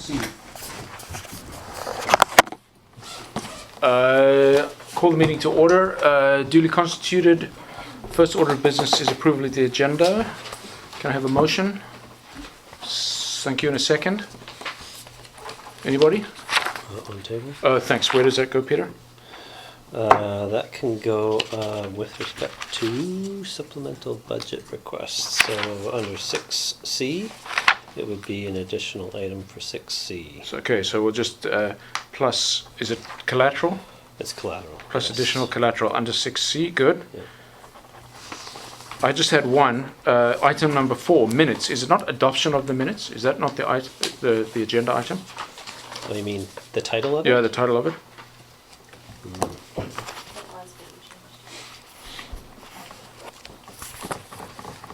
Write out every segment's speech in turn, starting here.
proceed. Call the meeting to order. Duly constituted. First order of business is approval of the agenda. Can I have a motion? Thank you. In a second. Anybody? On table. Thanks. Where does that go, Peter? That can go with respect to supplemental budget requests. So under 6C, it would be an additional item for 6C. Okay, so we'll just plus, is it collateral? It's collateral. Plus yes. additional collateral under 6C, good. Yeah. I just had one, item number 4, minutes. Is it not adoption of the minutes? Is that not the agenda item? Oh, you mean the title of it? Yeah, the title of it.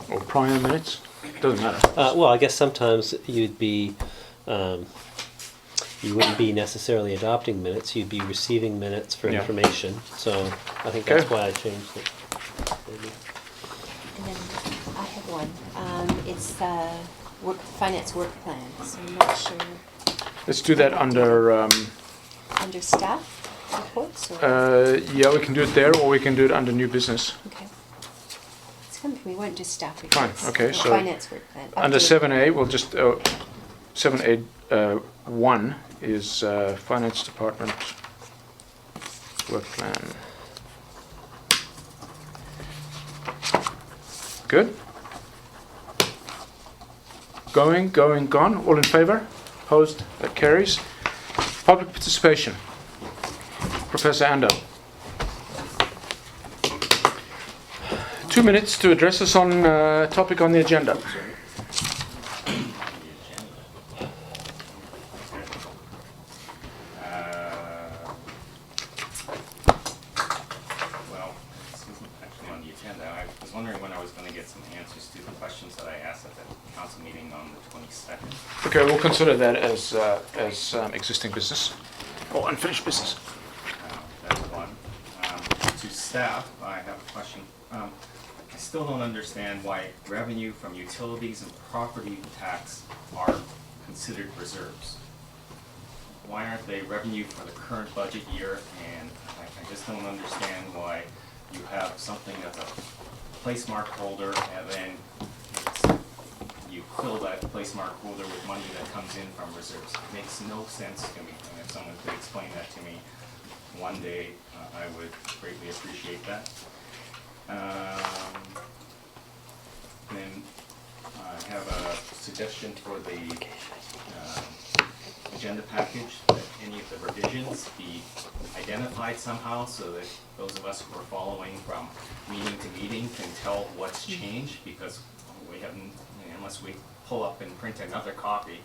Or prior minutes? Doesn't matter. Well, I guess sometimes you'd be, you wouldn't be necessarily adopting minutes, you'd be receiving minutes for Yeah. information. So I think Okay. that's why I changed it. Maybe. And then I have one. It's finance work plan, so I'm not sure. Let's do that under, Under staff reports or? yeah, we can do it there, or we can do it under new business. Okay. It's fine if we won't do staff Fine, reports. okay, Or so finance work plan. Under Update. 7A, we'll just, 7A1 is Finance Department Work Plan. Good? Going, gone. All in favor? Opposed? That carries. Public participation. Professor Ando. 2 minutes to address us on topic on the agenda. Well, this isn't actually on the agenda. I was wondering when I was going to get some answers to the questions that I asked at the council meeting on the 22nd. Okay, we'll consider that as existing business or unfinished business. That's one. To staff, I have a question. I still don't understand why revenue from utilities and property tax are considered reserves. Why aren't they revenue for the current budget year? And I just don't understand why you have something that's a place mark holder and then you fill that place mark holder with money that comes in from reserves. It makes no sense to me. And if someone could explain that to me one day, I would greatly appreciate that. Then I have a suggestion for the agenda package, that any of the revisions be identified somehow so that those of us who are following from meeting to meeting can tell what's changed, because we haven't, unless we pull up and print another copy,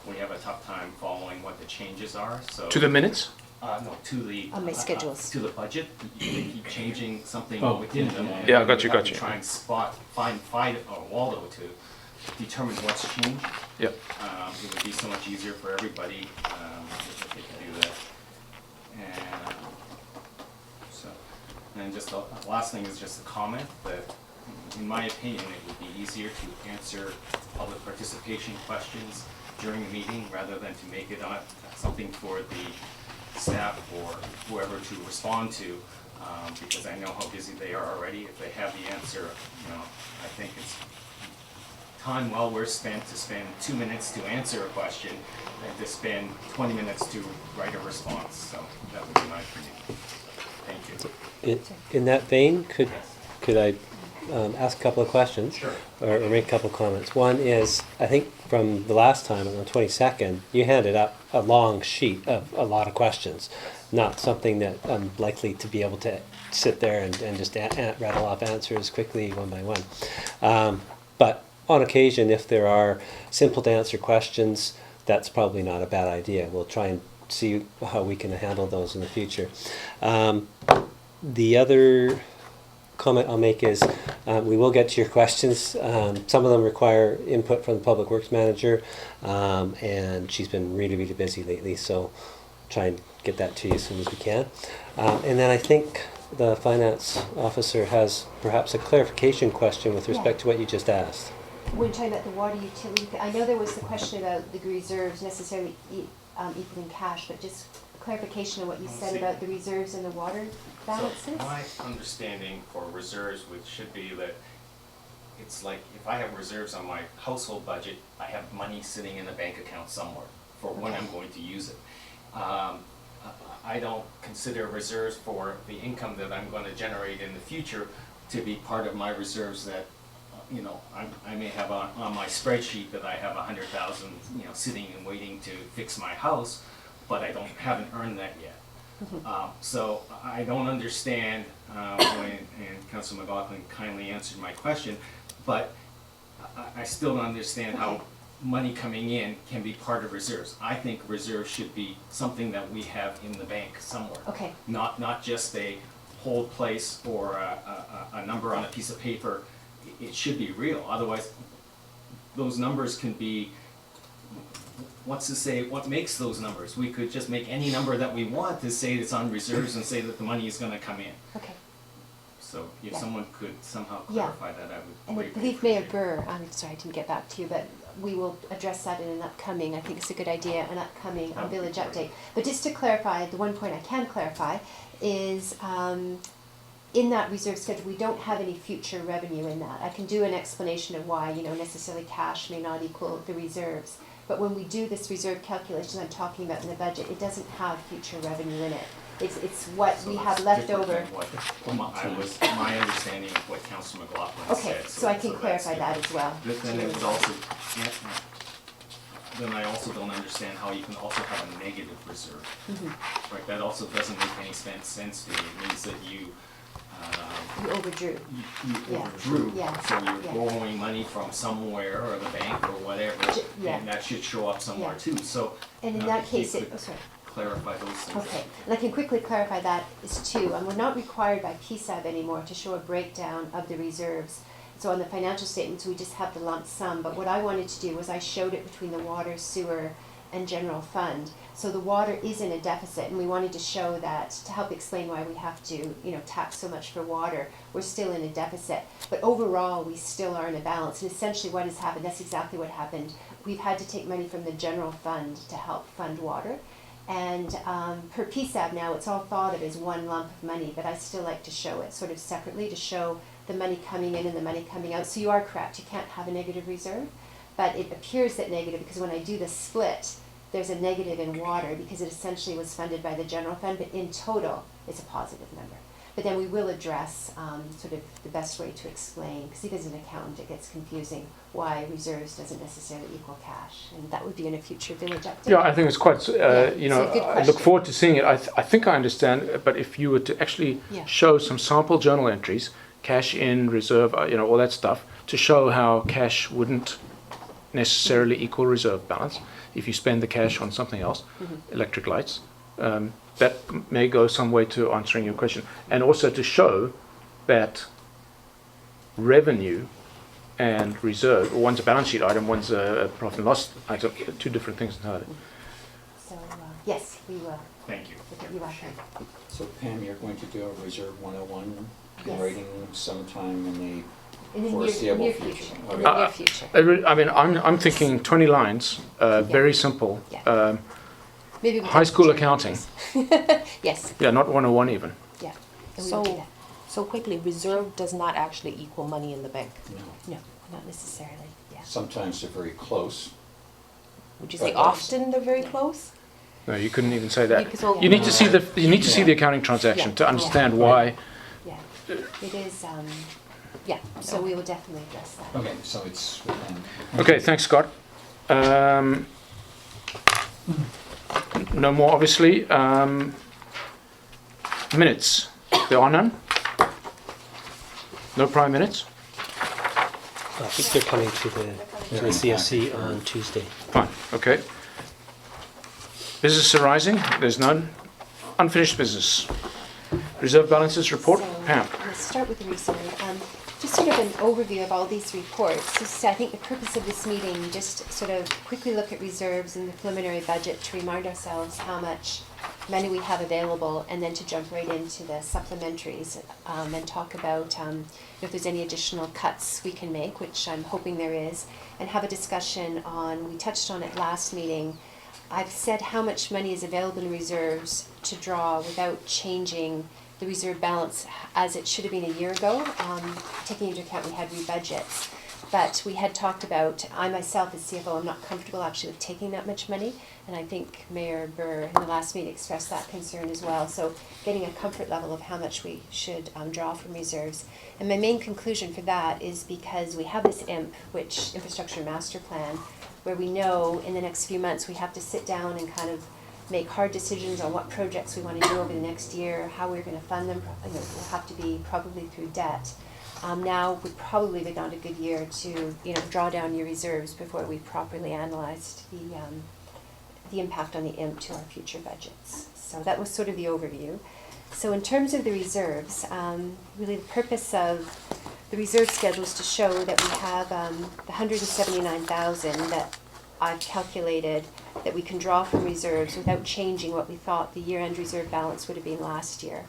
we have a tough time following what the changes are. So To the minutes? no, to the On my schedules. to the budget. They keep changing something Oh. within them. Yeah, I got you, We have got to you. try and find Waldo to determine what's changed. Yep. It would be so much easier for everybody if they could do that. And so, and just the last thing is just a comment that, in my opinion, it would be easier to answer public participation questions during the meeting rather than to make it something for the staff or whoever to respond to, because I know how busy they are already. If they have the answer, I think it's time well worth spent to spend 2 minutes to answer a question than to spend 20 minutes to write a response. So that would be my opinion. Thank you. In that vein, could I ask a couple of questions? Sure. Or make a couple of comments. One is, I think from the last time on the 22nd, you handed up a long sheet of a lot of questions, not something that I'm likely to be able to sit there and just rattle off answers quickly one by one. But on occasion, if there are simple to answer questions, that's probably not a bad idea. We'll try and see how we can handle those in the future. The other comment I'll make is we will get to your questions. Some of them require input from the Public Works Manager, and she's been really, really busy lately, so try and get that to you as soon as we can. And then I think the Finance Officer has perhaps a clarification question with respect to what you just asked. when talking about the water utility, I know there was the question about the reserves necessarily equaling cash, but just clarification of what you said about the reserves and the water balances? So my understanding for reserves should be that it's like if I have reserves on my household budget, I have money sitting in a bank account somewhere for when I'm going to use it. I don't consider reserves for the income that I'm going to generate in the future to be part of my reserves that, you know, I may have on my spreadsheet that I have 100,000, you know, sitting and waiting to fix my house, but haven't earned that yet. So I don't understand and Councilor McLaughlin kindly answered my question, but I still don't understand how money coming in can be part of reserves. I think reserves should be something that we have in the bank somewhere. Okay. Not just a hold place or a number on a piece of paper. It should be real, otherwise those numbers can be, what's to say, what makes those numbers? We could just make any number that we want to say it's on reserves and say that the money is gonna come in. Okay. So if Yeah. someone could somehow Yeah. clarify that, I would And I greatly believe Mayor appreciate it. Burr, I'm sorry I didn't get back to you, but we will address that in an upcoming, I think it's a good idea, an upcoming village update. But just to clarify, the one point I can clarify is in that reserve schedule, we don't have any future revenue in that. I can do an explanation of why, you know, necessarily cash may not equal the reserves. But when we do this reserve calculation I'm talking about in the budget, it doesn't have future revenue in it. It's what So we that's have left different over. than my understanding of what Councilor McLaughlin Okay, said. so I can that's clarify that different. as well. But then it was also, then I also don't understand how you can also have a negative reserve. Right, that also doesn't make any sense to me. It means that you You overdrew. Yeah. overdrew, Yeah. so you're Yeah. borrowing money from somewhere or the bank or whatever, Yeah. and that should show up somewhere Yeah. too, so. And in if that you case, could sorry. clarify those things. Okay, and I can quickly clarify that is too, and we're not required by PSAB anymore to show a breakdown of the reserves. So on the financial statements, we just have the lump sum, but what I wanted to do was I showed it between the water, sewer, and general fund. So the water is in a deficit, and we wanted to show that to help explain why we have to, you know, tax so much for water. We're still in a deficit, but overall, we still are in a balance. And essentially what has happened, that's exactly what happened. We've had to take money from the general fund to help fund water. And per PSAB now, it's all thought of as one lump of money, but I still like to show it sort of separately to show the money coming in and the money coming out. So you are correct, you can't have a negative reserve, but it appears that negative because when I do the split, there's a negative in water because it essentially was funded by the general fund, but in total, it's a positive number. But then we will address sort of the best way to explain, because even as an accountant, it gets confusing why reserves doesn't necessarily equal cash, and that would be in a future village update. Yeah, I think it's quite, Yeah, you it's know, a good I look question. forward to seeing it. I think I understand, but if you were to actually Yeah. show some sample journal entries, cash in, reserve, you know, all that stuff, to show how cash wouldn't necessarily equal reserve balance if you spend the cash on something else, electric lights, that may go some way to answering your question. And also to show that revenue and reserve, one's a balance sheet item, one's a profit and loss item, two different things entirely. So, yes, we will. Thank you. You're welcome. So Pam, you're going to do a Reserve 101 Yes. writing sometime in In the the foreseeable near future? future. Okay. In the near future. I mean, I'm thinking 20 lines, very simple. Yeah. Maybe we high can school change accounting. this. Yes, Yeah, not 101 even. yeah. And we will do So, that. so quickly, reserve does not actually equal money in the bank. No. No, not necessarily, yeah. Sometimes they're very close. Would you say But- often they're very close? No, you couldn't even say that. Because all- You need to see Yeah. the accounting transaction Yeah. to understand why. Yeah, it is, yeah, so we will definitely address that. Okay, so it's within. Okay, thanks, Scott. No more, obviously. Minutes. There are none. No prior minutes. I think they're coming to the CFC on Tuesday. Fine. Okay. Business arising. There's none. Unfinished business. Reserve balances report. So, Pam. let's start with the reserve. Just sort of an overview of all these reports. Just, I think the purpose of this meeting, just sort of quickly look at reserves and the preliminary budget to remind ourselves how much money we have available, and then to jump right into the supplementaries and talk about if there's any additional cuts we can make, which I'm hoping there is, and have a discussion on, we touched on it last meeting, I've said how much money is available in reserves to draw without changing the reserve balance as it should have been a year ago, taking into account we had rebudgets. But we had talked about, I myself as CFO, I'm not comfortable actually with taking that much money, and I think Mayor Burr in the last meeting expressed that concern as well. So getting a comfort level of how much we should draw from reserves. And my main conclusion for that is because we have this IMP, which Infrastructure Master Plan, where we know in the next few months we have to sit down and kind of make hard decisions on what projects we want to do over the next year, how we're going to fund them. Will have to be probably through debt. Now would probably be not a good year to draw down your reserves before we've properly analyzed the impact on the IMP to our future budgets. So that was sort of the overview. So in terms of the reserves, really the purpose of the reserve schedule is to show that we have the 179,000 that I've calculated that we can draw from reserves without changing what we thought the year-end reserve balance would have been last year.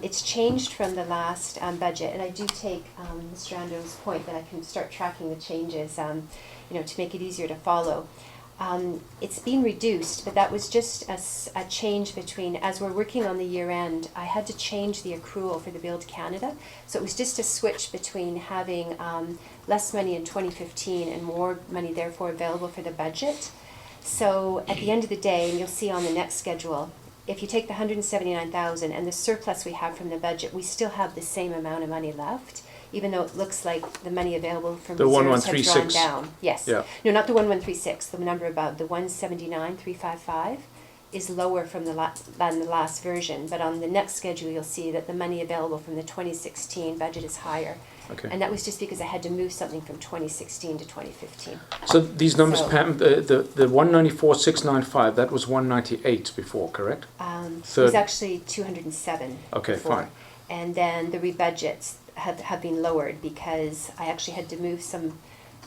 It's changed from the last budget, and I do take Mr. Ando's point that I can start tracking the changes, to make it easier to follow. It's been reduced, but that was just a change between, as we're working on the year end, I had to change the accrual for the Build Canada. So it was just a switch between having less money in 2015 and more money therefore available for the budget. So at the end of the day, and you'll see on the next schedule, if you take the 179,000 and the surplus we have from the budget, we still have the same amount of money left, even though it looks like the money available from The reserves have drawn 1136. down. Yes. Yeah. No, not the 1136. The number above, the 179,355, is lower from than the last version. But on the next schedule, you'll see that the money available from the 2016 budget is higher. Okay. And that was just because I had to move something from 2016 to 2015. So these numbers, So- Pam, the 194,695, that was 198 before, correct? It was Third- actually 207. Okay, before. fine. And then the rebudgets have been lowered because I actually had to move some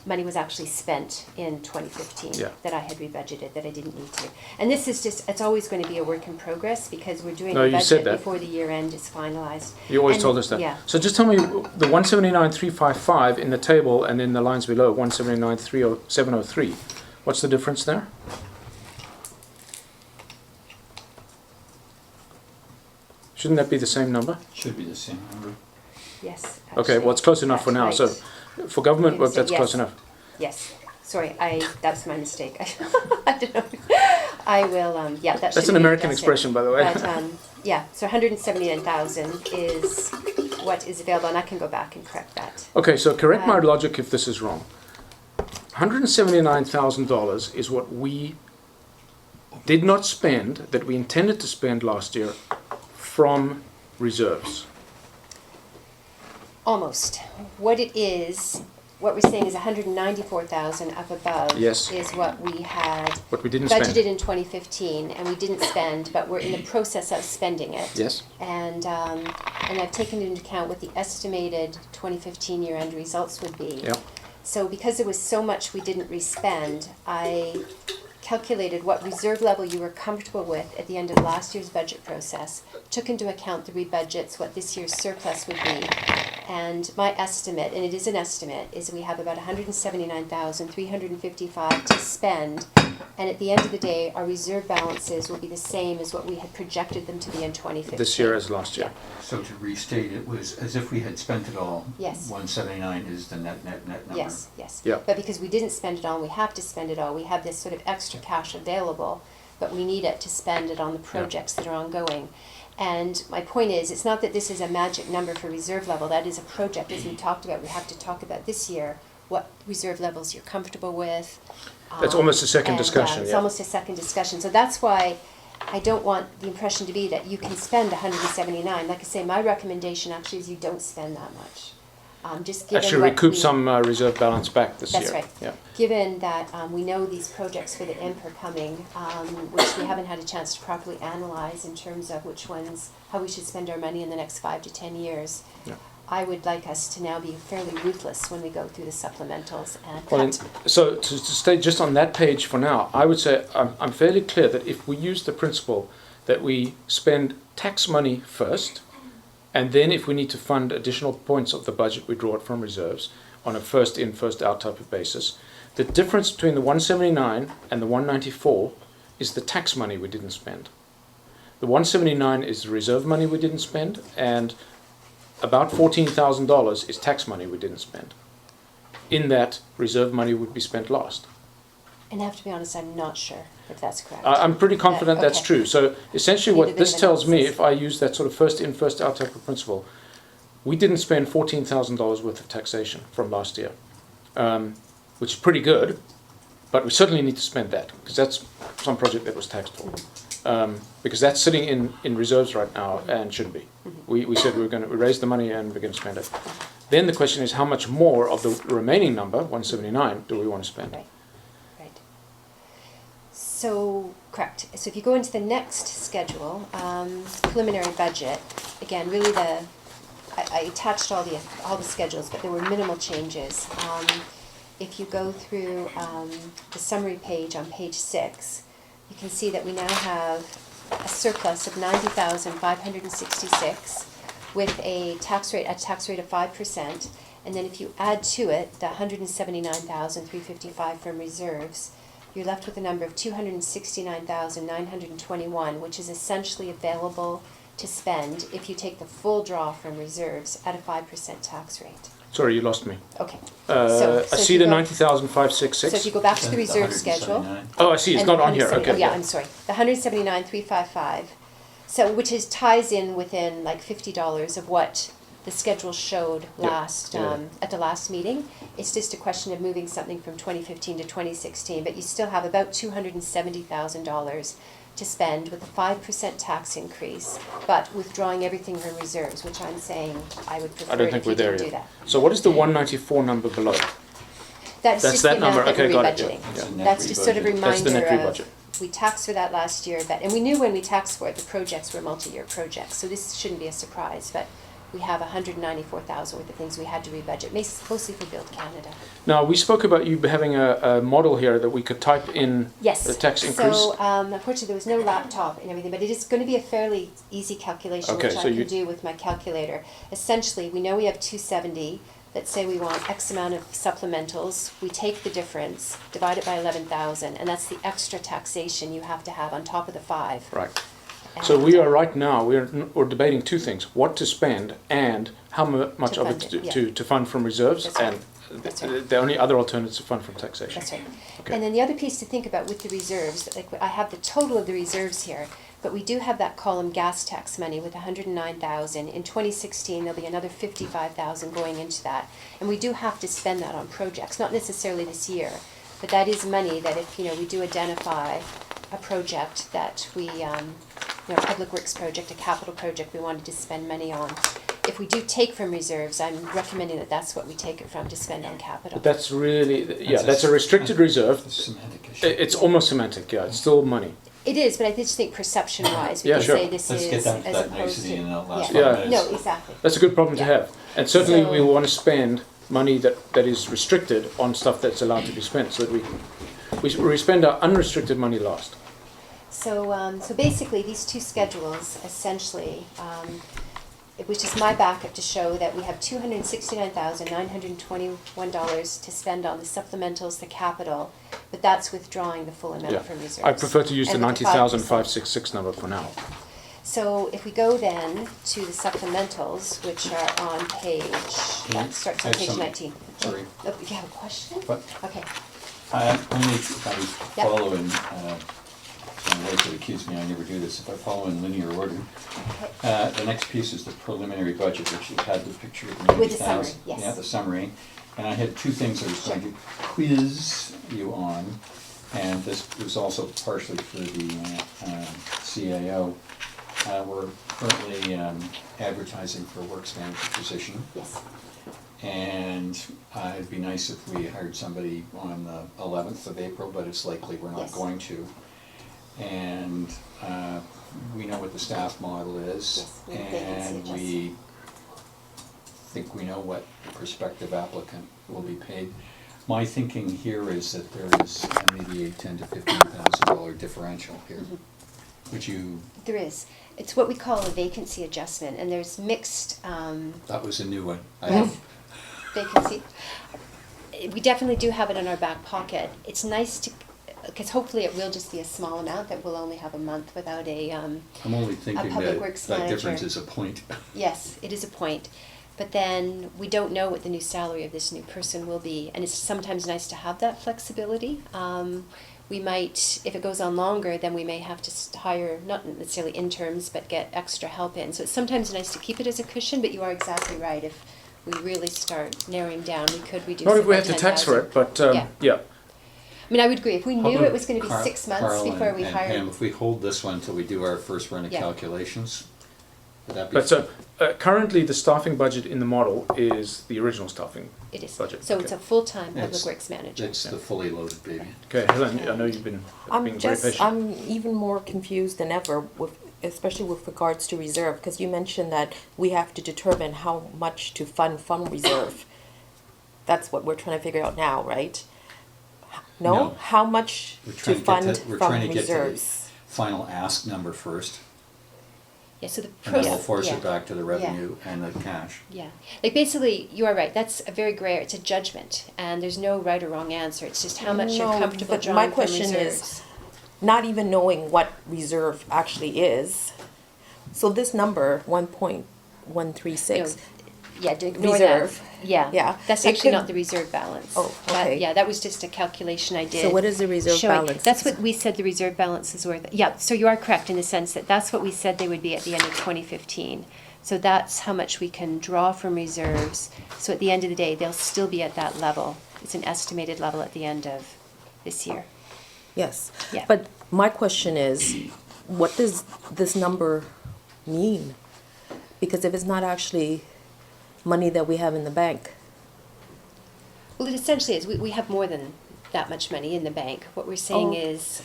money was actually spent in 2015 Yeah. that I had rebudgeted that I didn't need to. And this is just, it's always going to be a work in progress because we're doing No, the you said budget that. before the year end is finalized. You always And- told us that. Yeah. So just tell me the 179,355 in the table and in the lines below, 179,703. What's the difference there? Shouldn't that be the same number? Should be the same number. Yes. Okay, actually, well, it's close enough for now. that's So right. for government Yes, work, that's yes. close enough. Yes. Sorry, that's my mistake. I don't know. I will, yeah, that should That's an be American adjusted. expression, by the way. But, yeah, so 179,000 is what is available, and I can go back and correct that. Okay, so correct my Um, logic if this is wrong. $179,000 is what we did not spend, that we intended to spend last year from reserves. Almost. What it is, what we're saying is 194,000 up above Yes. is what we had What we didn't budgeted spend. in 2015, and we didn't spend, but we're in the process of spending it. Yes. And I've taken into account what the estimated 2015 year-end results would be. Yeah. So because there was so much we didn't respend, I calculated what reserve level you were comfortable with at the end of last year's budget process, took into account the rebudgets, what this year's surplus would be. And my estimate, and it is an estimate, is we have about 179,355 to spend. And at the end of the day, our reserve balances will be the same as what we had projected them to be in 2015. This year as last year. So to restate, it was as if we had spent it all. Yes. 179 is the net number. Yes, yes. Yeah. But because we didn't spend it all, we have to spend it all. We have this sort of extra cash available, but we need it to spend it on the projects that are ongoing. And my point is, it's not that this is a magic number for reserve level. That is a project, as we talked about. We have to talk about this year, what reserve levels you're comfortable with. That's almost a second and, discussion, It's yeah. almost a second discussion. So that's why I don't want the impression to be that you can spend 179. Like I say, my recommendation actually is you don't spend that much. Just given Actually what recoup we- some reserve balance back this year. That's right. Yeah. Given that we know these projects for the IMP are coming, which we haven't had a chance to properly analyze in terms of which ones, how we should spend our money in the next 5 to 10 years, Yeah. I would like us to now be fairly ruthless when we go through the supplementals and Well, cut. so to stay just on that page for now, I would say I'm fairly clear that if we use the principle that we spend tax money first, and then if we need to fund additional points of the budget, we draw it from reserves on a first in, first out type of basis. The difference between the 179 and the 194 is the tax money we didn't spend. The 179 is the reserve money we didn't spend, and about $14,000 is tax money we didn't spend. In that, reserve money would be spent last. And I have to be honest, I'm not sure if that's correct. I'm pretty confident that's okay. true. So essentially Need a what bit this of tells me, analysis. if I use that sort of first in, first out type of principle, we didn't spend $14,000 worth of taxation from last year, which is pretty good, but we certainly need to spend that, because that's some project that was taxed for. Because that's sitting in reserves right now and shouldn't be. We said we raise the money and we're going to spend it. Then the question is, how much more of the remaining number, 179, do we want to spend? Right. So, correct. So if you go into the next schedule, preliminary budget, again, really I attached all the schedules, but there were minimal changes. If you go through the summary page on page 6, you can see that we now have a surplus of 90,566 with a tax rate of 5%, and then if you add to it the 179,355 from reserves, you're left with a number of 269,921, which is essentially available to spend if you take the full draw from reserves at a 5% tax rate. Sorry, you lost me. Okay. I if see you the go- 90,566. So if you go back to the reserve schedule. 179. Oh, I see, it's and not the on here, 170 okay. Oh, yeah, I'm sorry. The 179,355. So, which ties in within like $50 of what the schedule showed last, at the last meeting. It's just a question of moving something from 2015 to 2016, but you still have about $270,000 to spend with a 5% tax increase, but withdrawing everything from reserves, which I'm saying I would prefer I don't it think if we're you there didn't do yet. that. So what is the 194 number below? That's That's just that the amount number. that Okay, we're got it, yeah. rebudgeting. It's a net That's just sort of a rebudget. That's the net reminder of, rebudget. we taxed for that last year, but, and we knew when we taxed for it, the projects were multi-year projects, so this shouldn't be a surprise, but we have 194,000 worth of things we had to rebudget, mostly for Build Canada. Now, we spoke about you having a model here that we could type in Yes. the tax increase. So, unfortunately, there was no laptop and everything, but it is going to be a fairly easy calculation, Okay, which so I you- can do with my calculator. Essentially, we know we have 270. Let's say we want X amount of supplementals. We take the difference, divide it by 11,000, and that's the extra taxation you have to have on top of the 5. Right. So we are right now, we're debating two things, what to spend and how much To of fund it it, yeah. to fund from reserves. That's right. And That's right. the only other alternative is to fund from taxation. That's right. Okay. And then the other piece to think about with the reserves, like I have the total of the reserves here, but we do have that column gas tax money with 109,000. In 2016, there'll be another 55,000 going into that. And we do have to spend that on projects, not necessarily this year, but that is money that if, we do identify a project that we, a public works project, a capital project we wanted to spend money on. If we do take from reserves, I'm recommending that that's what we take it from to spend on capital. But that's really, That's that's a restricted reserve. It's a semantic issue. It's almost semantic, yeah, it's still money. It is, but I just think perception-wise, we Yeah, can sure. say this Let's is get down to as that opposed nicety to. in the last Yeah. 5 minutes. No, exactly. That's a good problem to Yeah. have. And certainly So- we want to spend money that is restricted on stuff that's allowed to be spent, so that we spend our unrestricted money last. So, so basically, these two schedules, essentially, it was just my backup to show that we have $269,921 to spend on the supplementals, the capital, but that's withdrawing the full amount Yeah. from reserves. I prefer to use the And with 90,566 number for now. So if we go then to the supplementals, which are on page, that starts on I have page some- 19. sorry. Oh, if you have a question? But Okay. only if I Yep. follow in, my wife would accuse me I never do this, if I follow in linear order. The next piece is the preliminary budget, which you had the picture of the With the summary, 90,000. yes. Yeah, the summary. And I had two things I was going to quiz you on, and this was also partially for the CAO. We're currently advertising for a works manager position. Yes. And it'd be nice if we hired somebody on the 11th of April, but it's likely we're not Yes. going to. And we know what the staff model is. Yes, we have vacancy And we think we know what the prospective applicant will be paid. My thinking here is that there is maybe a $10,000 to $15,000 differential here. Would you, There is. It's what we call a vacancy adjustment, and there's mixed that was a new one. vacancy. We definitely do have it in our back pocket. It's nice to, because hopefully it will just be a small amount that we'll only have a month without a, I'm only thinking public that works that difference manager. is a point. yes, it is a point. But then we don't know what the new salary of this new person will be, and it's sometimes nice to have that flexibility. We might, if it goes on longer, then we may have to hire, not necessarily interns, but get extra help in. So it's sometimes nice to keep it as a cushion, but you are exactly right. If we really start narrowing down, we could reduce Not it if we by have to tax for 10,000. it, but Yeah. yeah. I mean, I would agree. If we knew it was going to be Carl- 6 months Carl before we and hired. Pam, if we hold this one till we do our first run of Yeah. calculations, would that be? But so currently the staffing budget in the model is the original staffing. It is. Budget, So okay. it's a full-time public It's- works manager. It's the fully loaded baby. Okay, Helen, I know you've been being very patient. I'm even more confused than ever with, especially with regards to reserve, because you mentioned that we have to determine how much to fund from reserve. That's what we're trying to figure out now, right? No? No. How much We're to trying to fund get to, we're from trying to get to the reserves? final ask number first, Yeah, so the and then we'll process. force yeah. it back to the revenue and the cash. Yeah, like basically, you are right. That's a very gray. It's a judgment, and there's no right or wrong answer. It's just how much you're No, comfortable but drawing my from question is- reserves. Not even knowing what reserve actually is. So this number, 1.136, Yeah, ignore that. reserve. Yeah, Yeah. That's It actually could- not the reserve balance. Oh, That- okay. yeah, that was just a calculation I did. So what is the reserve showing- balance? That's what we said the reserve balance is worth. Yeah, so you are correct in the sense that that's what we said they would be at the end of 2015. So that's how much we can draw from reserves. So at the end of the day, they'll still be at that level. It's an estimated level at the end of this year. Yes. Yeah. But my question is, what does this number mean? Because if it's not actually money that we have in the bank. Well, it essentially is. We have more than that much money in the bank. What we're saying Oh. is,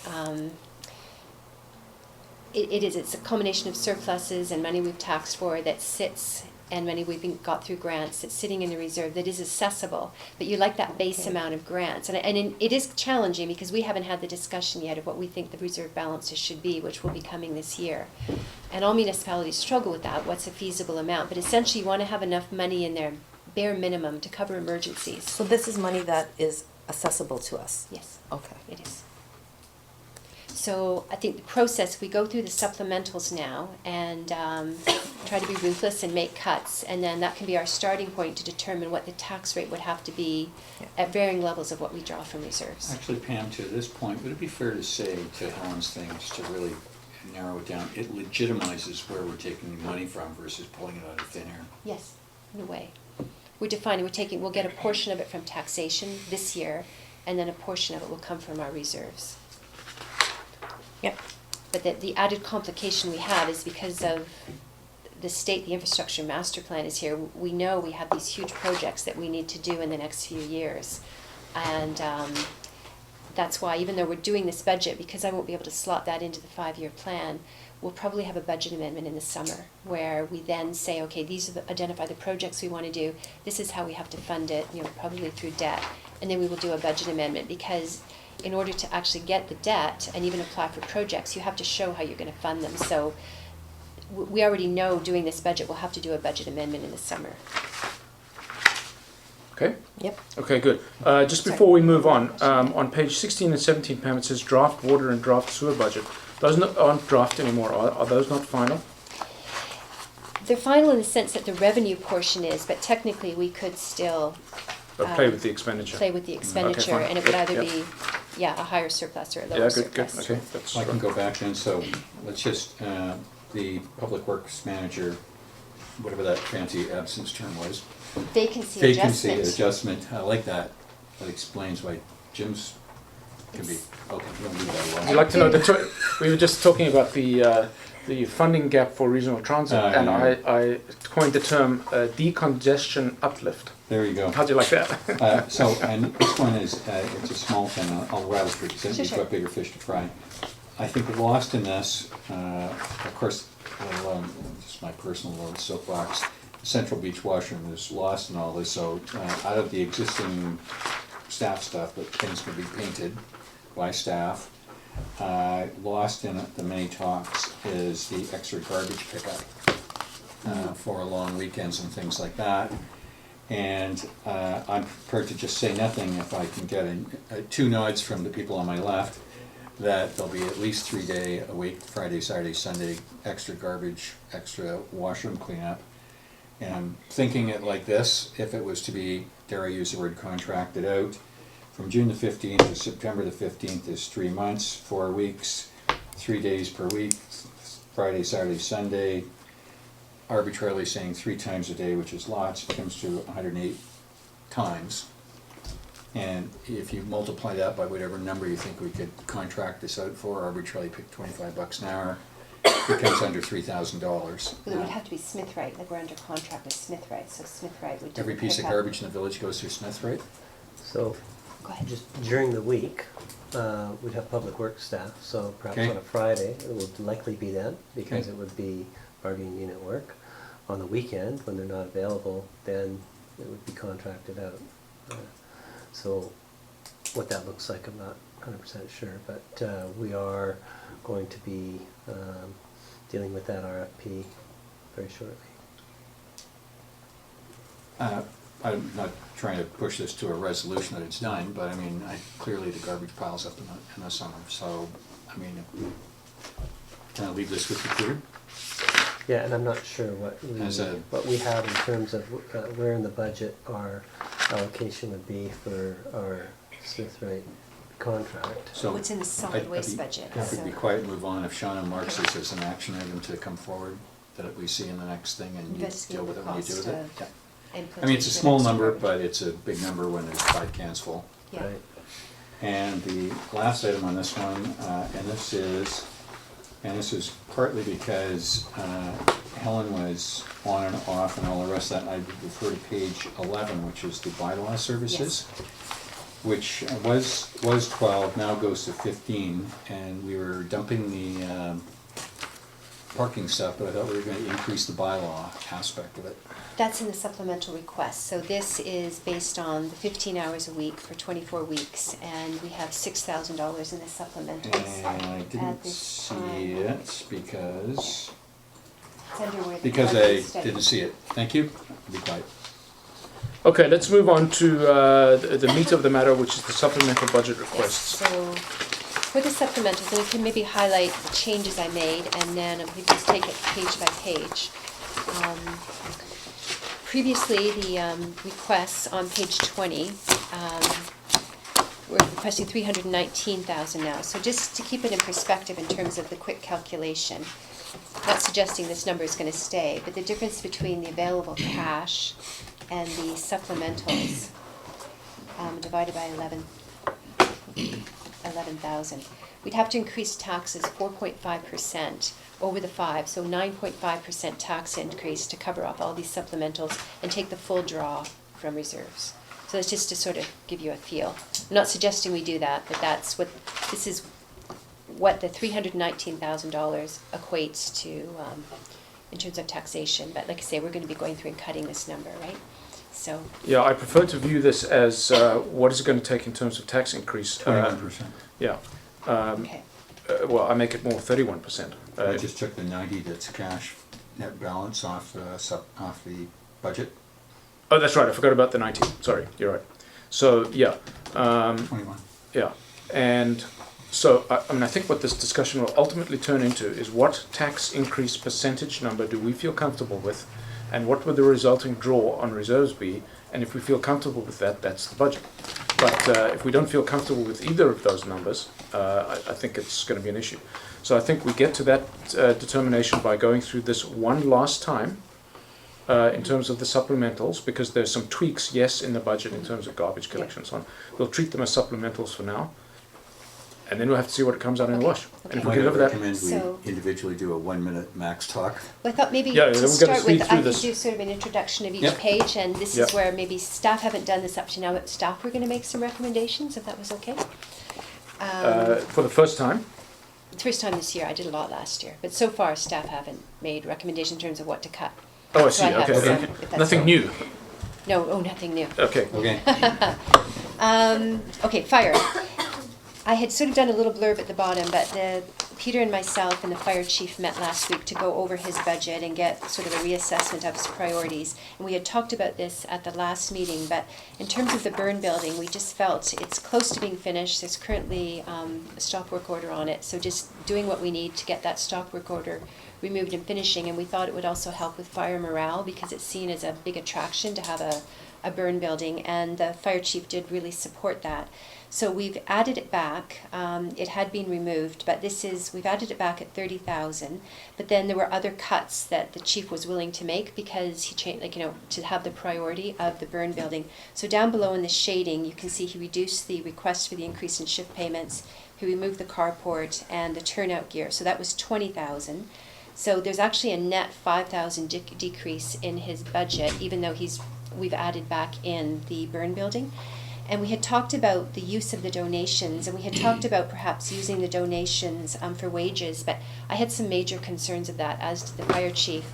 it's a combination of surpluses and money we've taxed for that sits, and money got through grants that's sitting in the reserve that is accessible. But you like that base Okay. amount of grants. It is challenging because we haven't had the discussion yet of what we think the reserve balances should be, which will be coming this year. And all municipalities struggle with that. What's a feasible amount? But essentially, you want to have enough money in there, bare minimum, to cover emergencies. So this is money that is accessible to us. Yes. Okay. It is. So I think the process, we go through the supplementals now and try to be ruthless and make cuts, and then that can be our starting point to determine what the tax rate would have to be Yeah. at varying levels of what we draw from reserves. Actually, Pam, to this point, would it be fair to say, to Helen's thing, just to really narrow it down, it legitimizes where we're taking the money from versus pulling it out of thin air? Yes, in a way. We're defining, we'll get a portion of it from taxation this year, and then a portion of it will come from our reserves. Yep. But the added complication we have is because of the state, the infrastructure master plan is here. We know we have these huge projects that we need to do in the next few years. And that's why, even though we're doing this budget, because I won't be able to slot that into the 5-year plan, we'll probably have a budget amendment in the summer where we then say, okay, these are identify the projects we want to do. This is how we have to fund it, probably through debt. And then we will do a budget amendment, because in order to actually get the debt and even apply for projects, you have to show how you're going to fund them. So we already know doing this budget, we'll have to do a budget amendment in the summer. Okay? Yep. Okay, good. Just before we move on page 16 and 17, Pam, it says draft water and draft sewer budget. Those aren't draft anymore. Are those not final? They're final in the sense that the revenue portion is, but technically we could still Play with the expenditure. play with the expenditure, fine. and it would Yep, either yep. be, a higher surplus or a lower Yeah, good, good. surplus. Okay, that's. I can go back then, so let's just, the public works manager, whatever that fancy absence term was. Vacancy Vacancy adjustment. adjustment, I like that. That explains why Jim's can be, okay, we don't do that Would alone. you like to know we were just talking about the funding gap for regional transit, and yeah. I coined the term decongestion uplift. There you go. How'd you like that? So, and this one is, it's a small thing, I'll rattle through, because Sure, you've sure. got bigger fish to fry. I think lost in this, of course, just my personal little soapbox, Central Beach washroom is lost in all this, so out of the existing staff stuff, but things can be painted by staff. Lost in the many talks is the extra garbage pickup for long weekends and things like that. And I'm prepared to just say nothing if I can get two nods from the people on my left that there'll be at least 3 day a week, Friday, Saturday, Sunday, extra garbage, extra washroom cleanup. And I'm thinking it like this: if it was to be, dare I use the word, contracted out, from June the 15th to September the 15th is 3 months, 4 weeks, 3 days per week, Friday, Saturday, Sunday, arbitrarily saying 3 times a day, which is lots, it comes to 108 times. And if you multiply that by whatever number you think we could contract this out for, arbitrarily pick $25 an hour, it comes under $3,000. Well, it would have to be Smith Wright, like we're under contract with Smith Wright, so Smith Wright would. Every piece of pick up- garbage in the village goes through Smith, right? So, Go ahead. just during the week, we'd have public works staff, so perhaps Okay. on a Friday, it would likely be then, because Okay. it would be bargaining unit work. On the weekend, when they're not available, then it would be contracted out. So what that looks like, I'm not 100% sure, but we are going to be dealing with that RFP very shortly. I'm not trying to push this to a resolution that it's done, but I mean, clearly the garbage piles up in the summer, so, I mean, can I leave this with the board? Yeah, and I'm not sure what we have in terms of where in the budget our allocation would be for our Smith Wright contract. So What's in the solid waste budget, If we so. be quiet and move on, if Shauna marks this as an action item to come forward, that we see in the next thing and you Investigate deal with the it when you deal with cost it. of Yeah. I mean, it's a implementation small of number, garbage. but it's a big number when there's 5 cans full. Yeah. Right. And the last item on this one, and this is partly because Helen was on and off and all the rest of that, and I would refer to page 11, which is the bylaw services, which was 12, now goes to 15, and we were dumping the parking stuff, but I thought we were going to increase the bylaw aspect of it. That's in the supplemental request, so this is based on the 15 hours a week for 24 weeks, and we have $6,000 in the supplementals. And I at didn't this see time. it because It's under where the I parking study- didn't see it. Thank you. Be quiet. Okay, let's move on to the meat of the matter, which is the supplemental budget Yes, requests. so for the supplementals, and I can maybe highlight the changes I made, and then we just take it page by page. Previously, the requests on page 20, we're requesting 319,000 now. So just to keep it in perspective in terms of the quick calculation, not suggesting this number is going to stay, but the difference between the available cash and the supplementals divided by 11,000. We'd have to increase taxes 4.5% over the 5, so 9.5% tax increase to cover off all these supplementals and take the full draw from reserves. So that's just to sort of give you a feel. I'm not suggesting we do that, but this is what the $319,000 equates to in terms of taxation. But like I say, we're going to be going through and cutting this number, right? So Yeah, I prefer to view this as what is it going to take in terms of tax increase. 21%. Yeah. okay. Well, I make it more 31%. I just took the 90 that's cash net balance off the budget. Oh, that's right. I forgot about the 19. Sorry, you're right. So yeah, 21. yeah, and so I mean, I think what this discussion will ultimately turn into is what tax increase percentage number do we feel comfortable with, and what would the resulting draw on reserves be? And if we feel comfortable with that, that's the budget. But if we don't feel comfortable with either of those numbers, I think it's going to be an issue. So I think we get to that determination by going through this one last time in terms of the supplementals, because there's some tweaks, yes, in the budget in terms of garbage collection and so on. We'll treat them as supplementals for now, and then we'll have to see what comes out in the wash. And if we Might can I live with that, recommend So- we individually do a 1-minute max talk? Well, I thought maybe Yeah, to we've got to start speed with, through I could this. do sort of an introduction of each Yep. page, and this Yep. is where maybe staff haven't done this up to now, but staff were going to make some recommendations, if that was okay. for the first time, First time this year, I did a lot last year, but so far staff haven't made recommendations in terms of what to cut. oh, I So see. have Okay, some, okay. if that's Nothing all. new. No, nothing new. Okay. Okay. Okay, fire. I had sort of done a little blurb at the bottom, but Peter and myself and the fire chief met last week to go over his budget and get sort of a reassessment of his priorities. And we had talked about this at the last meeting, but in terms of the burn building, we just felt it's close to being finished. There's currently a stop work order on it, so just doing what we need to get that stop work order removed and finishing. And we thought it would also help with fire morale because it's seen as a big attraction to have a burn building, and the fire chief did really support that. So we've added it back. It had been removed, but we've added it back at 30,000. But then there were other cuts that the chief was willing to make because he changed, to have the priority of the burn building. So down below in the shading, you can see he reduced the request for the increase in shift payments. He removed the carport and the turnout gear. So that was 20,000. So there's actually a net 5,000 decrease in his budget, even though we've added back in the burn building. And we had talked about the use of the donations, and we had talked about perhaps using the donations for wages, but I had some major concerns of that, as did the fire chief.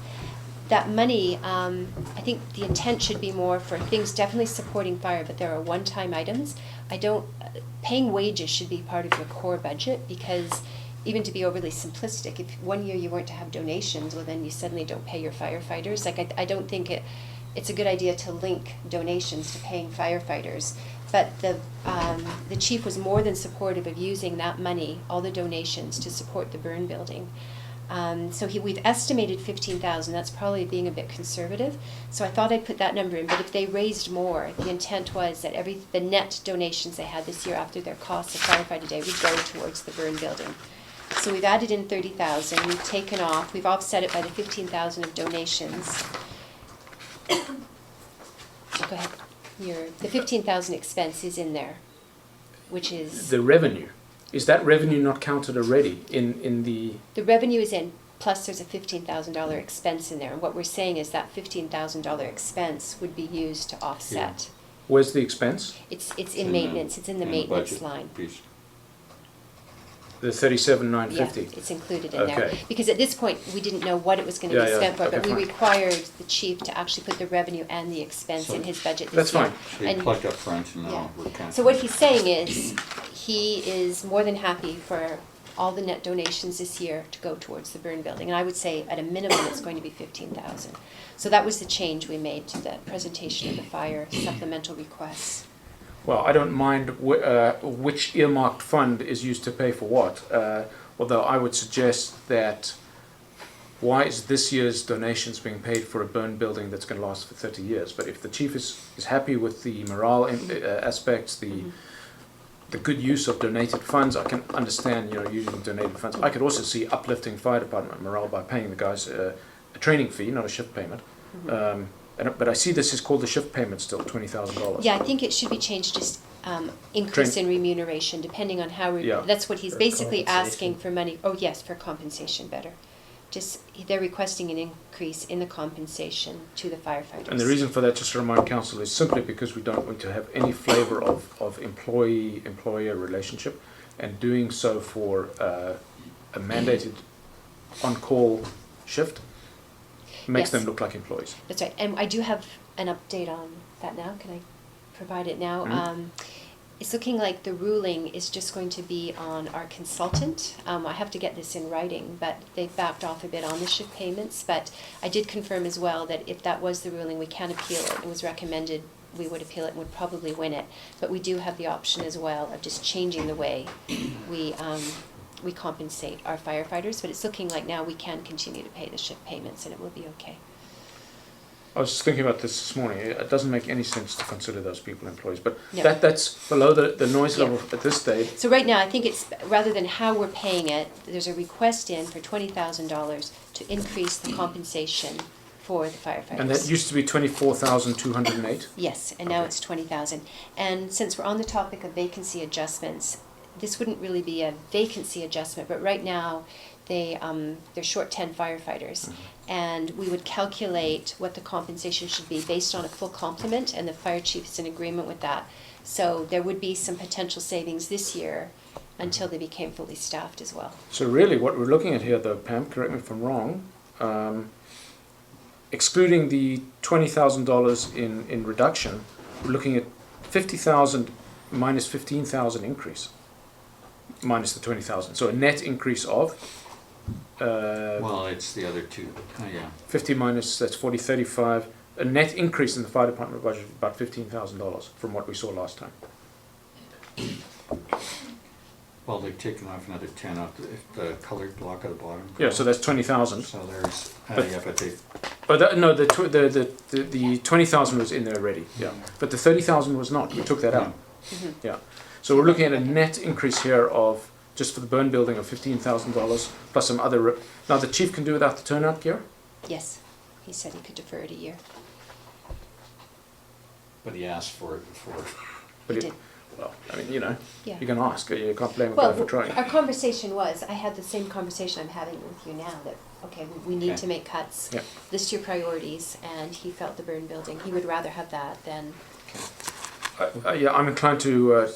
That money, I think the intent should be more for things definitely supporting fire, but there are one-time items. Paying wages should be part of your core budget, because even to be overly simplistic, if one year you weren't to have donations, well then you suddenly don't pay your firefighters. I don't think it's a good idea to link donations to paying firefighters. But the chief was more than supportive of using that money, all the donations, to support the burn building. So we've estimated 15,000. That's probably being a bit conservative. So I thought I'd put that number in. But if they raised more, the intent was that the net donations they had this year after their costs of Firefighter Day would go towards the burn building. So we've added in 30,000. We've offset it by the 15,000 of donations. Go ahead. The 15,000 expense is in there, which is... The revenue. Is that revenue not counted already in the... The revenue is in, plus there's a $15,000 expense in there. And what we're saying is that $15,000 expense would be used to offset. Where's the expense? It's in maintenance. It's in the maintenance budget line. piece. The 37,950. Yeah, it's included in there. Okay. Because at this point, we didn't know what it was going to be spent for, Okay, but we fine. required the chief to actually put the revenue and the expense in his budget this That's year. fine. So you And- collect up front and Yeah. now we're counting. So what he's saying is, he is more than happy for all the net donations this year to go towards the burn building. And I would say at a minimum, it's going to be 15,000. So that was the change we made to the presentation of the fire supplemental requests. Well, I don't mind which earmarked fund is used to pay for what. Although I would suggest that why is this year's donations being paid for a burn building that's going to last for 30 years? But if the chief is happy with the morale aspects, the good use of donated funds, I can understand using donated funds. I could also see uplifting fire department morale by paying the guys a training fee, not a shift payment. But I see this is called the shift payment still, $20,000. Yeah, I think it should be changed just increase in remuneration, depending on how, that's what he's basically asking for money. Oh, yes, for compensation, better. Just, they're requesting an increase in the compensation to the firefighters. And the reason for that, just to remind council, is simply because we don't want to have any flavour of employee-employer relationship, and doing so for a mandated on-call shift makes them look like employees. That's right, and I do have an update on that now. Can I provide it now? Mm-hmm. It's looking like the ruling is just going to be on our consultant. I have to get this in writing, but they've backed off a bit on the shift payments. But I did confirm as well that if that was the ruling, we can appeal it. It was recommended we would appeal it and would probably win it. But we do have the option as well of just changing the way we compensate our firefighters. But it's looking like now we can continue to pay the shift payments and it will be okay. I was just thinking about this morning. It doesn't make any sense to consider those people employees, but No. that's below the noise level at this stage. So right now, I think it's, rather than how we're paying it, there's a request in for $20,000 to increase the compensation for the firefighters. And that used to be 24,208. Yes, and now it's 20,000. And since we're on the topic of vacancy adjustments, this wouldn't really be a vacancy adjustment, but right now they're short 10 firefighters. And we would calculate what the compensation should be based on a full complement, and the fire chief is in agreement with that. So there would be some potential savings this year until they became fully staffed as well. So really what we're looking at here, though, Pam, correct me if I'm wrong, excluding the $20,000 in reduction, we're looking at 50,000 minus 15,000 increase. minus the 20,000. So a net increase of Well, it's the other two, yeah. 50 minus, that's 40, 35. A net increase in the fire department budget of about $15,000 from what we saw last time. Well, they've taken off another 10 off the colored block at the bottom. Yeah, so that's 20,000. So there's, But- yeah, but they, But no, the 20,000 was in there already. Yeah, but the 30,000 was not. We took that out. Yeah, so we're looking at a net increase here of just for the burn building of $15,000 plus some other. Now the chief can do without the turnout gear. Yes, he said he could defer it a year. but he asked for it before. But He it- did. Well, I mean, you know, Yeah. you can ask. You can't blame a Well, guy for trying. our conversation was, I had the same conversation I'm having with you now, that, okay, we need Okay. to make cuts. Yeah. List your priorities, and he felt the burn building, he would rather have that than, Yeah, I'm inclined to.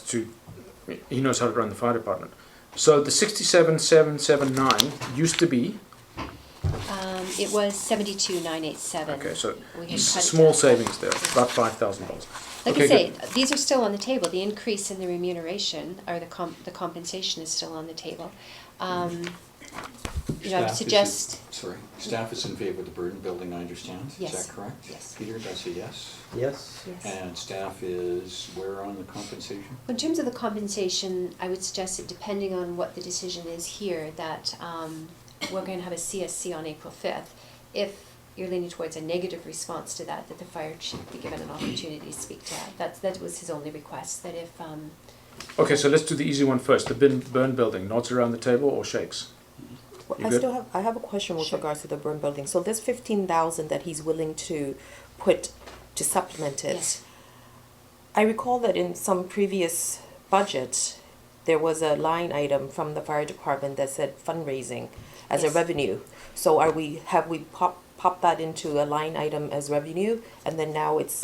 He knows how to run the fire department. So the 67,779 used to be it was 72,987. okay. So We had cut it small down. savings there, about $5,000. Like Okay, I say, good. these are still on the table. The increase in the remuneration, or the compensation is still on the table. You know, I would Staff is in- suggest, Sorry, staff is in favor of the burden building, I understand, is Yes. that correct? Yes. Peter, that's a yes? Yes. yes. And staff is where on the compensation? In terms of the compensation, I would suggest that depending on what the decision is here, that we're going to have a CSC on April 5th. If you're leaning towards a negative response to that, that the fire chief be given an opportunity to speak to that. That was his only request, that if, Okay, so let's do the easy one first. The burn building. Nods around the table or shakes? Well, You I good? still have a question with Sure. regards to the burn building. So this 15,000 that he's willing to put to supplement it. yes, I recall that in some previous budget, there was a line item from the fire department that said fundraising as a Yes. revenue. So have we popped that into a line item as revenue, and then now it's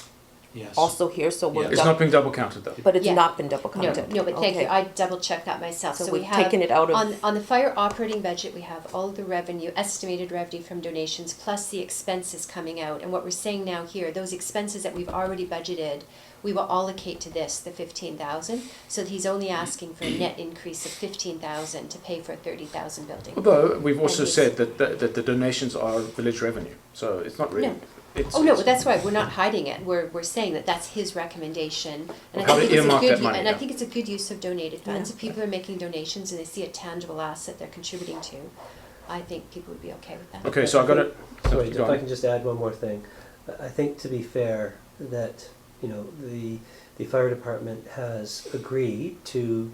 Yes. also here, so we're Yeah. It's not being double counted though. but it's Yeah. not been double no, counted. no, but thank you, Okay. I double checked that myself. So So we we've have, taken it out of on the fire operating budget, we have all the revenue, estimated revenue from donations, plus the expenses coming out. And what we're saying now here, those expenses that we've already budgeted, we will allocate to this, the 15,000. So that he's only asking for a net increase of 15,000 to pay for a 30,000 building. Although we've also And said that the donations are village revenue, so it's not really. No. It's, Oh, no, it's- but that's right, we're not hiding it, we're saying that that's his recommendation. And How I to think it's a earmark good, that money, and I yeah. think it's a good use of donated funds. Yeah. If people are making donations and they see a tangible asset they're contributing to, I think people would be okay with that. Okay, so I got it. Sorry, Keep if I going. can just add one more thing. I think to be fair, that, you know, the fire department has agreed to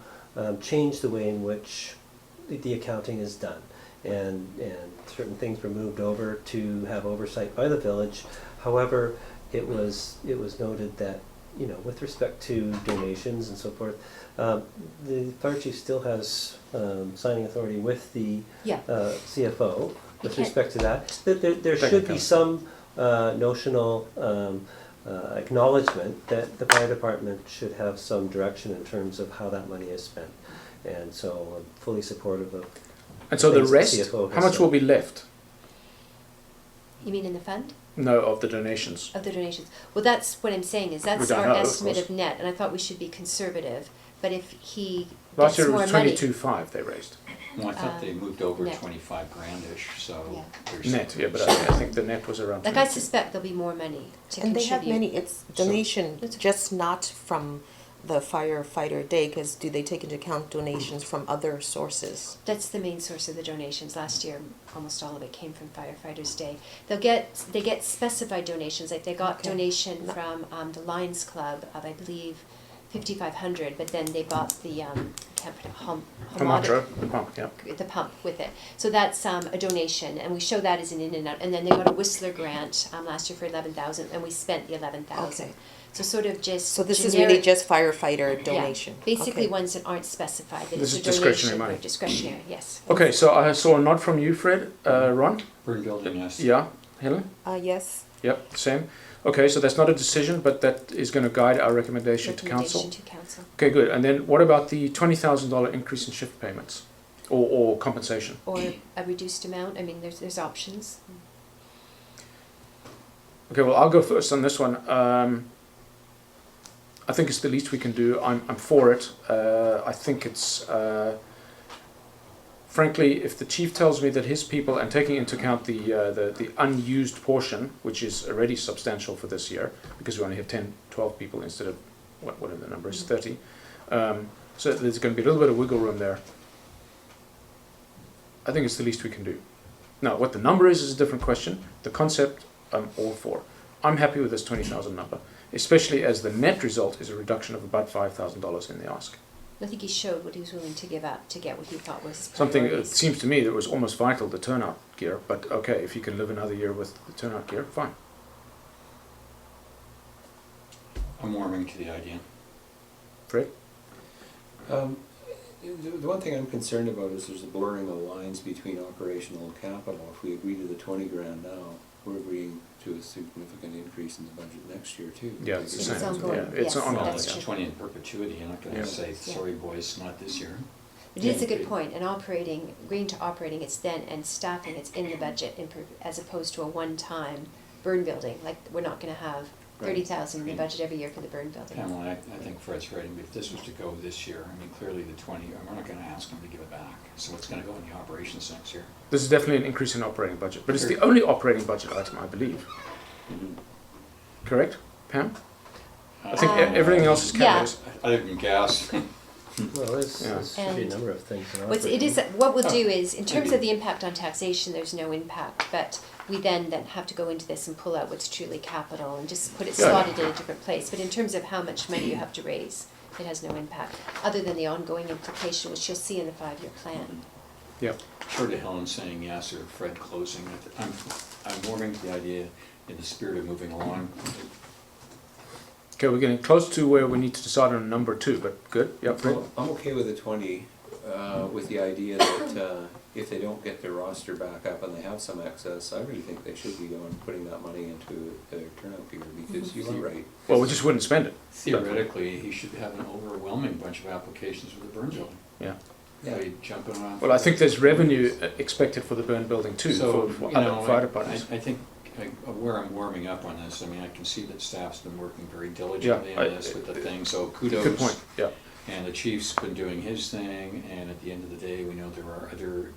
change the way in which the accounting is done. And certain things were moved over to have oversight by the village. However, it was noted that, you know, with respect to donations and so forth, the fire chief still has signing authority with the Yeah. CFO with can't- respect to that. That there should be Technically. some notional acknowledgement that the fire department should have some direction in terms of how that money is spent. And so I'm fully supportive of. And so the things the rest, CFO how has much said. will be left? You mean in the fund No, of the donations. of the donations? Well, that's what I'm saying, is that's don't our know, of estimate course. of net, and I thought we should be conservative. But if he Last gets year it more was money. 22.5 they raised. No, I thought they moved over net. 25 grand-ish, so Yeah. there's. Net, yeah, but I think the net was around. Like I 22. suspect there'll be more money to And they contribute. have many, it's donation, just not from the firefighter day, because do they take into account donations from other sources? That's the main source of the donations. Last year, almost all of it came from Firefighters Day. They get specified donations. Like they got Okay. donation from the Lions Club of, I believe, 5,500. But then they bought the can't pronounce Homotra, the pump, yeah. the pump with it. So that's a donation, and we show that as an in and out. And then they got a Whistler grant last year for 11,000, and we spent the 11,000. Okay. So sort of just So this is generic- really just firefighter donation? Yeah, basically Okay. ones that aren't specified. That This it's is a discretionary donation or money. Discretionary, yes. Okay, so I saw a nod from you, Fred. Ron? Burden building, yes. Yeah. Helen? Yes. Yep, same. Okay, so that's not a decision, but that is going to guide our recommendation to council. Recommendation to council. Okay, good. And then what about the $20,000 increase in shift payments or compensation? Or a reduced amount, I mean, there's options. Okay, well, I'll go first on this one. I think it's the least we can do. I'm for it. I think it's, frankly, if the chief tells me that his people, and taking into account the unused portion, which is already substantial for this year, because we only have 10, 12 people instead of whatever the number is, 30. So there's going to be a little bit of wiggle room there. I think it's the least we can do. Now, what the number is a different question. The concept, I'm all for. I'm happy with this 20,000 number, especially as the net result is a reduction of about $5,000 in the ask. I think he showed what he was willing to give up to get what he thought was his Something, it priorities. seems to me, that was almost vital, the turnout gear, but okay, if you can live another year with the turnout gear, fine. I'm warming to the idea. Fred? The one thing I'm concerned about is there's a blurring of lines between operational and capital. If we agree to the 20 grand now, we're agreeing to a significant increase in the budget next year too. Yeah, it's the It's same. ongoing. Yeah, it's Yes, ongoing. Well, that's it's true. 20 in perpetuity, you're not Yeah. gonna say, Yeah. sorry boys, not this year. It is a good point, and agreeing to operating, it's then, and staffing, it's in the budget, as opposed to a one-time burn building, like, we're not gonna have Right. 30,000 in the budget every year for the burn building. Pamela, I think Fred's right. I mean, if this was to go this year, I mean, clearly the 20, we're not gonna ask them to give it back. So it's gonna go in the operations next year. This is definitely an increase in operating budget, but it's the only operating budget item, I believe. Correct, Pam? I think everything else is yeah. categories. Other than gas. Well, there's Yeah. should be a number of things. in What's, it operating. is, what we'll do is, in terms maybe. of the impact on taxation, there's no impact, but we then have to go into this and pull out what's truly capital and just put it Yeah. slotted in a different place. But in terms of how much money you have to raise, it has no impact, other than the ongoing implication, which you'll see in the 5-year plan. Yep. Sure to Helen saying yes or Fred closing. I'm warming to the idea in the spirit of moving along. Okay, we're getting close to where we need to decide on number 2, but good, yep, Fred? Well, I'm okay with the 20, with the idea that if they don't get their roster back up and they have some excess, I really think they should be putting that money into their turnout gear, because you are right. Well, we just wouldn't spend it. Theoretically, he should have an overwhelming bunch of applications for the burn building. Yeah. So he's jumping around. Well, I think there's revenue expected for the burn building too, So, for you other know, fire departments. I think where I'm warming up on this, I mean, I can see that staff's been working very diligently on this with the thing, so kudos. Good point, yeah. And the chief's been doing his thing, and at the end of the day, we know there are other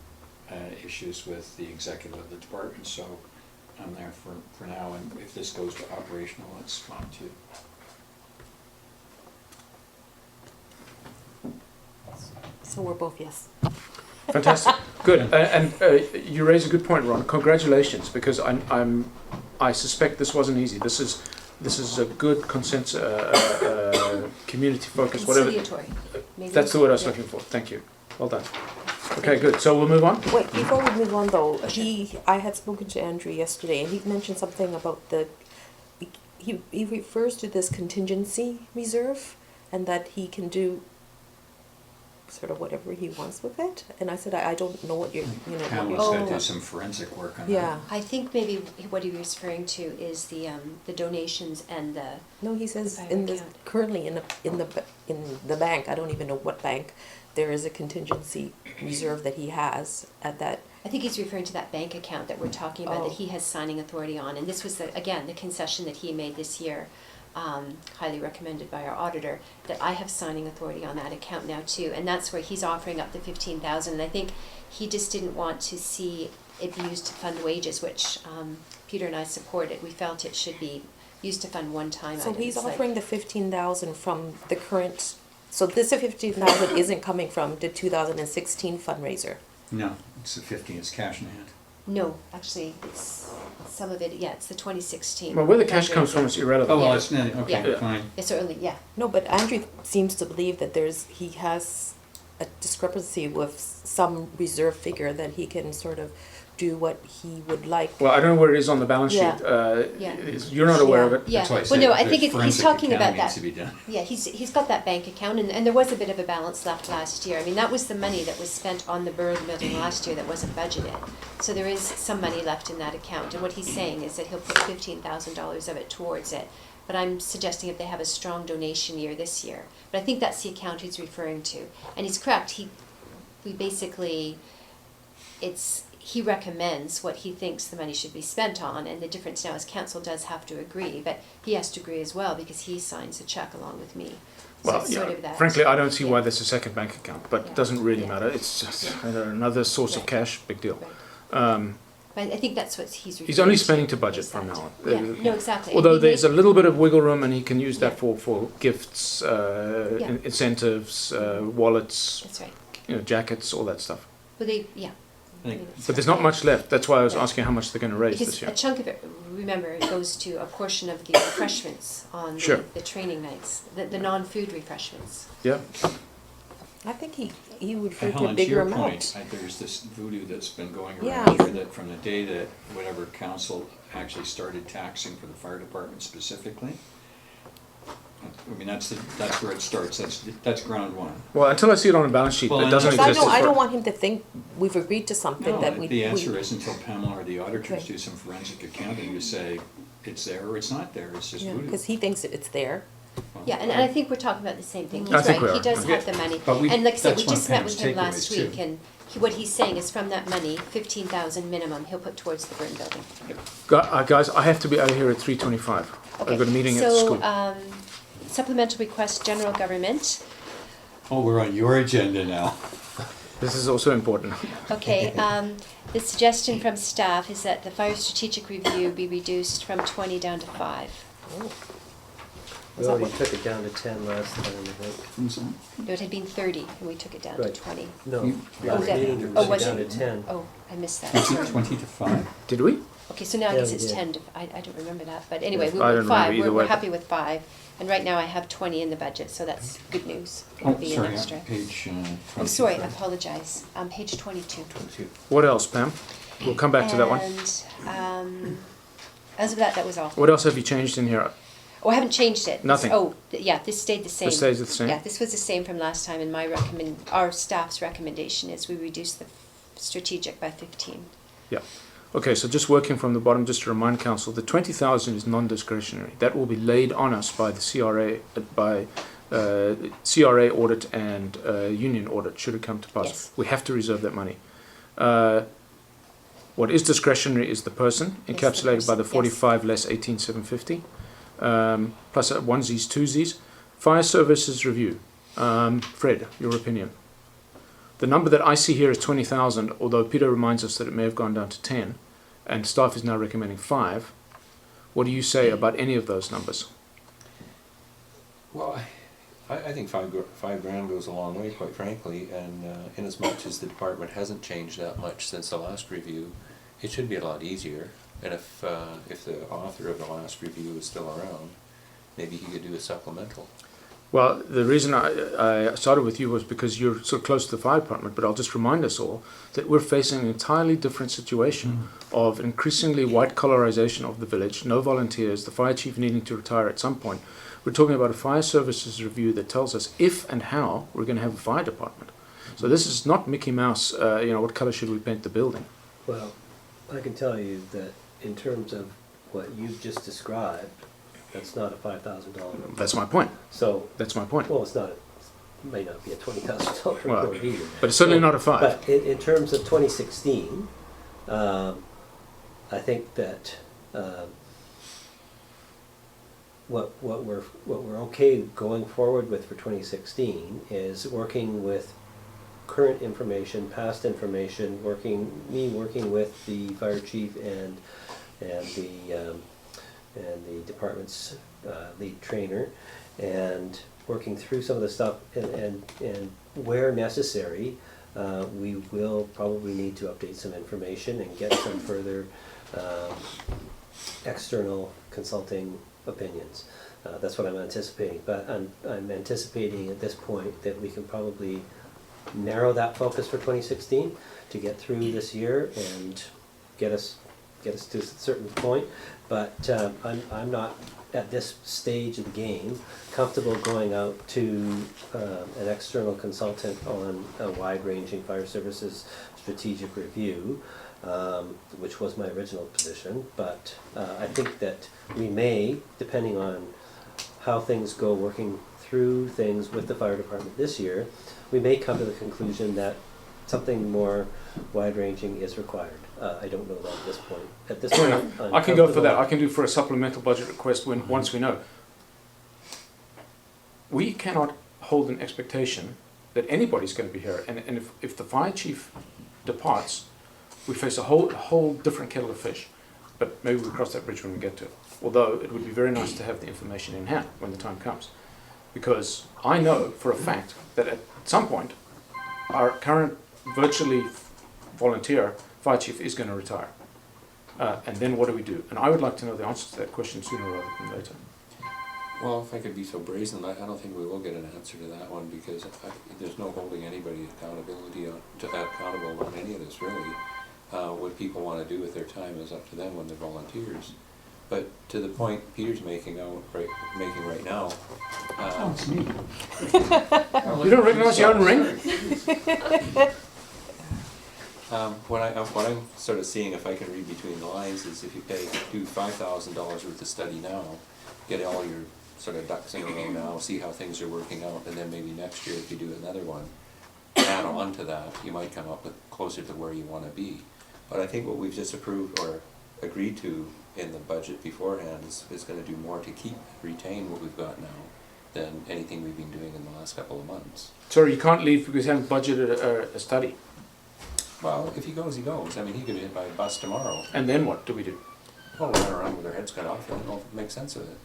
issues with the executive of the department, so I'm there for now, and if this goes to operational, that's fine too. So we're both yes. Fantastic, good. And you raise a good point, Ron. Congratulations, because I suspect this wasn't easy. This is a good consensus, community focus, whatever. Conciliatory. Maybe. That's the word I was Yeah. looking for. Thank you. Well done. Okay, good. So we'll move on. Wait, before we move on though, I had spoken to Andrew yesterday and he mentioned something about he refers to this contingency reserve and that he can do sort of whatever he wants with it. And I said, I don't know what what Pamela's you're. got to do some forensic work on that. Yeah. I think maybe what he was referring to is the donations and the, No, he says Fire in the, account. currently in the bank, I don't even know what bank, there is a contingency reserve that he has at that. I think he's referring to that bank account that we're talking about, that Oh. he has signing authority on. And this was, again, the concession that he made this year, highly recommended by our auditor, that I have signing authority on that account now too. And that's where he's offering up the 15,000. And I think he just didn't want to see it be used to fund wages, which Peter and I supported. We felt it should be used to fund one-time So items. he's like- offering the 15,000 from the current, so this 15,000 isn't coming from the 2016 fundraiser. No, it's the 15, it's cash in hand. No, actually, it's some of it, yeah, it's the 2016. Well, where the cash comes from is irrelevant. Oh, well, Yeah. it's, okay, Yeah. fine. It's certainly, yeah. No, but Andrew seems to believe that he has a discrepancy with some reserve figure that he can sort of do what he would like. Well, I don't know where it is on the balance sheet. Yeah. Yeah. You're not aware of it. Yeah, That's why I well, said no, I the think he's forensic talking about accounting needs that. to be done. Yeah, he's got that bank account, and there was a bit of a balance left last year. I mean, that was the money that was spent on the burn building last year that wasn't budgeted. So there is some money left in that account, and what he's saying is that he'll put $15,000 of it towards it. But I'm suggesting if they have a strong donation year this year. But I think that's the account he's referring to. And he's correct, we basically, he recommends what he thinks the money should be spent on, and the difference now is council does have to agree, but he has to agree as well because he signs the check along with me. So Well, it's yeah, sort of that. frankly, I don't see why Yeah. there's a second bank account, but Yeah. it doesn't really Yeah. matter. It's just Yeah. another source of Right. cash, big deal. Right. But I think that's what he's He's only referring spending to budget is from that. now on. Yeah, no, exactly. And Although he there's a may- little bit of wiggle room and he can use that Yeah. for gifts, Yeah. incentives, wallets, That's right. jackets, all that stuff. But they, yeah. I think- But there's not much left. That's why I was Yeah. asking how much they're going to raise Because this year. a chunk of it, remember, it goes to a portion of the refreshments on Sure. the training nights, the non-food refreshments. Yeah. I think he would refer And to a Helen, to bigger your amount. point, there's this voodoo that's been going Yeah. around here, that from the day that whatever council actually started taxing for the fire department specifically, I mean, that's where it starts, that's ground one. Well, until I see it on a balance sheet, Well, it and doesn't Because exist. I as don't far- want him to think we've agreed to something that we. The answer we- is until Pamela or the auditors Right. do some forensic accounting to say it's there or it's not there, it's just Yeah, voodoo. because he thinks it's there. Yeah, and I think we're talking about the same thing. He's I think right, we he are. does Yeah. have the money. But we- And like I said, we that's one just met of with Pam's him last takeaways, week, too. and what he's saying is from that money, 15,000 minimum, he'll put towards the burn building. Guys, I have to be out of here at 3:25. I've got a meeting at school. So, supplemental request, general government. Oh, we're on your agenda now. This is also important. Okay, the suggestion from staff is that the fire strategic review be reduced from 20 down to 5. We already took it down to 10 last time, I think. No, it had been 30, and we took it down to Right. 20. No, You- last that- meeting we oh, took was it down to it? 10. Oh, I missed that. 20 to 5? Did we? Okay, so now I Yeah, guess we it's did. 10 to, I don't remember that, but anyway, we I were don't with 5, remember either we're way. happy with 5. And right now I have 20 in the budget, so that's good news. Oh, It'll be an sorry, extra. page Oh, sorry, I 25. apologize, page 22. What else, Pam? We'll come back to that one. And, as of that, that was all. What else have you changed in here? Oh, I haven't changed it. Nothing. Oh, yeah, this stayed the same. This stays the same? Yeah, this was the same from last time, and our staff's recommendation is we reduce the strategic by 15. Yeah. Okay, so just working from the bottom, just to remind council, the 20,000 is non-discretionary. That will be laid on us by the CRA, CRA audit and union audit, should it come to pass. Yes. We have to reserve that money. What is discretionary is the person, Is the encapsulated by the person, yes. 45 less 18,750, plus onesies, twosies. Fire services review. Fred, your opinion. The number that I see here is 20,000, although Peter reminds us that it may have gone down to 10, and staff is now recommending 5. What do you say about any of those numbers? Well, I think five grand goes a long way, quite frankly, and in as much as the department hasn't changed that much since the last review, it should be a lot easier. And if the author of the last review is still around, maybe he could do a supplemental. Well, the reason I started with you was because you're so close to the fire department, but I'll just remind us all that we're facing an entirely different situation of increasingly white collarization of the village, no volunteers, the fire chief needing to retire at some point. We're talking about a fire services review that tells us if and how we're going to have a fire department. So this is not Mickey Mouse, what color should we paint the building? Well, I can tell you that in terms of what you've just described, that's not a $5,000 number. That's my point. So, That's my point. well, it may not be a $20,000 Well, report either. but it's certainly So, not a 5. But in terms of 2016, I think that what we're okay going forward with for 2016 is working with current information, past information, working with the fire chief and the department's lead trainer, and working through some of the stuff, and where necessary, we will probably need to update some information and get some further external consulting opinions. That's what I'm anticipating, but I'm anticipating at this point that we can probably narrow that focus for 2016 to get through this year and get us to a certain point. But I'm not at this stage of the game comfortable going out to an external consultant on a wide-ranging fire services strategic review, which was my original position. But I think that we may, depending on how things go, working through things with the fire department this year, we may come to the conclusion that something more wide-ranging is required. I don't know that at this point. At this Fair point, enough. I'm I can go for that. comfortable- I can do for a supplemental budget request when, once we know. We cannot hold an expectation that anybody's going to be here. And if the fire chief departs, we face a whole different kettle of fish. But maybe we'll cross that bridge when we get to it. Although it would be very nice to have the information in hand when the time comes. Because I know for a fact that at some point, our current virtually volunteer fire chief is going to retire. And then what do we do? And I would like to know the answer to that question sooner rather than later. Well, if I could be so brazen, I don't think we will get an answer to that one, because there's no holding anybody accountable on any of this, really. What people want to do with their time is up to them when they're volunteers. But to the point Peter's making right now, Oh, it's me. You don't recognize your own ring? what I'm sort of seeing, if I can read between the lines, is if you do $5,000 worth of study now, get all your sort of ducks in a row now, see how things are working out, and then maybe next year if you do another one, add on to that, you might come up with closer to where you want to be. But I think what we've just approved or agreed to in the budget beforehand is going to do more to retain what we've got now than anything we've been doing in the last couple of months. Sorry, you can't leave because you haven't budgeted a study. Well, if he goes, he goes. I mean, he could be hit by a bus tomorrow. And then what do we do? Well, run around with their heads cut off. I don't know if it makes sense of it.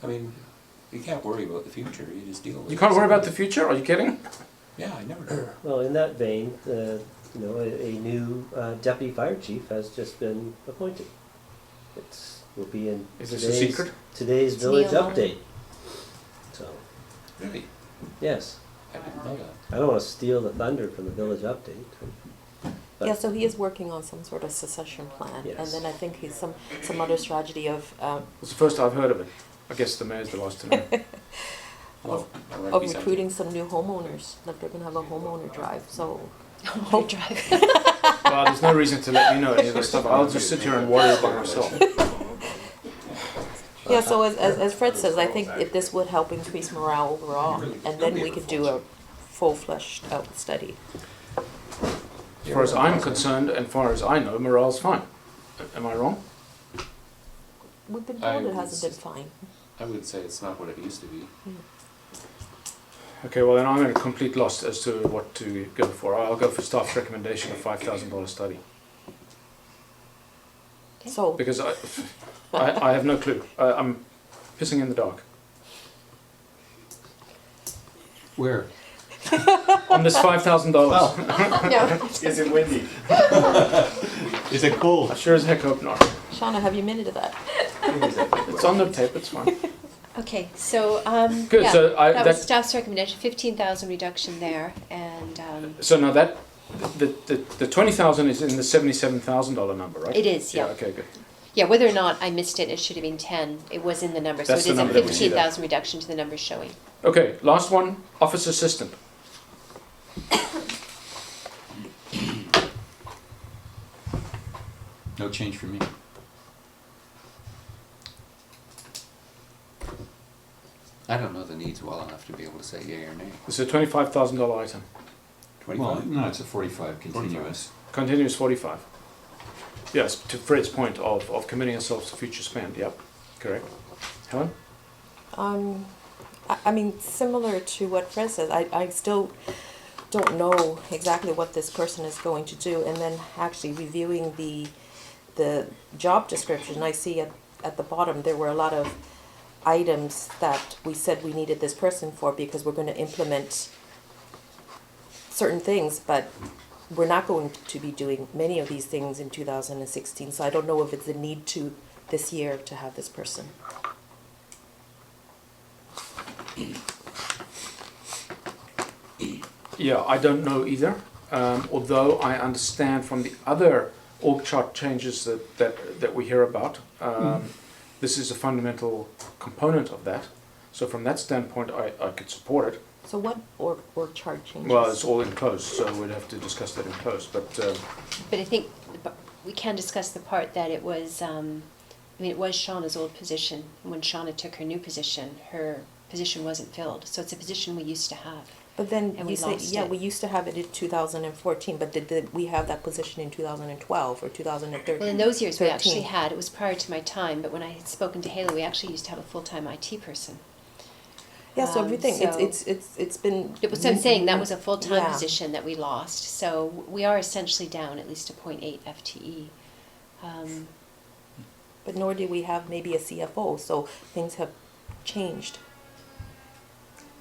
I mean, you can't worry about the future. You just deal with it. You can't worry about the future? Are you kidding? Yeah, I never know. Well, in that vein, a new deputy fire chief has just been appointed. Will be in Is this a secret? today's It's village Neil Long. update. So, Really? yes, I didn't know that. I don't want to steal the thunder from the village update. But- Yeah, so he is working on some sort of secession plan, and Yes. then I think he's some other strategy of It's the first I've heard of it. I guess the mayor's the last to know. Well, that might of be something. recruiting some new homeowners. Like they're gonna have a homeowner drive. So Home drive. Well, there's no reason to let me know any of this stuff. I'll just sit here and worry about myself. yeah, so as Fred says, I think this would help increase morale overall, and then we could do a full fleshed out study. As far as I'm concerned, and far as I know, morale's fine. Am I wrong? We've been I told it would hasn't been fine. I would say it's not what it used to be. Okay, well then I'm at a complete loss as to what to go for. I'll go for staff's recommendation of $5,000 study. So Because I have no clue. I'm pissing in the dark. Where? On this $5,000. No. Is it windy? Is it cold? I sure as heck hope not. Shauna, have you minted that? It's on the tape, it's fine. Okay, so, Good, yeah, so that was that, staff's recommendation, 15,000 reduction there, and, so now that, the 20,000 is in the $77,000 number, right? it is, yeah. Okay, good. Yeah, whether or not I missed it, it should have been 10, it was in the number, so That's it the is a number that we see there. 15,000 reduction to the numbers showing. Okay, last one, office assistant. No change for me. I don't know the needs well enough to be able to say yay or nay. It's a $25,000 item. Well, 25? no, it's a 45 continuous. Continuous 45. Yes, to Fred's point of committing ourselves to future spend, yep, correct. Helen? I mean, similar to what Fred says, I still don't know exactly what this person is going to do, and then actually reviewing the job description, I see at the bottom there were a lot of items that we said we needed this person for because we're going to implement certain things, but we're not going to be doing many of these things in 2016, so I don't know if it's a need to this year to have this person. Yeah, I don't know either, although I understand from the other org chart changes that we hear about, this is a fundamental component of that. So from that standpoint, I could support it. So what org chart changes? Well, it's all enclosed, so we'd have to discuss that in close, but But I think we can discuss the part that it was, it was Shauna's old position. When Shauna took her new position, her position wasn't filled. So it's a position we used to have. But then and you we say, lost yeah, it. we used to have it in 2014, but did we have that position in 2012 or 2013? Well, in those years, we actually had, it was prior to my time, but when I had spoken to Haley, we actually used to have a full-time IT person. Yeah, so everything, so- it's been. It was, I'm saying, that was a full-time Yeah. position that we lost, so we are essentially down at least a 0.8 FTE. But nor did we have maybe a CFO, so things have changed.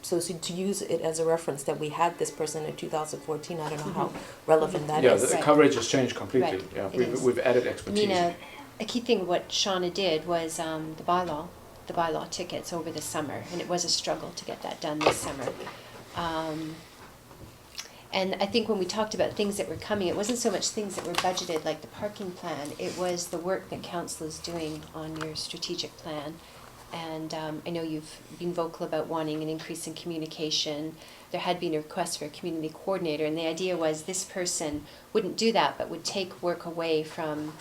So to use it as a reference that we had this person in 2014, I don't know how relevant that Yeah, is. the Right. coverage has changed completely. Right, Yeah, it is. we've added I expertise. mean, a key thing what Shauna did was the bylaw tickets over the summer, and it was a struggle to get that done this summer. And I think when we talked about things that were coming, it wasn't so much things that were budgeted like the parking plan, it was the work that council is doing on your strategic plan. And I know you've been vocal about wanting an increase in communication. There had been a request for a community coordinator, and the idea was this person wouldn't do that, but would take work away from,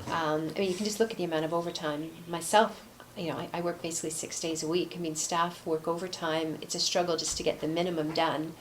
I mean, you can just look at the amount of overtime. Myself, you know, I work basically 6 days a week. I mean, staff work overtime. It's a struggle just to get the minimum done.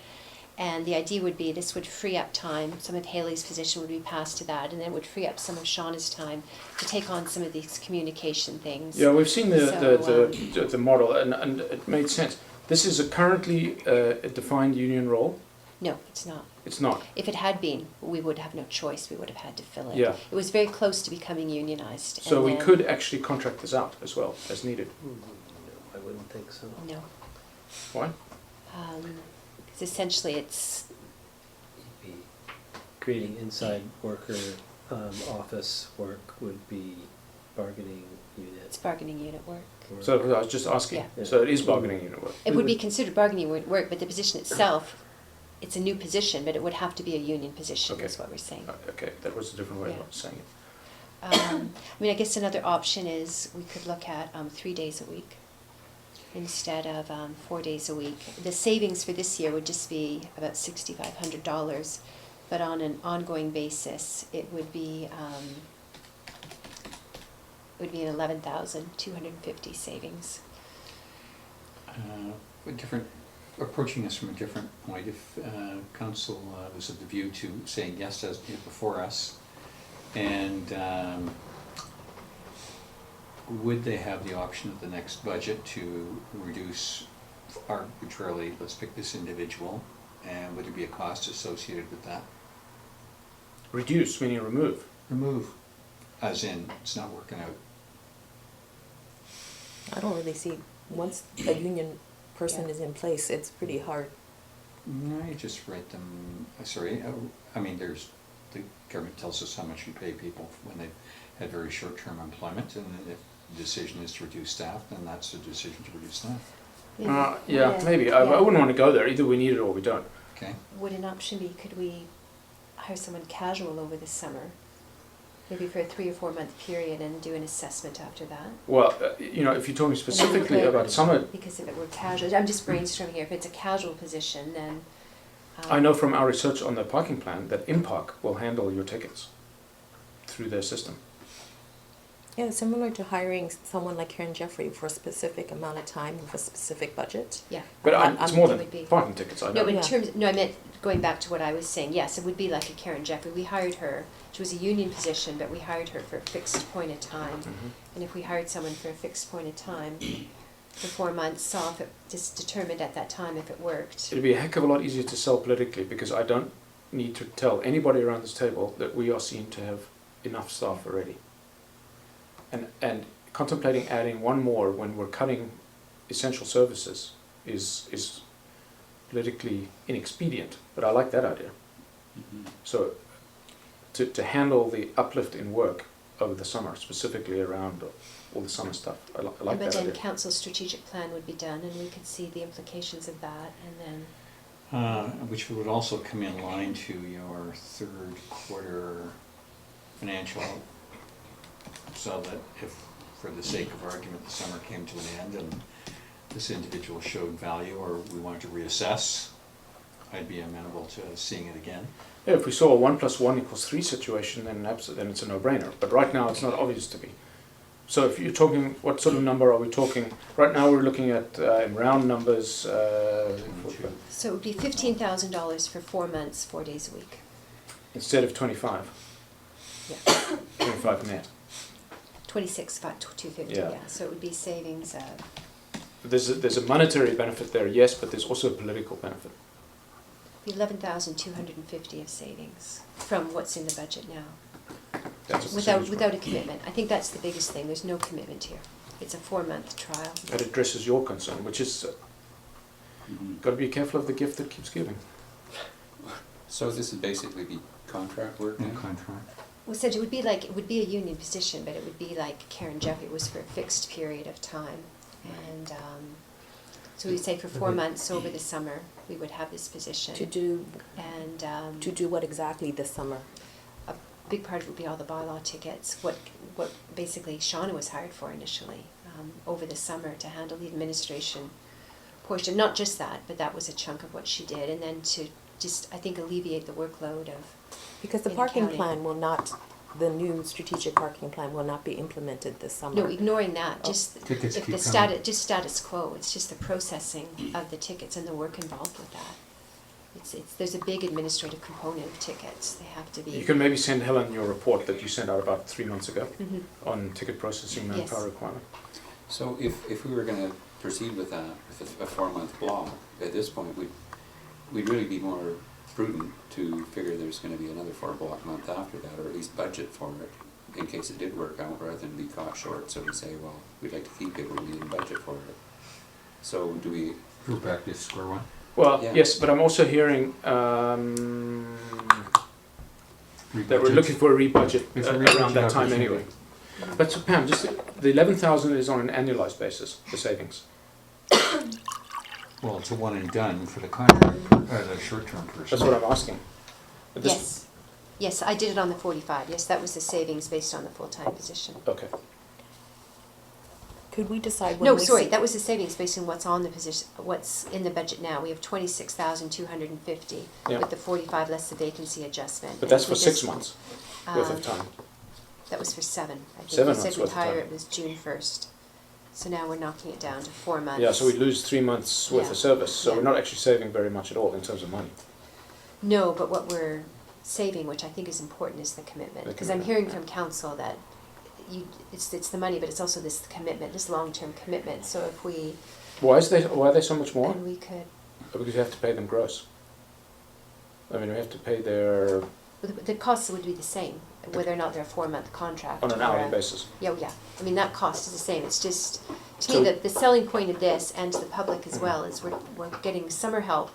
And the idea would be this would free up time. Some of Haley's position would be passed to that, and then it would free up some of Shauna's time to take on some of these communication things. Yeah, we've seen So, the model, and it made sense. This is a currently a defined union role. No, it's not. It's not. If it had been, we would have no choice. We would have had to fill it. Yeah. It was very close to becoming unionized. So and we then- could actually contract this out as well as needed. I wouldn't think so. No. Why? Because essentially it's, You'd be creating inside worker office work would be bargaining unit. it's bargaining unit work. work. So I was just asking. Yeah. So it is bargaining unit work. It We would be would- considered bargaining work, but the position itself, it's a new position, but it would have to be a union position, Okay. is what we're saying. Okay, that was a different way Yeah. of saying it. I mean, I guess another option is we could look at 3 days a week instead of 4 days a week. The savings for this year would just be about $6,500, but on an ongoing basis, it would be an 11,250 savings. Approaching this from a different point, if council was of the view to saying yes as before us, and would they have the option at the next budget to reduce arbitrarily, let's pick this individual, and would there be a cost associated with that? Reduce, meaning remove. Remove, as in, it's not working out. I don't really see, once a union person Yeah. is in place, it's pretty hard. No, you just write them, I mean, the government tells us how much we pay people when they've had very short-term employment, and if the decision is to reduce staff, then that's the decision to reduce staff, Yeah, maybe. I wouldn't want to go there. Either we need it or we don't. okay? Would an option be, could we hire someone casual over the summer? Maybe for a 3 or 4 month period and do an assessment after that? Well, if you're talking specifically could- about summer, Because if it were casual, I'm just brainstorming here, if it's a casual position, then. I know from our research on the parking plan that Impark will handle your tickets through their system. Yeah, similar to hiring someone like Karen Jeffrey for a specific amount of time with a specific budget. Yeah. But I'm- it's I'm- more it than would be- parking tickets, I No, know. but in Yeah. terms, no, I meant, going back to what I was saying, yes, it would be like a Karen Jeffrey. We hired her, she was a union position, but we hired her for a fixed point of time. Mhm. And if we hired someone for a fixed point of time, for 4 months, saw if it, just determined at that time if it worked. It'd be a heck of a lot easier to sell politically because I don't need to tell anybody around this table that we are seen to have enough staff already. And contemplating adding one more when we're cutting essential services is politically inexpedient, but I like that idea. So to handle the uplift in work over the summer, specifically around all the summer stuff, I like But that then idea. council's strategic plan would be done, and we could see the implications of that, and then, Which would also come in line to your third quarter financial, so that if, for the sake of argument, the summer came to an end and this individual showed value, or we wanted to reassess, I'd be amenable to seeing it again. Yeah, if we saw a 1 + 1 = 3 situation, then it's a no-brainer. But right now, it's not obvious to be. So if you're talking, what sort of number are we talking? Right now we're looking at, in round numbers, So it would be $15,000 for 4 months, 4 days a week. instead of 25, Yeah, 25 net. 250, Yeah. yeah. So it would be savings of, There's a monetary benefit there, yes, but there's also a political benefit. 11,250 of savings from what's in the budget now. That's a Without, percentage without a commitment. I think that's the biggest thing. There's no commitment here. It's a 4-month trial. That addresses your concern, which is, got to be careful of the gift that keeps giving. So this would basically be contract work In now? contract. Well, said it would be a union position, but it would be like Karen Jeff, it was for a fixed period of time. And so we'd say for 4 months over the summer, we would have this position. To do, And to do what exactly this summer? a big part of it would be all the bylaw tickets, what basically Shauna was hired for initially, over the summer to handle the administration portion. Not just that, but that was a chunk of what she did. And then to just, I think, alleviate the workload of, Because the in parking county. plan will not, the new strategic parking plan will not be implemented this summer. no, ignoring that, just Tickets if keep the coming. status quo, it's just the processing of the tickets and the work involved with that. There's a big administrative component of tickets. They have to be. You can maybe send Helen your report that you sent out about 3 months ago Mhm. on ticket processing manpower Yes. requirement. So if we were gonna proceed with that, with a 4-month block, at this point, we'd really be more prudent to figure there's gonna be another 4-block month after that, or at least budget for it, in case it did work out, rather than be caught short, so we say, well, we'd like to keep it, but we didn't budget for it. So do we, Go back to square one. Well, Yeah. yes, but I'm also hearing that we're looking for a rebudget It's a around rebudget that time opportunity. anyway. But so Pam, just the 11,000 is on an annualized basis, the savings. Well, it's a one and done for the contract, the short-term person. That's what I'm asking. But this- Yes, yes, I did it on the 45. Yes, that was the savings based on the full-time position. Okay. Could we decide when No, we sorry, see- that was the savings based on what's on the position, what's in the budget now. We have 26,250 Yeah. with the 45 less the vacancy adjustment. But that's And for we 6 just- months worth of um, time. That was for 7. I think 7 we months said worth we'd of hire, time. it was June 1st. So now we're knocking it down to 4 months. Yeah, so we lose 3 months worth Yeah. of service, so Yeah. we're not actually saving very much at all in terms of money. No, but what we're saving, which I think is important, is the commitment. The Because I'm commitment, hearing from council that it's the money, but it's also this commitment, this long-term commitment. So if we, Why are they so much more? and we could, Because you have to pay them gross. I mean, we have to pay their, the costs would be the same, whether or not they're a 4-month contract. on an or hourly a- basis. Yeah, yeah. I mean, that cost is the same. It's just, to So- me, the selling point of this and to the public as Mhm. well is we're getting summer help,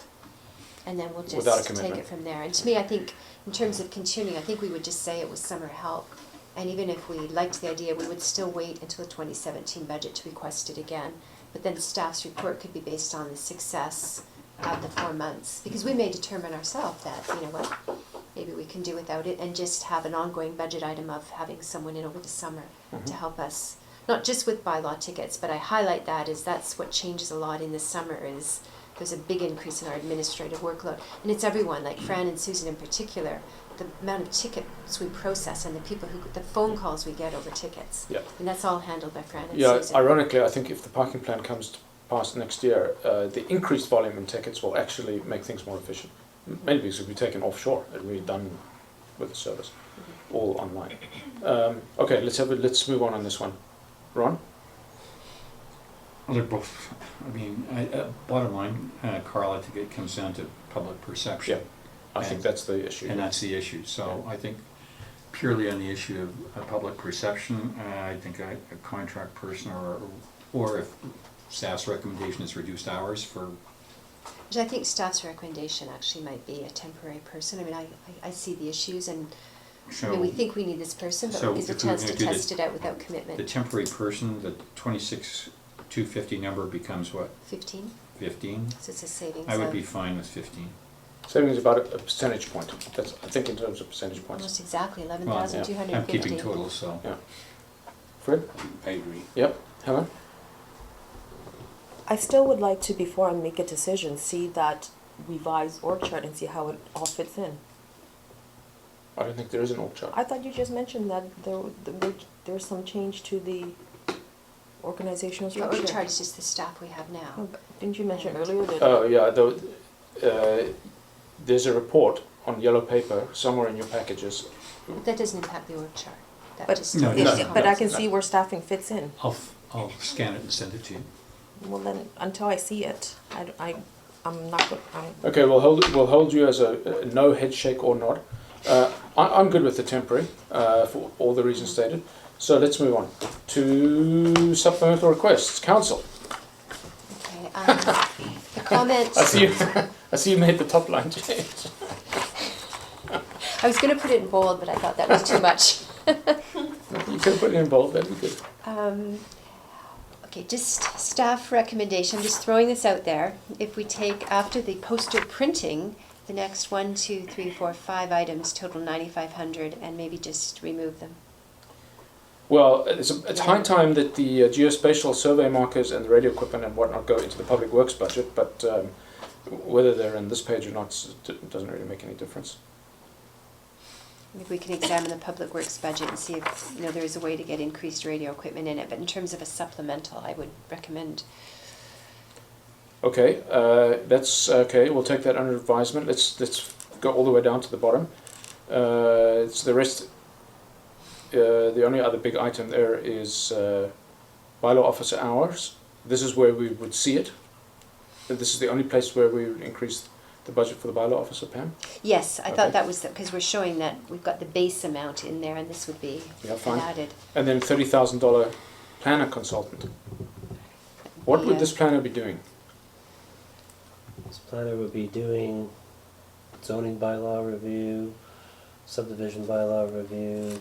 and then we'll Without a just take commitment. it from there. And to me, I think, in terms of continuing, I think we would just say it was summer help. And even if we liked the idea, we would still wait until the 2017 budget to request it again. But then staff's report could be based on the success of the 4 months. Because we may determine ourselves that, you know what, maybe we can do without it and just have an ongoing budget item of having someone in over the summer to help us. Not just with bylaw tickets, but I highlight that as that's what changes a lot in the summer is there's a big increase in our administrative workload. And it's everyone, like Fran and Susan in particular, the amount of tickets we process and the phone calls we get over tickets. Yeah. And that's all handled by Fran and Yeah, Susan. ironically, I think if the parking plan comes to pass next year, the increased volume in tickets will actually make things more efficient. Mainly because we've taken offshore and we're done with the service, all online. Okay, let's move on this one. Ron? Well, they're both, I mean, bottom line, Carl, I think it comes down to public perception. I think that's the issue. And that's the issue. So I think purely on the issue of public perception, I think a contract person or if staff's recommendation is reduced hours for, Which I think staff's recommendation actually might be a temporary person. I mean, I see the issues and I mean, we think we need this person, but So it gives a if we were chance to gonna do test the- it out without the commitment. temporary person, the 26,250 number becomes what, 15, 15? so it's a savings I would of be fine with 15. Savings about a percentage point. That's, I think in terms of percentage points. almost exactly Well, 11,250. I'm keeping totals, so. Yeah. Fred? I agree. Yep. Helen? I still would like to, before I make a decision, see that revised org chart and see how it all fits in. I don't think there is an org chart. I thought you just mentioned that there's some change to the organizational The org structure. chart is just the staff we have Oh, now. but didn't you mention earlier that? Oh, yeah, there's a report on yellow paper somewhere in your packages. That doesn't impact the org chart. That But, just No, is it it- doesn't. but I can see where staffing fits in. I'll scan it and send it to you. Well, then, until I see it, I'm not going, Okay, we'll hold you as a no head shake or nod. I'm good with the temporary for all the reasons stated. So let's move on to supplemental requests. Council, Okay, the comments. I see you made the top line change. I was going to put it in bold, but I thought that was too much. You could put it in bold. That'd be good. Okay, just staff recommendation, I'm just throwing this out there. If we take after the poster printing, the next 1, 2, 3, 4, 5 items total 9,500 and maybe just remove them. Well, it's high time that the geospatial survey markers and the radio equipment and whatnot go into the public works budget, but whether they're in this page or not doesn't really make any difference. Maybe we can examine the public works budget and see if there is a way to get increased radio equipment in it. But in terms of a supplemental, I would recommend. Okay, that's okay. We'll take that under advisement. Let's go all the way down to the bottom. It's the rest. The only other big item there is bylaw officer hours. This is where we would see it. This is the only place where we would increase the budget for the bylaw officer, Pam? Yes, I Okay. thought that was because we're showing that we've got the base amount in there, and this would be Yeah, fine. added. And then $30,000 planner consultant. What would Yeah. this planner be doing? This planner would be doing zoning bylaw review, subdivision bylaw review,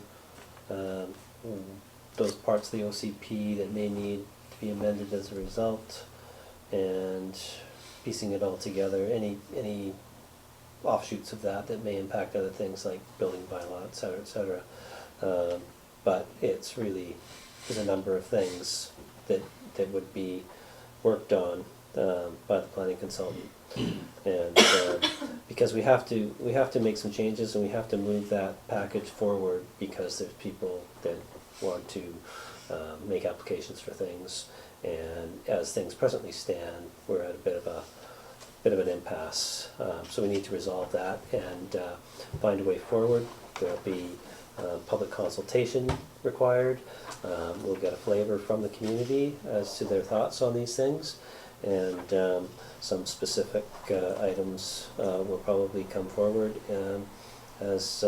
those parts of the OCP that may need to be amended as a result, and piecing it all together, any offshoots of that may impact other things like building bylaw, et cetera, et cetera. But it's really, there's a number of things that would be worked on by the planning consultant. And because we have to make some changes, and we have to move that package forward because there's people that want to make applications for things, and as things presently stand, we're at a bit of an impasse. So we need to resolve that and find a way forward. There'll be public consultation required. We'll get a flavor from the community as to their thoughts on these things, and some specific items will probably come forward as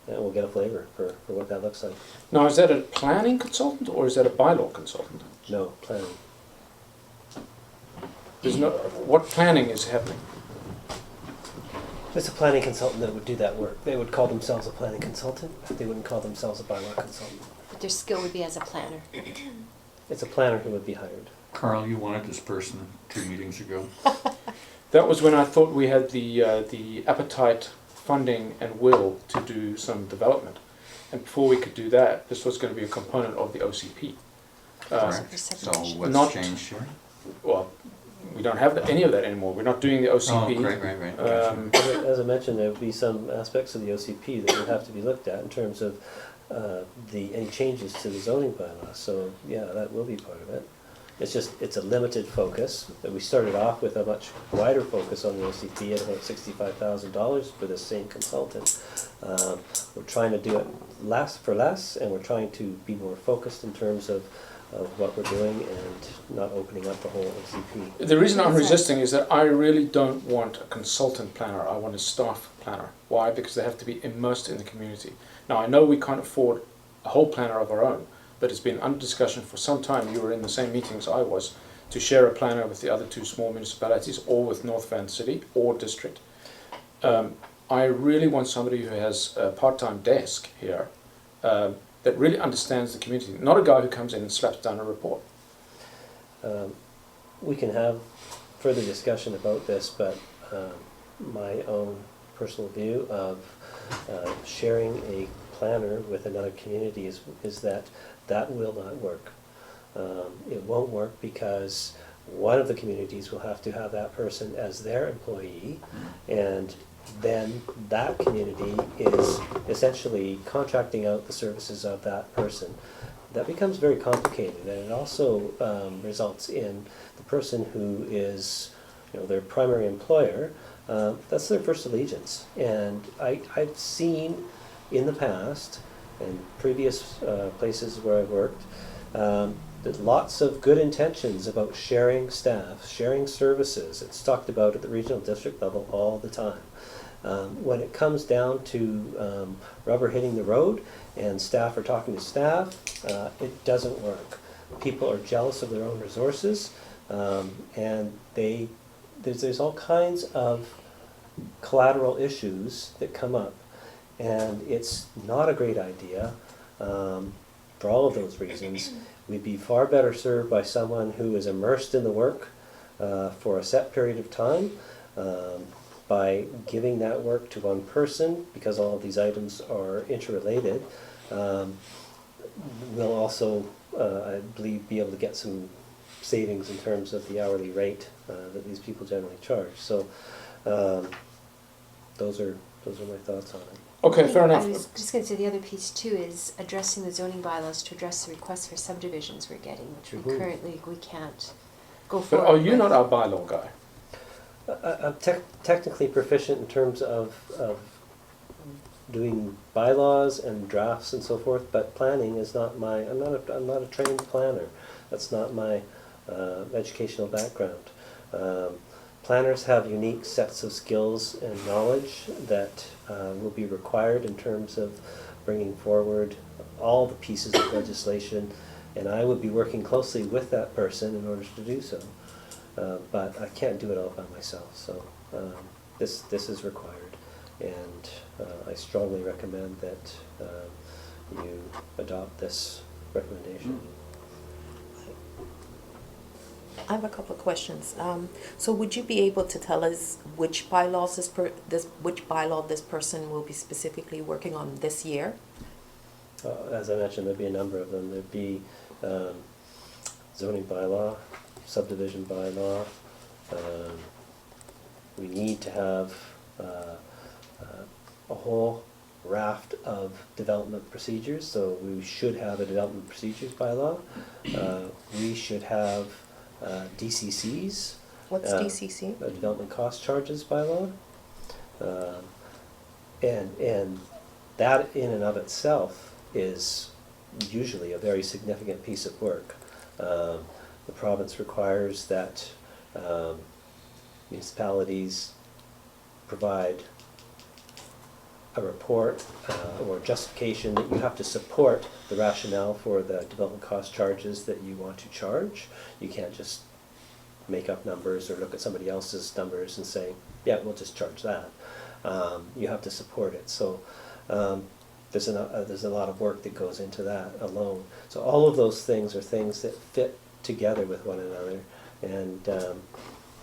and we'll get a flavor for what that looks like. Now, is that a planning consultant or is that a bylaw consultant? No, planning. There's no. What planning is happening? It's a planning consultant that would do that work. They would call themselves a planning consultant. They wouldn't call themselves a bylaw consultant. But their skill would be as a planner. It's a planner who would be hired. Carl, you wanted this person 2 meetings ago. That was when I thought we had the appetite, funding, and will to do some development. And before we could do that, this was going to be a component of the OCP. Correct. So what's Not- changed here? Well, we don't have any of that anymore. We're not doing the OCP. Oh, right. Gotcha. As I mentioned, there would be some aspects of the OCP that would have to be looked at in terms of any changes to the zoning bylaw. So yeah, that will be part of it. It's a limited focus. We started off with a much wider focus on the OCP at about $65,000 for this same consultant. We're trying to do it less for less, and we're trying to be more focused in terms of what we're doing and not opening up the whole OCP. The reason I'm Yes, sir. resisting is that I really don't want a consultant planner. I want a staff planner. Why? Because they have to be immersed in the community. Now, I know we can't afford a whole planner of our own, but it's been under discussion for some time. You were in the same meetings I was, to share a planner with the other 2 small municipalities, or with North Van City or district. I really want somebody who has a part-time desk here that really understands the community, not a guy who comes in and slaps down a report. We can have further discussion about this, but my own personal view of sharing a planner with another community is that will not work. It won't work because one of the communities will have to have that person as their employee, and then that community is essentially contracting out the services of that person. That becomes very complicated, and it also results in the person who is, their primary employer. That's their first allegiance, and I've seen in the past, in previous places where I've worked, there's lots of good intentions about sharing staff, sharing services. It's talked about at the regional district level all the time. When it comes down to rubber hitting the road and staff are talking to staff, it doesn't work. People are jealous of their own resources, and there's all kinds of collateral issues that come up, and it's not a great idea. For all of those reasons, we'd be far better served by someone who is immersed in the work for a set period of time, by giving that work to one person, because all of these items are interrelated. We'll also, I believe, be able to get some savings in terms of the hourly rate that these people generally charge. So those are my thoughts on it. Okay, fair I enough. was just going to say the other piece too is addressing the zoning bylaws to address the requests for subdivisions we're getting, which we currently can't go But forward are you with. not our bylaw guy? I'm technically proficient in terms of doing bylaws and drafts and so forth, but planning is not I'm not a trained planner. That's not my educational background. Planners have unique sets of skills and knowledge that will be required in terms of bringing forward all the pieces of legislation, and I would be working closely with that person in order to do so. But I can't do it all by myself, so this is required, and I strongly recommend that you adopt this recommendation. I have a couple of questions. So would you be able to tell us which bylaws which bylaw this person will be specifically working on this year? As I mentioned, there'd be a number of them. There'd be zoning bylaw, subdivision bylaw. We need to have a whole raft of development procedures, so we should have a development procedures bylaw. We should have DCCs. What's DCC? A development cost charges bylaw. And that in and of itself is usually a very significant piece of work. The province requires that municipalities provide a report or justification that you have to support the rationale for the development cost charges that you want to charge. You can't just make up numbers or look at somebody else's numbers and say, yeah, we'll just charge that. You have to support it. So there's a lot of work that goes into that alone. So all of those things are things that fit together with one another, and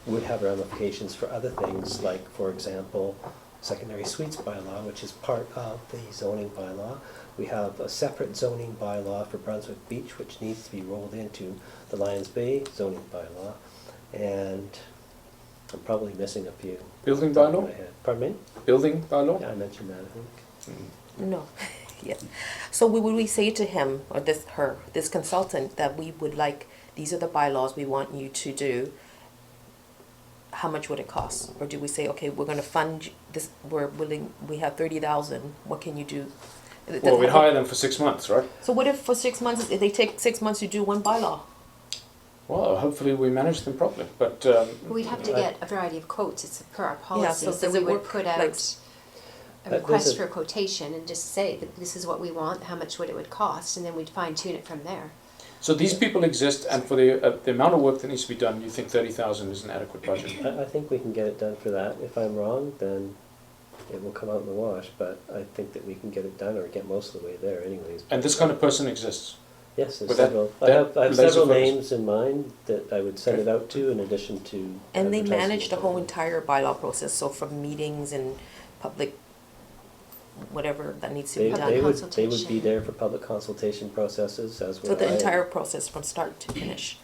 would have ramifications for other things, like, for example, secondary suites bylaw, which is part of the zoning bylaw. We have a separate zoning bylaw for Brunswick Beach, which needs to be rolled into the Lions Bay zoning bylaw, and I'm probably missing a few. Building off the top of bylaw? my head. Pardon me? Building bylaw? Yeah, I mentioned that, I think. No. Yeah. So would we say to him or this consultant that we would like, these are the bylaws we want you to do? How much would it cost? Or do we say, okay, we're going to fund this, we have 30,000, what can you do? Well, we'd hire them for 6 months, right? So what if for 6 months, if they take 6 months to do one bylaw? Well, hopefully we manage them properly, but We'd have to get a variety of quotes, it's per our policy, so so does we it would work put out like- a There's request a- for a quotation and just say that this is what we want, how much would cost, and then we'd fine tune it from there. so these people exist, and for the amount of work that needs to be done, you think 30,000 is an adequate budget? I think we can get it done for that. If I'm wrong, then it will come out in the wash, but I think that we can get it done or get most of the way there anyways. And this kind of person exists. Yes, there's But that- several. I that have laser several focus. names in mind that I would send Okay. it out to, in addition to. And they advertising manage the it. whole entire bylaw process, so from meetings and public, whatever that needs to be They done. would be consultation. there for public consultation processes as well. So the entire process from start to finish,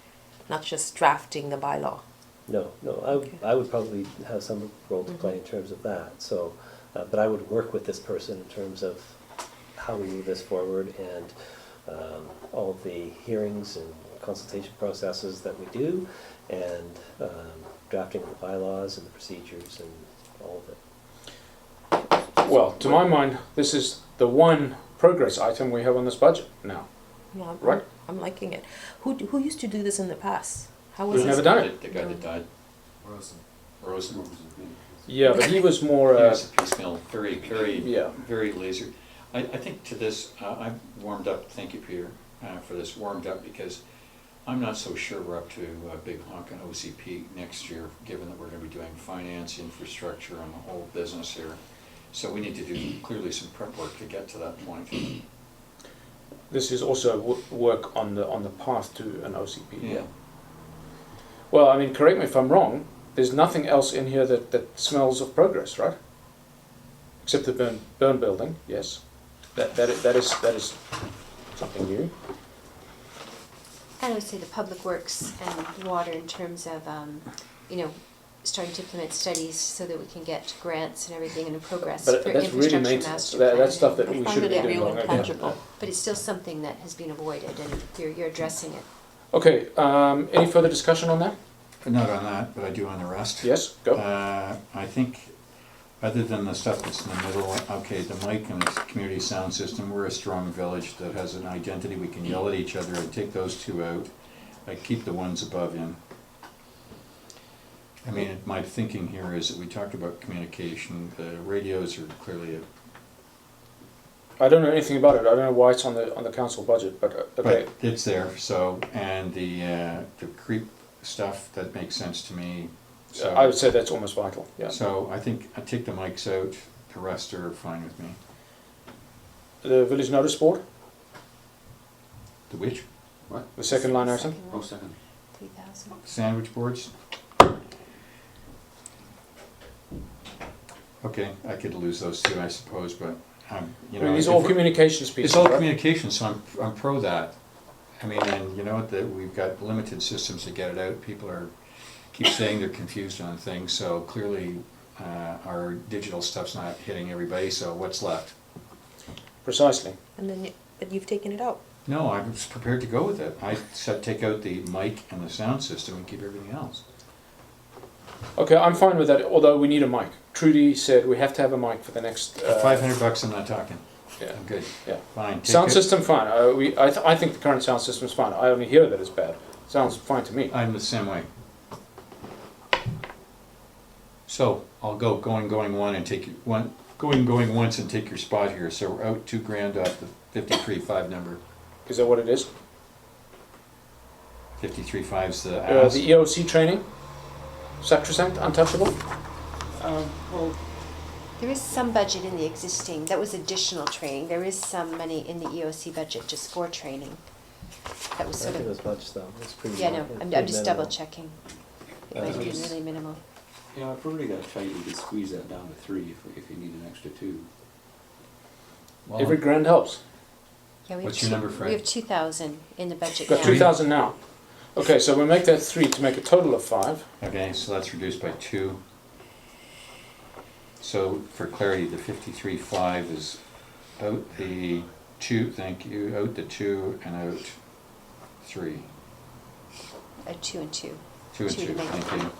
not just drafting the bylaw. No, Okay. I would probably have some role to play in terms of that, so, but I would work with this person in terms of how we move this forward and all of the hearings and consultation processes that we do, and drafting the bylaws and the procedures and all of it. Well, to my mind, this is the one progress item we have on this budget now. Yeah, Right. I'm liking it. Who used to do this in the past? How was We've this? never done it. The guy that died, Rosen. Rosen. Yeah, but he was more, He was a piecemeal, very, yeah. very lazy. I think to this, I've warmed up, thank you, Peter, for this, warmed up, because I'm not so sure we're up to a big honk on OCP next year, given that we're gonna be doing finance, infrastructure, and the whole business here. So we need to do clearly some prep work to get to that point. This is also work on the path to an OCP. Yeah. Well, I mean, correct me if I'm wrong, there's nothing else in here that smells of progress, right? Except the burn building, yes. That is something new. I would say the public works and water in terms of, starting to implement studies so that we can get grants and everything and progress for But that's really infrastructure maintenance. master That's plan. stuff that I we find should be it doing real long ago. intangible. But it's still something that has been avoided and you're addressing it. Okay, any further discussion on that? Not on that, but I do on the rest. Yes, go. I think, other than the stuff that's in the middle, okay, the mic and the community sound system, we're a strong village that has an identity, we can yell at each other. I'd take those two out. I'd keep the ones above in. I mean, my thinking here is that we talked about communication, the radios are clearly I don't know anything about it. I don't know why it's on the council budget, but okay. but it's there, so, and the creep stuff, that makes sense to me. So I would say that's almost vital, yeah. So I think I take the mics out, the rest are fine with me. The village notice board, The which? What? the second line item. Second Oh, one, second. 3,000. Sandwich boards? Okay, I could lose those two, I suppose, but, you I know. mean, these are all if- communications pieces, It's all right? communication, so I'm pro that. I mean, and you know what, we've got limited systems to get it out. People keep saying they're confused on things, so clearly our digital stuff's not hitting everybody, so what's left? Precisely. And then, but you've taken it out. No, I was prepared to go with it. I said take out the mic and the sound system and keep everything else. Okay, I'm fine with that, although we need a mic. Trudy said we have to have a mic for the next... $500, I'm not talking. Yeah. I'm good. Yeah. Fine. Take Sound it. system, fine. I think the current sound system is fine. I only hear that it's bad. Sounds fine to me. I'm the same way. So I'll go going one and take one going once and take your spot here. So we're out $2,000 off the 53.5 number. Is that what it is? 53.5's the ask. The EOC training? Sacrosanct, untouchable? Well, there is some budget in the existing, that was additional training. There is some money in the EOC budget just for training. That was I sort think it of, was much though, it's pretty. yeah, no, it's I'm pretty just minimal. double checking. Uh, Might be really minimal. Yeah, if we're really that tight, we could squeeze that down to 3 if you need an extra 2. Well, Every grand helps. Yeah, we have What's your number, Fred? We have 2,000 in the budget now. Got 2,000 now. Okay, so we'll make that 3 to make a total of 5. Okay, so that's reduced by 2. So for clarity, the 53.5 is out the 2, thank you, out the 2 and out 3. 2 and 2. 2 and 2, to make it thank you.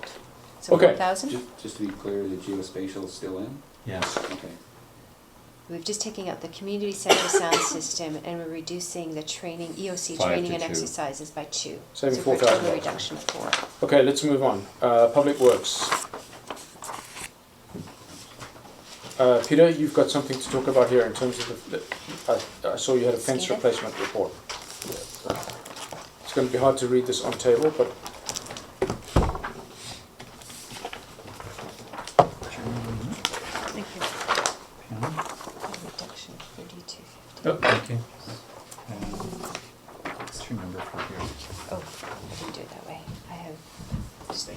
So Okay. 4,000? Just to be clear, the geospatial is still in? Yes. Okay. We're just taking out the community center sound system and we're reducing the training, EOC 5 training to and 2. exercises by 2. Saving So for a $4,000. total reduction of 4. Okay, let's move on. Public Works. Peter, you've got something to talk about here in terms of I saw you had a fence Skater? replacement report. It's going to be hard to read this on table, but Thank you. Yeah. Reduction of 3250. Oh, thank you. What's your number for here? Oh, I didn't do it that way. I have just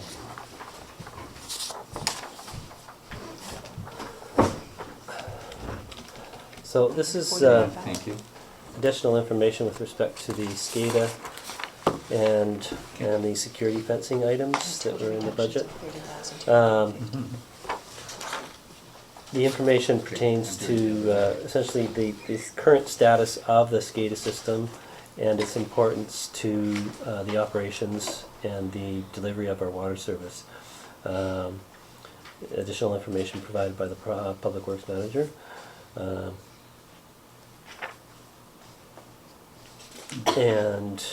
So this is 45. Thank you. additional information with respect to the SCADA and the security fencing items that were in the budget. 30,000. The information pertains to essentially the current status of the SCADA system and its importance to the operations and the delivery of our water service. Additional information provided by the Public Works Manager. And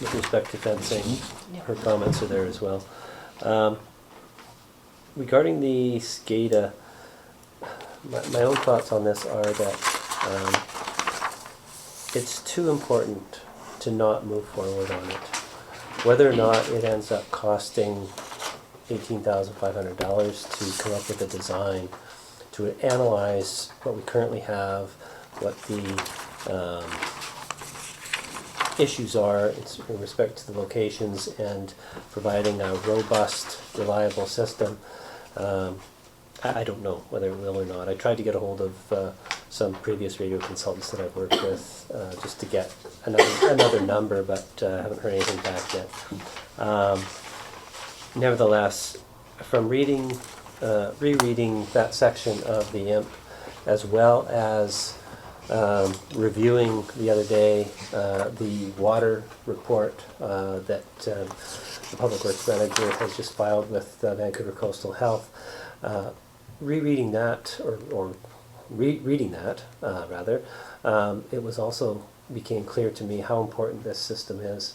with respect to fencing, her comments are there as well. Regarding the SCADA, my own thoughts on this are that it's too important to not move forward on it. Whether or not it ends up costing $18,500 to come up with a design, to analyze what we currently have, what the issues are in respect to the locations, and providing a robust, reliable system. I don't know whether it will or not. I tried to get a hold of some previous radio consultants that I've worked with just to get another number, but haven't heard anything back yet. Nevertheless, from rereading that section of the IMP, as well as reviewing the other day the water report that the Public Works Manager has just filed with Vancouver Coastal Health, rereading that, or reading that rather, it was also became clear to me how important this system is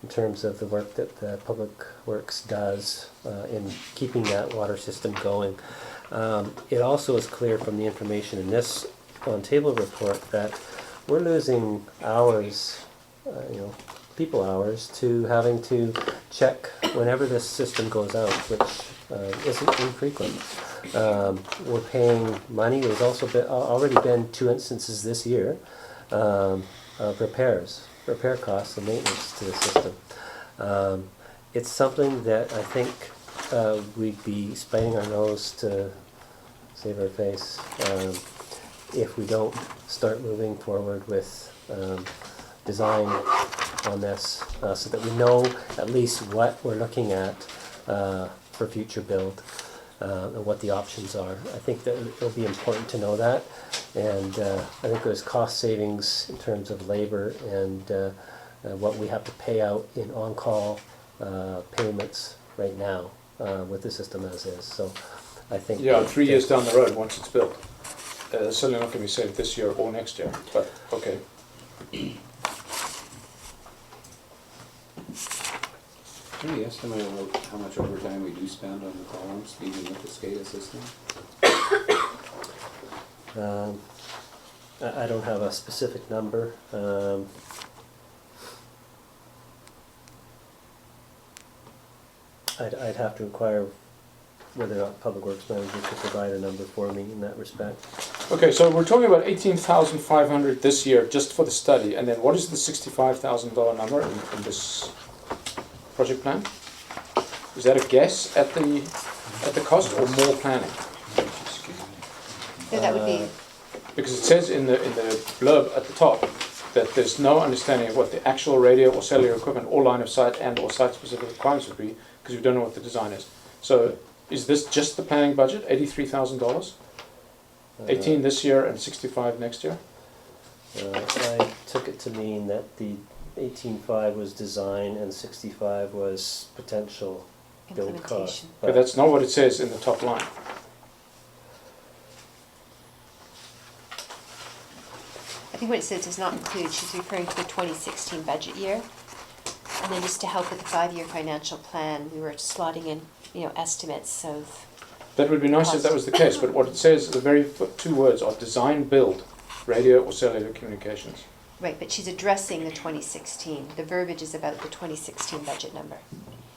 in terms of the work that the Public Works does in keeping that water system going. It also is clear from the information in this on-table report that we're losing hours, people hours, to having to check whenever this system goes out, which isn't infrequent. We're paying money. There's also already been 2 instances this year of repair costs and maintenance to the system. It's something that I think we'd be spiting our nose to save our face if we don't start moving forward with design on this, so that we know at least what we're looking at for future build and what the options are. I think that it'll be important to know that, and I think there's cost savings in terms of labor and what we have to pay out in on-call payments right now with the system as is. So I think... Yeah, 3 years down the road, once it's built. Certainly not going to be saved this year or next year, but okay. Any estimate of how much overtime we do spend on the columns, even with the SCADA system? I don't have a specific number. I'd have to inquire whether or not Public Works Manager could provide a number for me in that respect. Okay, so we're talking about $18,500 this year just for the study, and then what is the $65,000 number in this project plan? Is that a guess at the cost or more planning? So that would be, Because it says in the blurb at the top that there's no understanding of what the actual radio or cellular equipment or line of sight and or site-specific requirements would be, because we don't know what the design is. So is this just the planning budget, $83,000? 18 this year and 65 next year? I took it to mean that the 18.5 was design and 65 was potential build cost. implementation. But that's not what it says in the top line. I think what it says does not include, she's referring to the 2016 budget year. And then just to help with the 5-year financial plan, we were slotting in, estimates of, That would be nice if that was the case, but what it says, the very 2 words are design, build, radio or cellular communications. right, but she's addressing the 2016. The verbiage is about the 2016 budget number.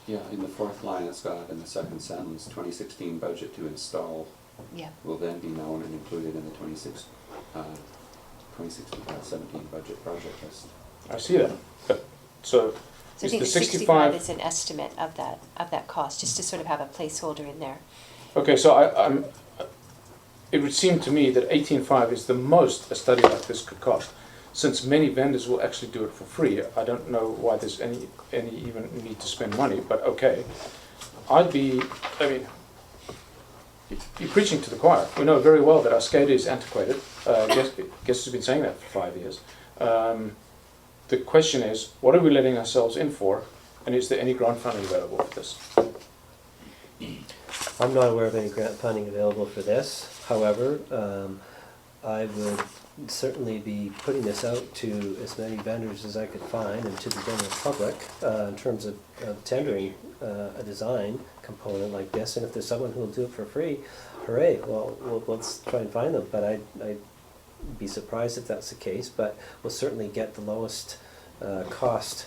Yeah, in the 4th line it's got in the 2nd sentence, 2016 budget to install Yeah. will then be known and included in the 2016-17 budget project list. I see that. But, so So I is think the the 65 65... is an estimate of that cost, just to sort of have a placeholder in there. Okay, so it would seem to me that 18.5 is the most a study like this could cost. since many vendors will actually do it for free, I don't know why there's any even need to spend money, but okay. I mean, you're preaching to the choir. We know very well that our SCADA is antiquated. Guess has been saying that for 5 years. The question is, what are we letting ourselves in for, and is there any grant funding available for this? I'm not aware of any grant funding available for this. However, I would certainly be putting this out to as many vendors as I could find and to the general public in terms of tendering a design component like this. And if there's someone who will do it for free, hooray, well let's try and find them. But I'd be surprised if that's the case, but we'll certainly get the lowest cost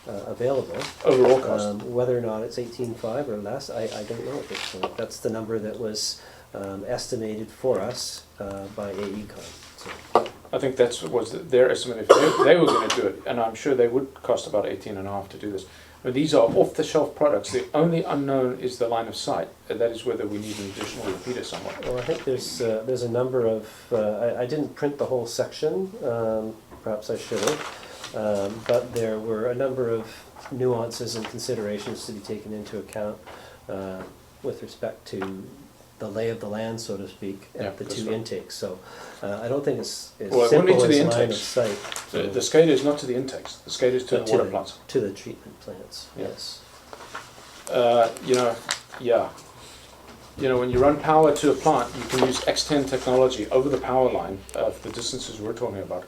available. Overall cost. Whether or not it's 18.5 or less, I don't know at this point. That's the number that was estimated for us by AECOM. So. I think that was their estimate. If they were going to do it, and I'm sure they would cost about 18.5 to do this. But these are off-the-shelf products. The only unknown is the line of sight. And that is whether we need an additional repeater somewhere. Well, I think there's a number of. I didn't print the whole section. Perhaps I should have. But there were a number of nuances and considerations to be taken into account with respect to the lay of the land, so to speak, at Yeah, the that's two right. intakes. So I don't think it's as Well, it wouldn't be simple to the as line of intakes. sight. The SCADA is not to the intakes. The SCADA is to the water plants. To the treatment plants, Yeah. yes. When you run power to a plant, you can use X10 technology over the power line for the distances we're talking about.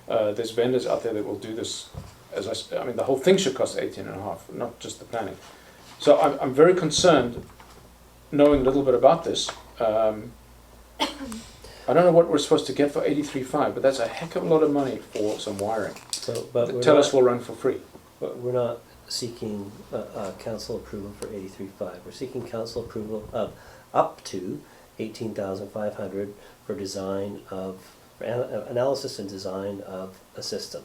There's vendors out there that will do this. I mean, the whole thing should cost 18.5, not just the planning. So I'm very concerned, knowing a little bit about this. I don't know what we're supposed to get for 83.5, but that's a heck of a lot of money for some wiring. So, but we're Tell not, us we'll run for free. but we're not seeking council approval for 83.5. We're seeking council approval of up to 18,500 for design of, for analysis and design of a system.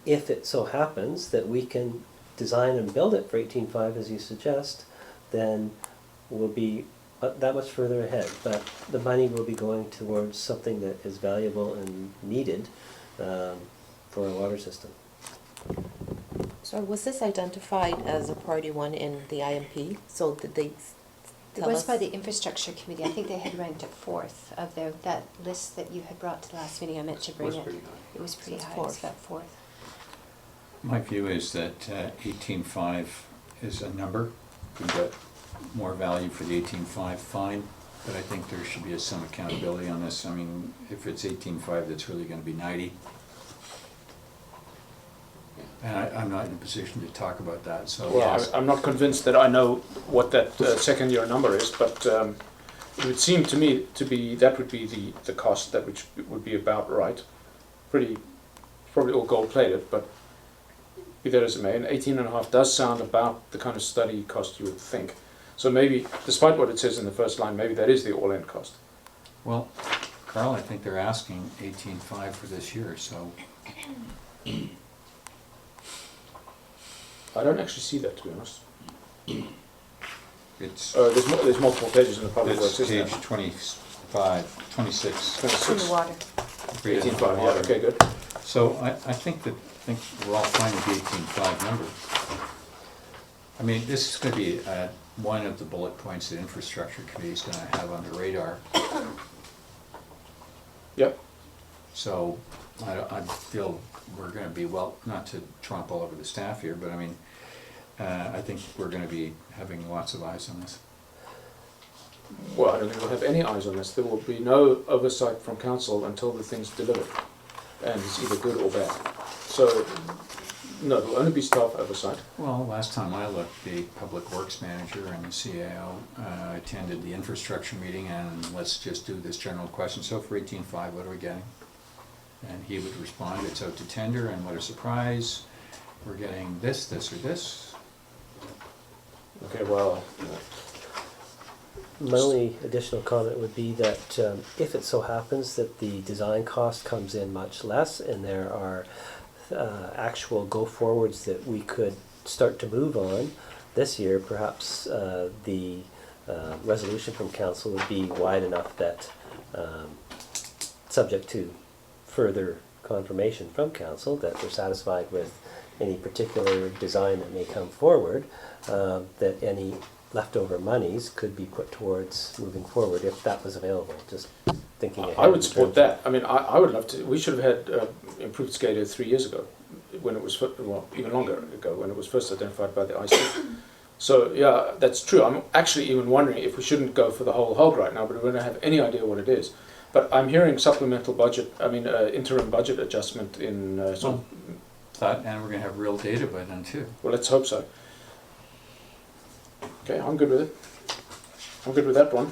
If it so happens that we can design and build it for 18.5 as you suggest, then we'll be that much further ahead. But the money will be going towards something that is valuable and needed for our water system. So was this identified as a priority one in the IMP? So did they It tell was us? by the infrastructure committee. I think they had ranked it 4th of that list that you had brought to the last meeting. I meant to bring Was it. pretty high. It was pretty So it's high. It was 4th. about 4th. My view is that 18.5 is a number. If we get more value for the 18.5, fine. But I think there should be some accountability on this. I mean, if it's 18.5, that's really going to be 90. And I'm not in a position to talk about that, so Well, yes. I'm not convinced that I know what that second year number is, but it would seem to me to be that would be the cost that which would be about right. Probably all gold plated, but be that as it may, and 18.5 does sound about the kind of study cost you would think. So maybe, despite what it says in the first line, maybe that is the all-in cost. Well, Carl, I think they're asking 18.5 for this year, so I don't actually see that, to be honest. it's There's multiple pages in the public works, page isn't there? 25, 26. It's in 26. the water. 18.5, yeah, okay, good. So I think we're all fine with the 18.5 number. I mean, this is going to be one of the bullet points that infrastructure committee is going to have on the radar. Yep. So I feel we're going to be, well, not to tromp all over the staff here, but I mean, I think we're going to be having lots of eyes on this. Well, I don't think we'll have any eyes on this. There will be no oversight from council until the thing's delivered, and it's either good or bad. So, no, there will only be staff oversight. Well, last time I looked, the public works manager and the CAO attended the infrastructure meeting, and let's just do this general question. So for 18.5, what are we getting? And he would respond, it's out to tender, and what a surprise, we're getting this, this, or this. Okay, well, My only additional comment would be that if it so happens that the design cost comes in much less and there are actual go-forwards that we could start to move on this year, perhaps the resolution from council would be wide enough that, subject to further confirmation from council that they're satisfied with any particular design that may come forward, that any leftover monies could be put towards moving forward if that was available, just thinking ahead. I would in support terms of- that. I mean, I would love to, we should have had improved SCADA 3 years ago, when it was, well, even longer ago, when it was first identified by the IC. So, yeah, that's true. I'm actually even wondering if we shouldn't go for the whole hog right now, but we don't have any idea what it is. But I'm hearing supplemental budget, interim budget adjustment in, That, and we're gonna have real data by then too. well, let's hope so. Okay, I'm good with it. I'm good with that one.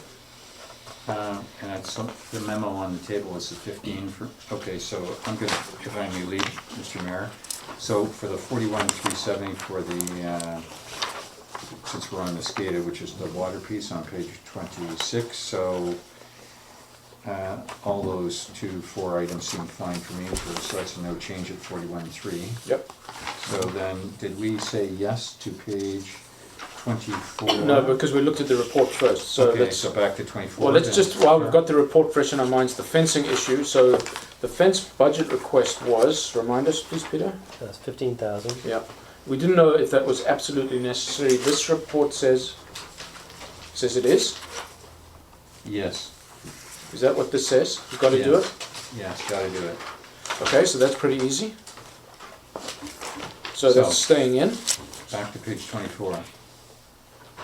And that's the memo on the table is the 15 for, okay, so I'm gonna, if I may lead, Mr. Mayor. So for the 41,370 for the, since we're on the SCADA, which is the water piece on page 26, so all those 4 items seem fine for me, so that's a no change at 41.3. Yep. So then, did we say yes to page 24? No, because we looked at the report first, so Okay, let's... so back to 24. Well, let's then. just, while we've got the report fresh in our minds, the fencing issue. So the fence budget request was, remind us please, Peter? That's 15,000. Yeah. We didn't know if that was absolutely necessary. This report says it is. Yes, Is that what this says? You've got to do Yeah. it? yes, gotta do it. Okay, so that's pretty easy. So that's staying in. Back to page 24,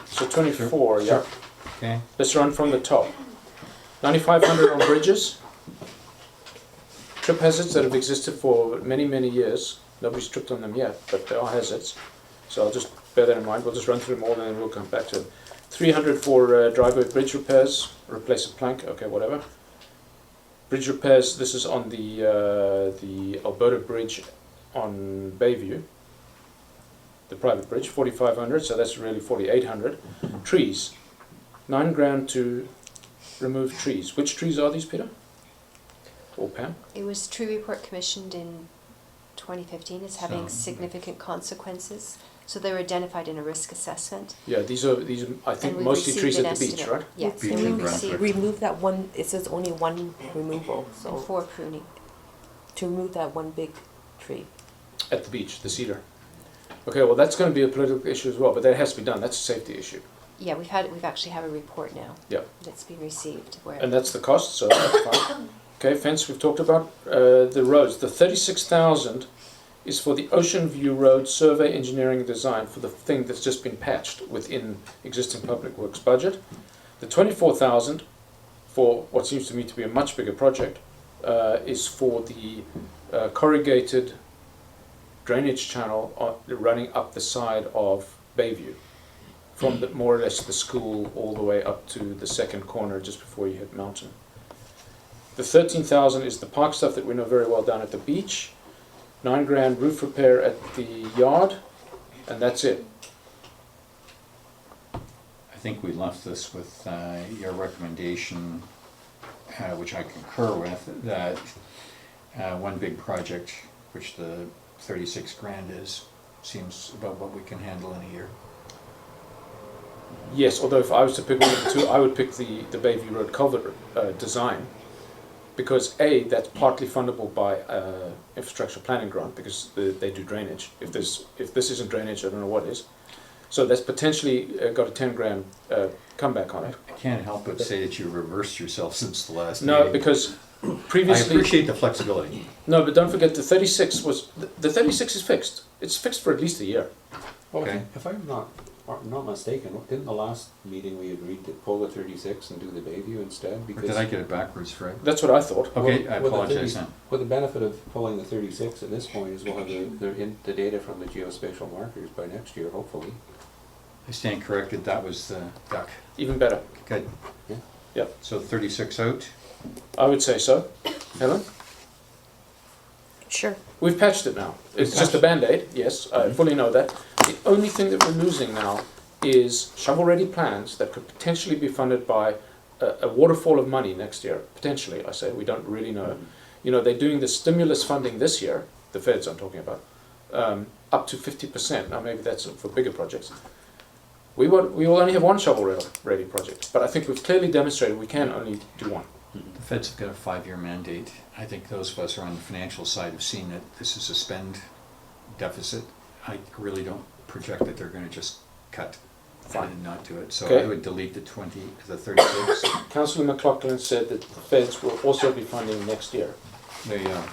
So 24, yeah. okay? Let's run from the top. 9,500 on bridges. Trip hazards that have existed for many, many years. Nobody's tripped on them yet, but there are hazards. So I'll just bear that in mind. We'll just run through them all and then we'll come back to it. 300 for driveway bridge repairs. Replace a plank, okay, whatever. Bridge repairs, this is on the Alberta Bridge on Bayview. The private bridge, 4,500, so that's really 4,800. Trees, 9 grand to remove trees. Which trees are these, Peter? Or Pam? It was tree report commissioned in 2015 as having So- significant consequences. So they were identified in a risk assessment. Yeah, these are I think And we mostly received trees an at the beach, estimate. right? Yes, Beach and we and received Remove that one, it says only one removal, and so 4 pruning. to remove that one big tree. At the beach, the cedar. Okay, well that's going to be a political issue as well, but that has to be done. That's a safety issue. Yeah, we've actually have a report now. Yeah. That's been received where. And that's the cost, so that's fine. Okay, fence we've talked about. The roads, the 36,000 is for the Ocean View Road survey engineering and design for the thing that's just been patched within existing public works budget. The 24,000 for what seems to me to be a much bigger project is for the corrugated drainage channel running up the side of Bayview, from more or less the school all the way up to the second corner just before you hit Mountain. The 13,000 is the park stuff that we know very well down at the beach. 9 grand roof repair at the yard, and that's it. I think we left this with your recommendation, which I concur with, that one big project, which the 36 grand is, seems about what we can handle in a year. Yes, although if I was to pick one of the two, I would pick the Bayview Road culvert design, because A, that's partly fundable by infrastructure planning grant, because they do drainage. If this isn't drainage, I don't know what is. So that's potentially got a 10 grand comeback on it. I can't help but say that you reversed yourself since the last No, meeting. because I previously... appreciate the flexibility. No, but don't forget the 36 was... The 36 is fixed. It's fixed for at least a year. Okay. If I'm not mistaken, didn't the last meeting we agreed to pull the 36 and do the Bayview instead? Or Because did I get it backwards, Fred? That's what I thought. Okay, I Well, the apologize 30 then. Well, the benefit of pulling the 36 at this point is we'll have the data from the geospatial markers by next year, hopefully. I stand corrected, that was the duck. Even better. Good. Yeah. Yep, So 36 out? I would say so. Helen? Sure. We've patched it now. It's just a Band-Aid, yes, I fully know that. The only thing that we're losing now is shovel-ready plans that could potentially be funded by a waterfall of money next year. Potentially, I say, we don't really know. You know, they're doing the stimulus funding this year, the feds I'm talking about, up to 50%. Now maybe that's for bigger projects. We will only have one shovel-ready project, but I think we've clearly demonstrated we can only do one. The feds have got a 5-year mandate. I think those of us who are on the financial side have seen that this is a spend deficit. I really don't project that they're gonna just cut and not do it. So Okay. I would delete the 36. Councillor McLaughlin said that the feds will also be funding next year. There you go.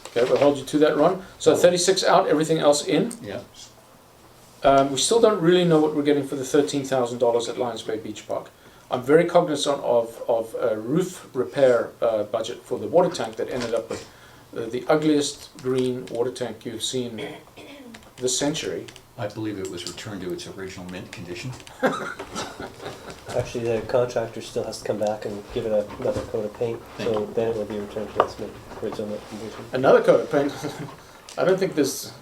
Okay, we'll hold you to that, Ron. So 36 out, everything else in. Yeah. We still don't really know what we're getting for the $13,000 at Lions Bay Beach Park. I'm very cognizant of a roof repair budget for the water tank that ended up with the ugliest green water tank you've seen this century. I believe it was returned to its original mint condition. Actually, the contractor still has to come back and give it another coat of paint, Thank so you. then it will be returned to its original condition. Another coat of paint. I don't think there's.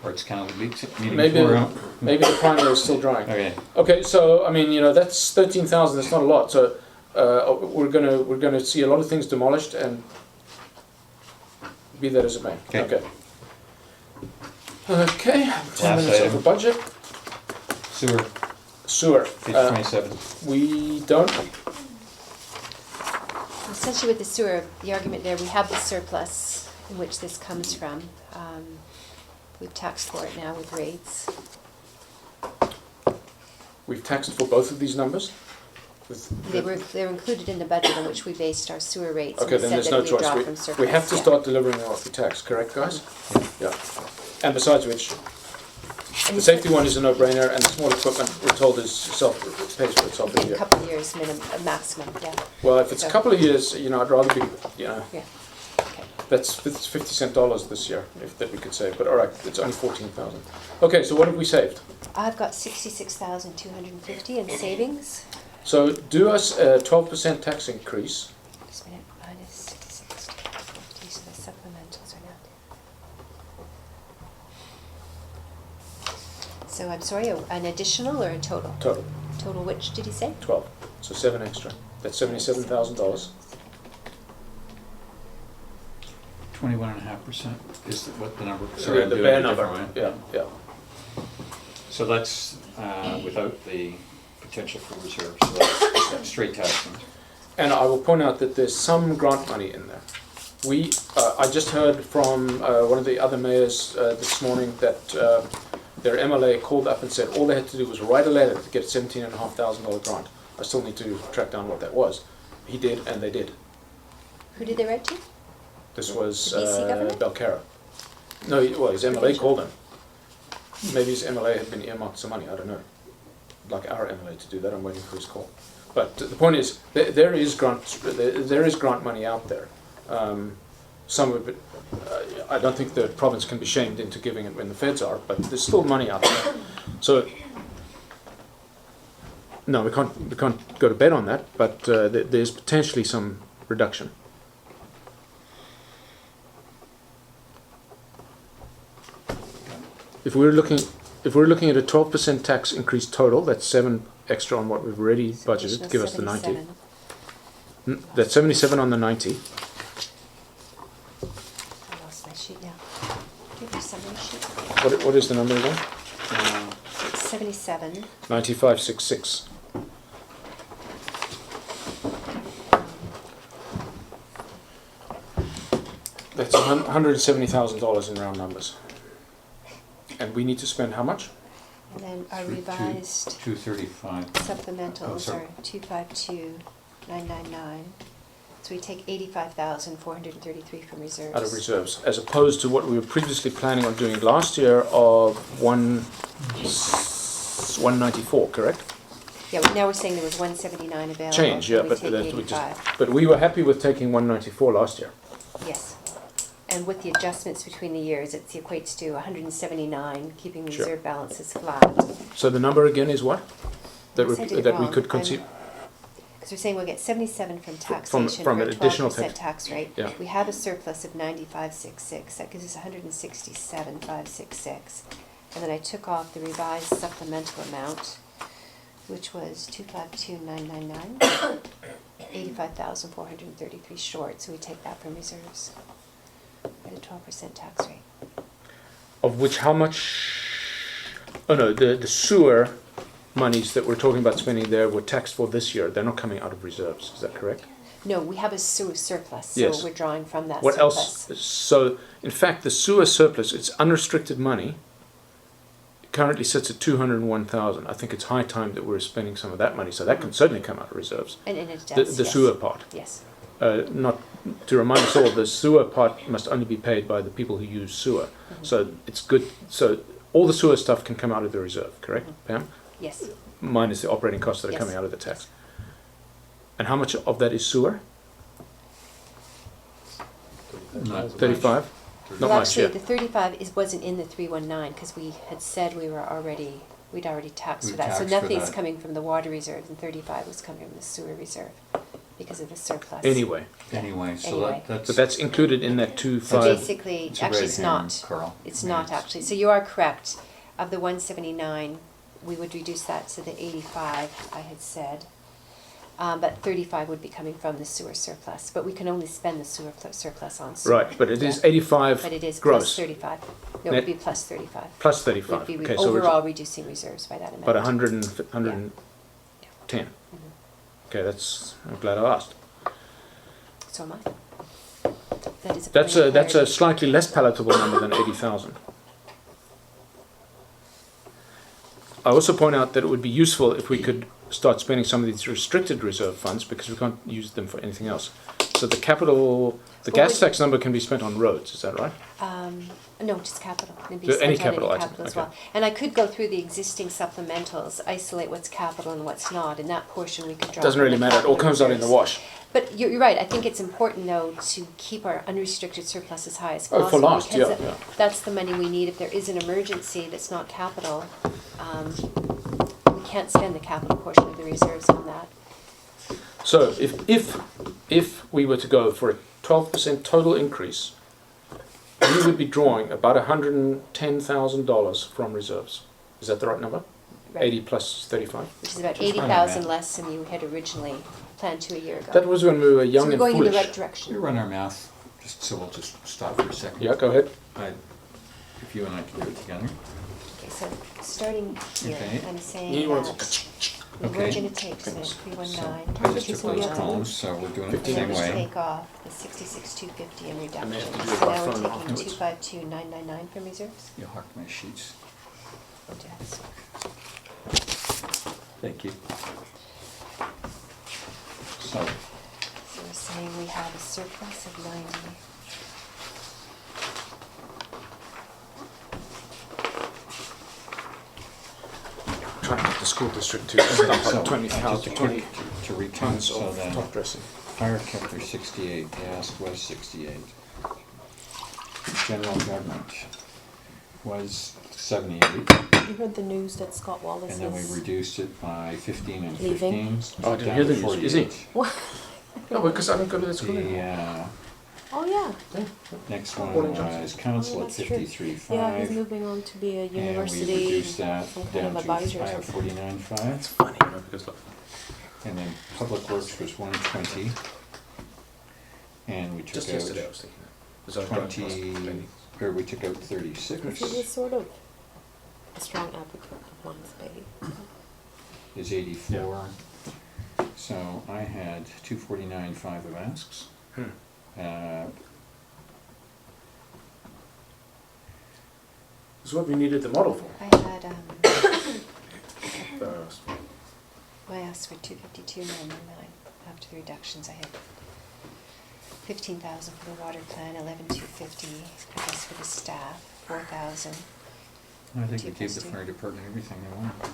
Or it's kind of meeting Maybe, for, maybe the primer is still drying. okay. Okay, so I mean, that's 13,000. That's not a lot. So we're gonna see a lot of things demolished, and be that as it may. Okay. Okay. 10 Last minutes item. over budget. Sewer, Sewer. page 27. We don't. Essentially with the sewer, the argument there, we have the surplus in which this comes from. We've taxed for it now with rates. We've taxed for both of these numbers. They were included in the budget on which we based our sewer rates. and Okay, then said there's that no it would choice. draw from We surplus, have to yeah. start delivering what we tax, correct, guys? Yeah. And besides which, And the safety one is a no-brainer, and the small equipment, we're told, is pays for itself in a in a year. couple of years minimum, maximum, yeah. Well, if it's a So- couple of years, I'd rather be, Yeah. Okay. that's 50 cent dollars this year, if that we could save. But all right, it's only 14,000. Okay, so what have we saved? I've got 66,250 in savings. So do us a 12% tax increase. Just a minute, minus 66,250, so the supplementals are now. So I'm sorry, an additional or a total? Total, Total which did you say? 12. So 7 extra. That's $77,000. 21.5% is what the number. Sorry, I'm the doing bare it a number. different way. Yeah. So that's without the potential for reserves, so that's straight tax. And I will point out that there's some grant money in there. I just heard from one of the other mayors this morning that their MLA called up and said all they had to do was write a letter to get a $17,500 grant. I still need to track down what that was. He did, and they did. Who did they write to? This was The BC government? Belcarra. No, his MLA called him. Maybe his MLA had been earmarked some money, I don't know. Like our MLA to do that, I'm waiting for his call. But the point is, there is grant money out there. Some of it, I don't think the province can be shamed into giving it when the feds are, but there's still money out there. So, no, we can't go to bed on that, but there's potentially some reduction. If we're looking at a 12% tax increase total, that's 7 extra on what we've already So budgeted to additional give us the 90. 77. That's 77 on the 90. I lost my sheet now. Do you have your summary sheet? What is the number again? It's 77. 9566. That's $170,000 in round numbers. And we need to spend how much? And then our revised 235. supplementals Oh, sorry. are 252,999. So we take 85,433 from reserves. Out of reserves, as opposed to what we were previously planning on doing last year of 194, correct? Yeah, now we're saying there was 179 available. Change, yeah, and we but take that we 85. but we were happy with taking 194 last year. Yes. And with the adjustments between the years, it equates to 179, keeping Sure. reserve balances flat. So the number again is what? That I said it we wrong. could conceive. Because we're saying we'll get 77 from From taxation for a an additional 12% tax rate. Yeah. We have a surplus of 95,666. That gives us 167,566. And then I took off the revised supplemental amount, which was 252,999, 85,433 short. So we take that from reserves at a 12% tax rate. Of which how much? Oh no, the sewer monies that we're talking about spending there were taxed for this year. They're not coming out of reserves. Is that correct? No, we have a sewer surplus, so Yes. we're drawing from that What surplus. else? So, in fact, the sewer surplus, it's unrestricted money. It currently sits at 201,000. I think it's high time that we're spending some of that money, so that can certainly come out of reserves. And it The, does, the yes. sewer part. Yes, Not to remind us all, the sewer part must only be paid by the people who use sewer. So it's good. So all the sewer stuff can come out of the reserve, correct, Pam? yes. Minus the operating costs that are Yes. coming out of the tax. And how much of that is sewer? Not 35? Not Well, much, actually, yeah. the 35 wasn't in the 319, because we had said we'd already taxed We for that. So taxed for nothing's that. coming from the water reserve, and 35 was coming from the sewer reserve because of the surplus. Anyway, Anyway, so Anyway. that's. but that's included in that So 2.5. basically, It's a actually red it's herring, not. Carl. It's Yeah, not it's- actually. So you are correct. Of the 179, we would reduce that to the 85, I had said. But 35 would be coming from the sewer surplus. But we can only spend the sewer surplus on sewer. Right, but it is Yeah. 85 But it is plus gross, 35. No, it Net- would be plus 35. plus 35. We'd be Okay, so we're overall reducing reserves by that amount. about 110. Mhm. Okay, I'm glad I asked. So am I. That is a That's point a of that's a clarity. slightly less palatable number than 80,000. I also point out that it would be useful if we could start spending some of these restricted reserve funds because we can't use them for anything else. So the Well, gas we- tax number can be spent on roads, is that right? No, just capital. It'd be So any spent on capital item, as okay. well. And I could go through the existing supplementals, isolate what's capital and what's not. In that portion, we could drop. Doesn't from really the matter, it all capital comes out in the reserves. wash. But you're right. I think it's important, though, to keep our unrestricted surplus as high as Oh, possible. for last, because yeah. That's the money we need if there is an emergency that's not capital. We can't spend the capital portion of the reserves on that. So if we were to go for a 12% total increase, we would be drawing about $110,000 from reserves. Is that the right number? Right. 80 plus 35? Which is about Just run 80,000 that. less than you had originally planned to a year ago. That was when we were young so we're and going foolish. in the right We direction. run our math, so we'll just stop for a second. Yeah, go ahead. If you and I can do it together. Okay, so starting here, Okay. I'm saying You want that Okay. we're going to take, so Goodness. 319. I just took those 249. columns, so we're doing it the 15. same And then we way. take off the 66,250 in I may reductions. have to do So it by now we're phone taking afterwards. 252,999 from reserves. You hawk my sheets. Yes. Thank you. So, So we're saying we have a surplus of 90. Trying to get the school district to stump so up 20 just to 20 to recount, tons so of then, top dressing. fire kept their 68, gas was 68. General government was 78, You heard the news that Scott Wallace and then we is. reduced it by 15 and Leaving. 15. Oh, I didn't down hear to the news. Is he? 48. What? No, because I don't go to that school The anymore. Oh, yeah. next Gordon one Johnson. was council Oh, at that's true. 53.5. Yeah, he's moving on to be a And we university. reduced that some kind down of to advisor or something. 49.5. Funny, you know, because look, And then public works was 120. And we took just out yesterday I was thinking that. As I was driving past 20, Benny. or we took out 36. Because he was sort of a strong advocate of one's pay. Is 84. So I had 249.5 of asks. Hmm. This is what we needed the model for. I had, Uh, I asked for 252,999. After the reductions, I had 15,000 for the water plan, 11,250, I guess, for the staff, 4,000. I think we Two gave the plus two. fire department everything they wanted.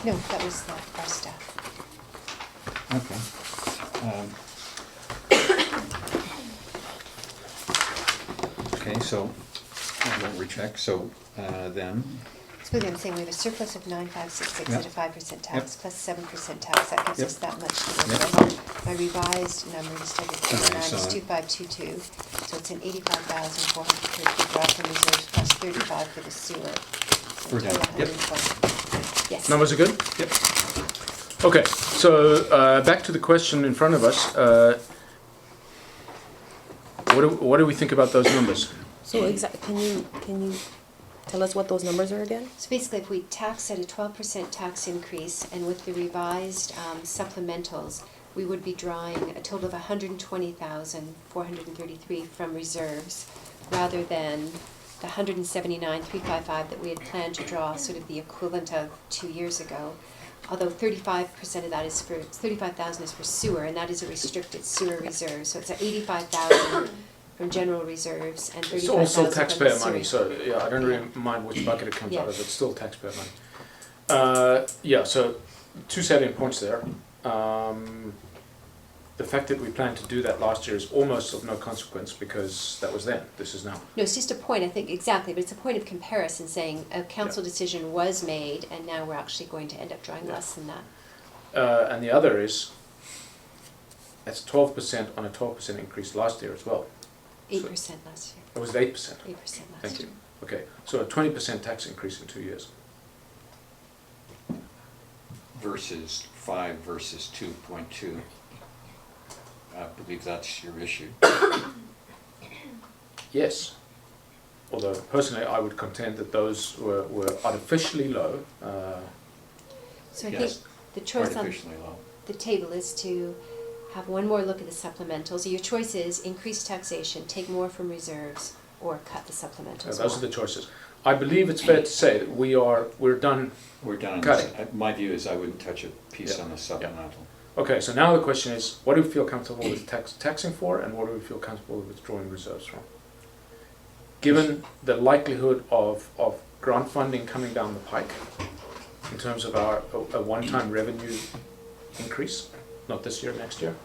No, that was our staff. Okay. Okay, so I won't recheck, so then, So I'm saying we have a surplus of 9,566 at a Yep. 5% tax, Yep. plus 7% tax, that gives Yep. us that much to Yep. work with. My revised number instead of 29 is so- 2,522, so it's an 85,450 drop from reserves plus 35 for the sewer. So We're done. total Yep. 120. Yes. Numbers are good? yep, Okay, so back to the question in front of us. What do we think about those numbers? So can you Tell us what those numbers are again. So basically, if we tax at a 12% tax increase, and with the revised supplementals, we would be drawing a total of 120,433 from reserves, rather than the 179,355 that we had planned to draw, sort of the equivalent of 2 years ago. Although 35% of that is for 35,000 is for sewer, and that is a restricted sewer reserve. So it's 85,000 from general reserves and It's 35,000 also from the taxpayer sewer. money, so yeah, I don't really mind which bucket it comes Yeah. out of, it's still taxpayer money. Yeah, so two salient points there. The fact that we planned to do that last year is almost of no consequence because that was then, this is now. No, it's just a point, I think, exactly, but it's a point of comparison, saying a council decision was made, and now we're actually going to end up drawing Yeah. less than that. And the other is, that's 12% on a 12% increase last year as well. 8% last year, It was 8%. 8% last Thank year. you. Okay, so a 20% tax increase in 2 years. Versus 5 versus 2.2. I believe that's your issue. Yes. Although personally I would contend that those were artificially low. So I Yes, think the choice on artificially low. the table is to have one more look at the supplementals. Your choice is increase taxation, take more from reserves, or cut the supplementals. Those are the choices. I believe it's fair to say that we're done. We're done on Cutting. this. My view is I wouldn't touch a piece Yeah. on the supplemental. Okay, so now the question is, what do we feel comfortable with taxing for, and what do we feel comfortable with withdrawing reserves from? Given the likelihood of grant funding coming down the pike, in terms of a one-time revenue increase, not this year, next year.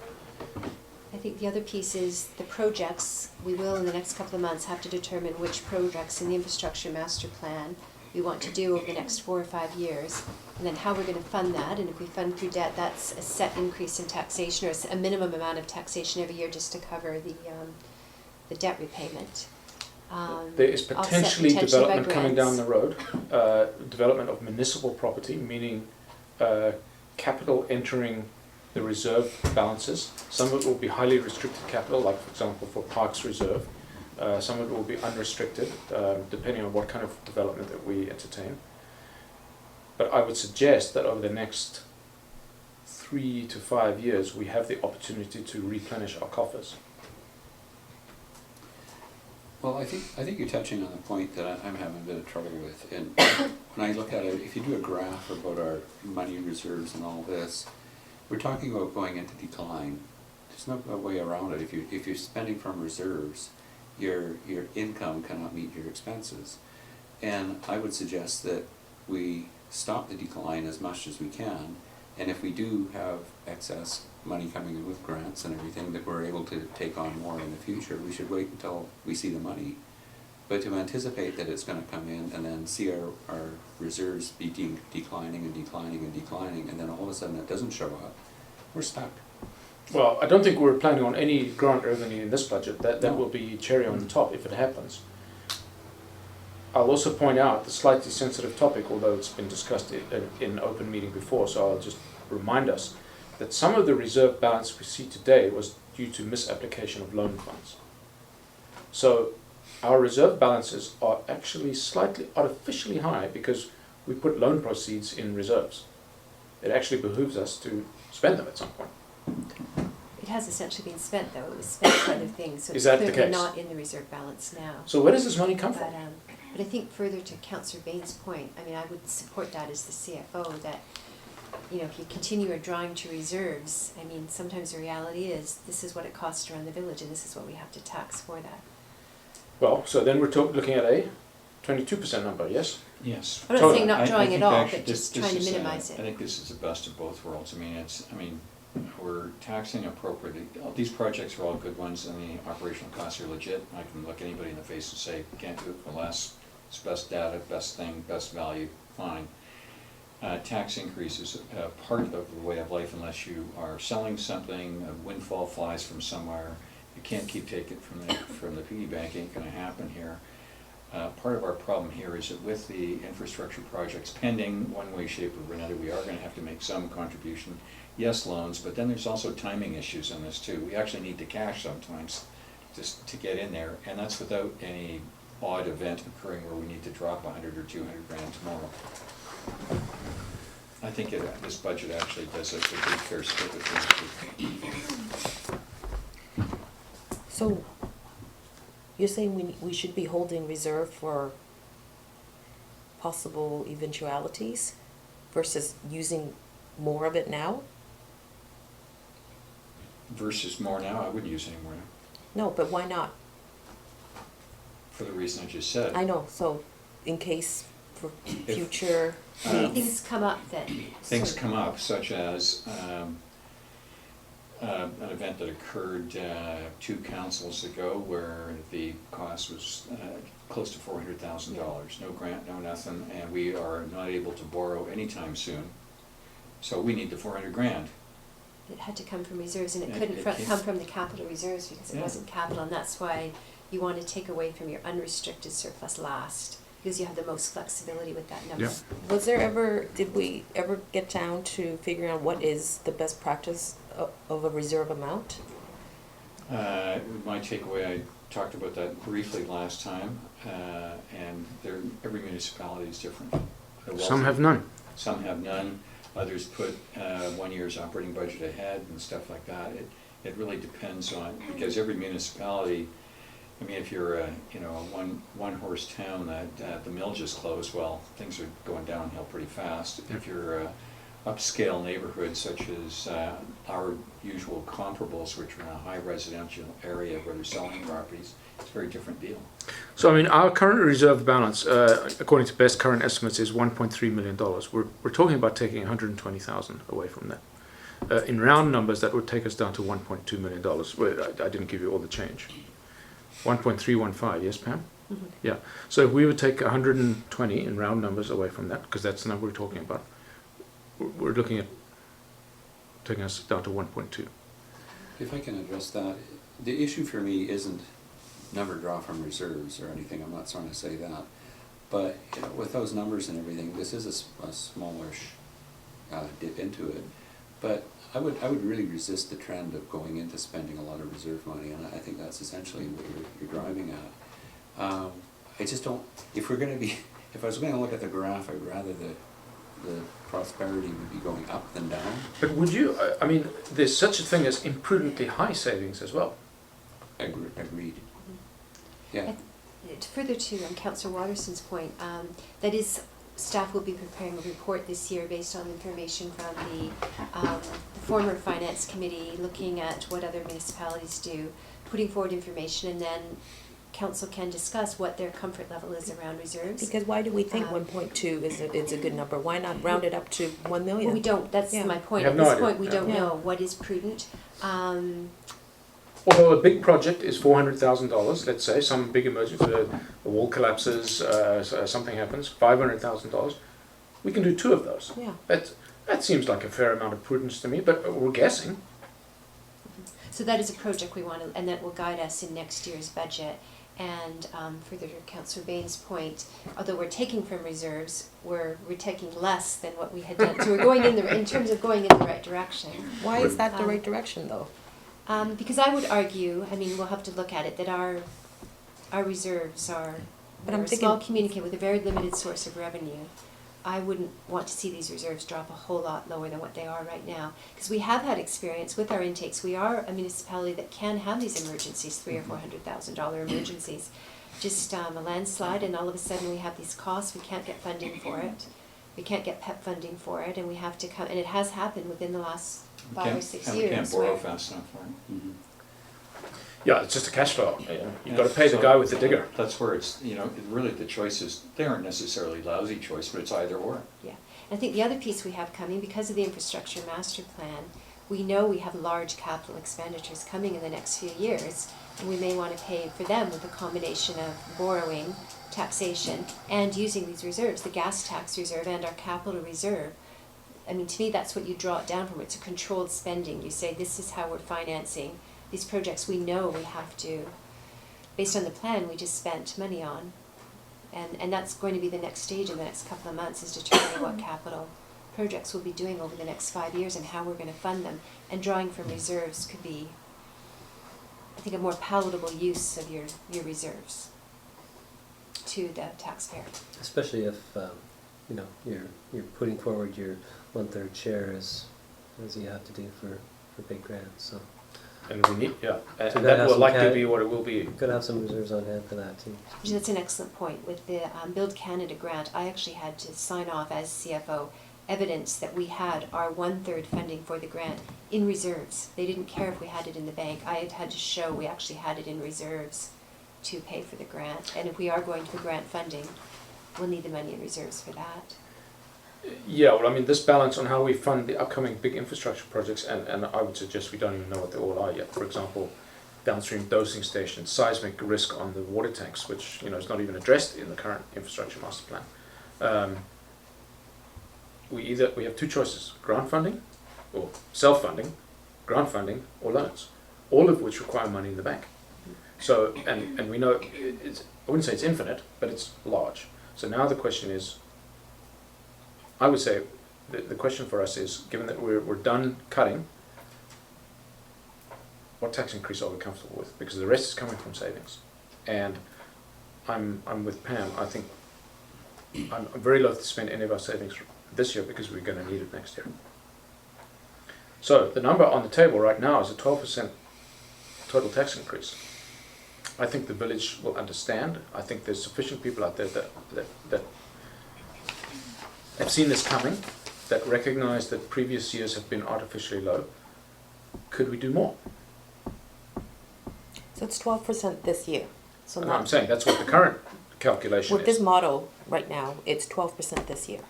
I think the other piece is the projects. We will, in the next couple of months, have to determine which projects in the infrastructure master plan we want to do over the next 4 or 5 years, and then how we're going to fund that. And if we fund through debt, that's a set increase in taxation, or a minimum amount of taxation every year just to cover the debt repayment. There is offset potentially by development coming down grants. the road, development of municipal property, meaning capital entering the reserve balances. Some of it will be highly restricted capital, like for example for Parks Reserve. Some of it will be unrestricted, depending on what kind of development that we entertain. But I would suggest that over the next 3 to 5 years, we have the opportunity to replenish our coffers. Well, I think you're touching on the point that I'm having a bit of trouble with. And when I look at it, if you do a graph about our money reserves and all this, we're talking about going into decline. There's no way around it. If you're spending from reserves, your income cannot meet your expenses. And I would suggest that we stop the decline as much as we can. And if we do have excess money coming in with grants and everything, that we're able to take on more in the future, we should wait until we see the money. But to anticipate that it's going to come in and then see our reserves be declining and declining and declining, and then all of a sudden it doesn't show up, we're stuck. Well, I don't think we're planning on any grant revenue in this budget. That No. will be cherry on the top if it happens. I'll also point out the slightly sensitive topic, although it's been discussed in open meeting before, so I'll just remind us that some of the reserve balance we see today was due to misapplication of loan funds. So our reserve balances are actually slightly artificially high because we put loan proceeds in reserves. It actually behooves us to spend them at some point. It has essentially been spent, though. It was spent for other things, so Is it's that the clearly case? not in the reserve balance now. So where does this money come from? But I think further to Councillor Bain's point, I mean, I would support that as the CFO, that, you know, if you continue drawing to reserves, I mean, sometimes the reality is, this is what it costs to run the village, and this is what we have to tax for that. Well, so then we're looking at a 22% number, yes? Yes. I'm not Totally. saying not I drawing think at all, actually but this- just this trying to is, minimize I it. think this is the best of both worlds. I mean, we're taxing appropriately. These projects are all good ones, and the operational costs are legit. I can look anybody in the face and say, can't do it for less. It's best data, best thing, best value, fine. Tax increases part of the way of life unless you are selling something, a windfall flies from somewhere. You can't keep taking it from the piggy bank, ain't gonna happen here. Part of our problem here is that with the infrastructure projects pending, one way, shape, or another, we are gonna have to make some contribution. Yes, loans, but then there's also timing issues in this too. We actually need the cash sometimes just to get in there, and that's without any odd event occurring where we need to drop 100 or 200 grand tomorrow. I think this budget actually does a good fair split of things. So, you're saying we should be holding reserve for possible eventualities versus using more of it now? Versus more now, I wouldn't use any more now, No, but why not? for the reason I just said. I know, so in case for future needs. Things come up that. Things come up, such as an event that occurred 2 councils ago where the cost was close to $400,000. No grant, no nothing, and we are not able to borrow anytime soon. So we need the 400 grand. It had to come from reserves, and it And couldn't it came- come from the capital reserves because it Yeah. wasn't capital, and that's why you want to take away from your unrestricted surplus last, because you have the most flexibility with that number. Yeah. Was there ever, did we ever get down to figuring out what is the best practice of a reserve amount? My takeaway, I talked about that briefly last time, and every municipality is different. Some have none. Some have none, others put 1 year's operating budget ahead and stuff like that. It really depends on, because every municipality, I mean, if you're a one-horse town that the mill just closed, well, things are going downhill pretty fast. If you're a upscale neighborhood such as our usual comparables, which are in a high residential area where they're selling properties, it's a very different deal. So, I mean, our current reserve balance, according to best current estimates, is $1.3 million. We're talking about taking 120,000 away from that. In round numbers, that would take us down to $1.2 million. Well, I didn't give you all the change. 1.315, yes, Pam? Mhm. Yeah. So if we would take 120 in round numbers away from that, because that's the number we're talking about, we're looking at taking us down to 1.2. If I can address that, the issue for me isn't never draw from reserves or anything, I'm not trying to say that. But with those numbers and everything, this is a smallish dip into it. But I would really resist the trend of going into spending a lot of reserve money, and I think that's essentially what you're driving at. I just don't, if I was going to look at the graph, I'd rather the prosperity would be going up than down. But would you, I mean, there's such a thing as imprudently high savings as well. Agreed. Yeah. Further to Councillor Watterson's point, that is, staff will be preparing a report this year based on information from the former finance committee, looking at what other municipalities do, putting forward information, and then council can discuss what their comfort level is around reserves. Because why do we think 1.2 is a good number? Why not round it up to 1 million? We don't, that's Yeah. my point. We have At no this idea. point, we don't Yeah. know what is prudent. Although a big project is $400,000, let's say, some big emergency, the wall collapses, something happens, $500,000, we can do 2 of those. Yeah. That seems like a fair amount of prudence to me, but we're guessing. So that is a project we want to, and that will guide us in next year's budget. And further to Councillor Bain's point, although we're taking from reserves, we're taking less than what we had done. So we're going in terms of going in the right direction. Why is that the right direction, though? Because I would argue, I mean, we'll have to look at it, that our reserves are, But I'm we're a small thinking- community with a very limited source of revenue. I wouldn't want to see these reserves drop a whole lot lower than what they are right now. Because we have had experience with our intakes. We are a municipality that can have these emergencies, $300,000 or $400,000 emergencies. Just a landslide, and all of a sudden we have these costs, we can't get funding for it. We can't get PEP funding for it, and we have to come, and it has happened within the last 5 or 6 years. And we can't borrow where- fast enough for it. Mhm. Yeah, it's just a cash flow. You've got to pay the So guy with the digger. That's where it's, really the choices, they aren't necessarily lousy choice, but it's either or. Yeah, I think the other piece we have coming, because of the infrastructure master plan, we know we have large capital expenditures coming in the next few years, and we may want to pay for them with a combination of borrowing, taxation, and using these reserves, the gas tax reserve and our capital reserve. I mean, to me, that's what you draw it down from. It's a controlled spending. You say, this is how we're financing these projects we know we have to, based on the plan we just spent money on. And that's going to be the next stage in the next couple of months, is determining what capital projects we'll be doing over the next 5 years and how we're going to fund them. And drawing from reserves could be, I think, a more palatable use of your reserves. to the taxpayer. Especially if, you know, you're putting forward your 1/3 share as you have to do for big grants, so. And we need, yeah, and So and that that has will some likely ca- be what it will be. You've got to have some reserves on hand for that too. That's an excellent point. With the Build Canada grant, I actually had to sign off as CFO evidence that we had our 1/3 funding for the grant in reserves. They didn't care if we had it in the bank. I had to show we actually had it in reserves to pay for the grant. And if we are going to the grant funding, we'll need the money in reserves for that. Yeah, well, I mean, this balance on how we fund the upcoming big infrastructure projects, and I would suggest we don't even know what they all are yet. For example, downstream dosing stations, seismic risk on the water tanks, which, you know, is not even addressed in the current infrastructure master plan. We have two choices: grant funding, or self-funding, grant funding, or loans, all of which require money in the bank. So, and we know it's, I wouldn't say it's infinite, but it's large. So now the question is, I would say the question for us is, given that we're done cutting, what tax increase are we comfortable with? Because the rest is coming from savings. And I'm with Pam. I think I'm very loath to spend any of our savings this year because we're going to need it next year. So the number on the table right now is a 12% total tax increase. I think the village will understand. I think there's sufficient people out there that have seen this coming, that recognize that previous years have been artificially low. Could we do more? So it's 12% this year. So And not I'm saying that's what the current calculation with this is. model right now, it's 12% this year.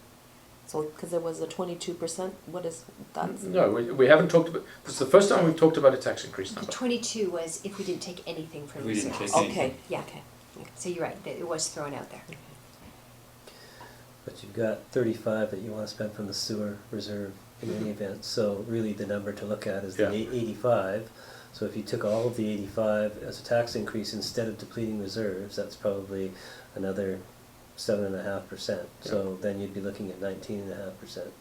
So because there was a 22%, what is that? No, we haven't talked about, this is the first time we've talked about a tax increase The number. 22 was if we didn't take anything from If we didn't reserves. take Okay, Yeah. okay. So you're right, that it was thrown out there. But you've got 35 that you want to spend from the sewer reserve in any event, so really the number to look at is the Yeah. 85. So if you took all of the 85 as a tax increase instead of depleting reserves, that's probably another 7.5%. So then you'd be looking at 19.5%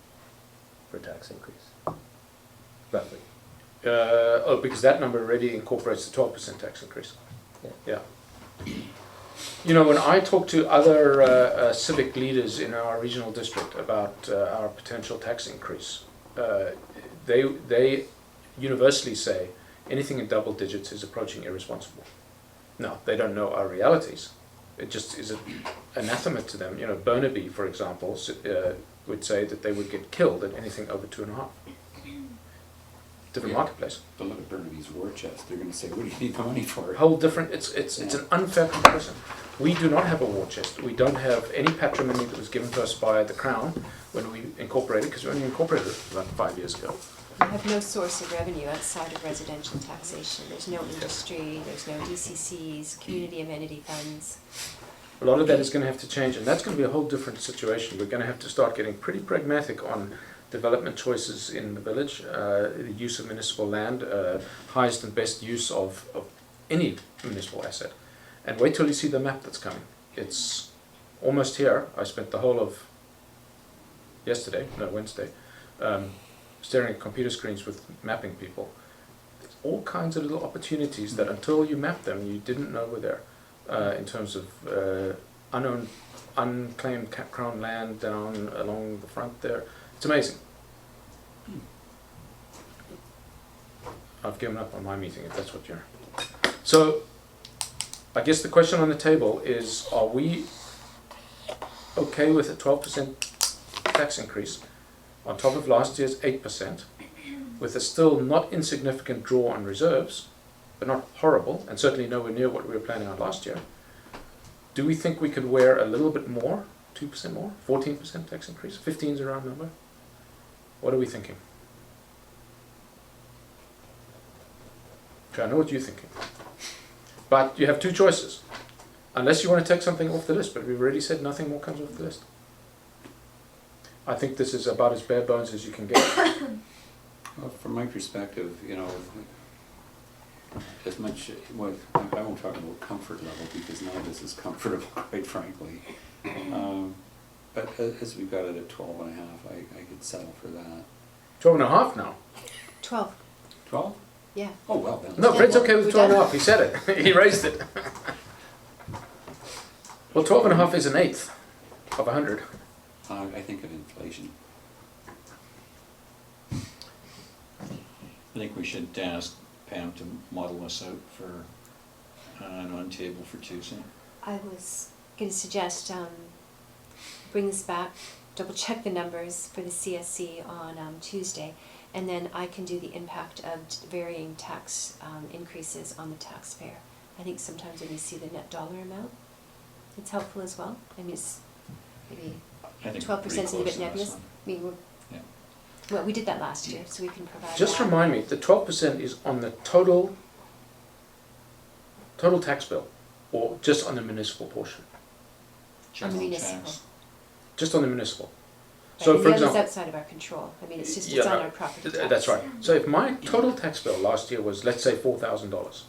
for tax increase, roughly. Because that number already incorporates the 12% tax increase. Yeah. Yeah. You know, when I talk to other civic leaders in our regional district about our potential tax increase, they universally say anything in double digits is approaching irresponsible. No, they don't know our realities. It just is anathema to them. You know, Burnaby, for example, would say that they would get killed at anything over 2.5. Different Yeah. marketplace. But look at Burnaby's war chest, they're gonna say, what do you need the money for? Whole different. It's an unfair comparison. We do not have a war chest. We don't have any patrimony that was given to us by the Crown when we incorporated, because we only incorporated it about 5 years ago. We have no source of revenue outside of residential taxation. There's no industry, there's no DCCs, community amenity funds. A lot of that is going to have to change, and that's going to be a whole different situation. We're going to have to start getting pretty pragmatic on development choices in the village, the use of municipal land, highest and best use of any municipal asset. And wait till you see the map that's coming. It's almost here. I spent the whole of Wednesday, staring at computer screens with mapping people. There's all kinds of little opportunities that until you map them, you didn't know were there. In terms of unowned, unclaimed Crown land down along the front there. It's amazing. I've given up on my meeting if that's what you're... So, I guess the question on the table is, are we okay with a 12% tax increase on top of last year's 8%, with a still not insignificant draw on reserves, but not horrible, and certainly nowhere near what we were planning on last year? Do we think we could wear a little bit more, 2% more, 14% tax increase, 15 is a round number? What are we thinking? Okay, I know what you're thinking. But you have two choices. Unless you want to take something off the list, but we've already said nothing more comes off the list. I think this is about as bare bones as you can get. Well, from my perspective, you know, as much, well, I won't talk about comfort level because none of this is comfortable, quite frankly. But as we got it at 12.5, I could settle for that. 12.5 now. 12, 12? yeah. Oh, well, then. No, Fred's okay with We're 12 and a done. half. He said it. He raised it. Well, 12.5 is an eighth of 100. I think of inflation. I think we should ask Pam to model us out for an on table for Tuesday. I was going to suggest bring this back, double check the numbers for the CSC on Tuesday, and then I can do the impact of varying tax increases on the taxpayer. I think sometimes when you see the net dollar amount, it's helpful as well. I mean, it's maybe I think 12% is a pretty bit close on this nebulous. one. I mean, Yeah. well, we did that last year, so we can provide Just that. remind me, the 12% is on the total tax bill, or just on the municipal portion? General municipal. tax. Just on the municipal. Right, So and for the other's example, outside of our control. I mean, it's just, Yeah, it's on no, our property tax. that's right. So if my total tax bill last year was, let's say, $4,000,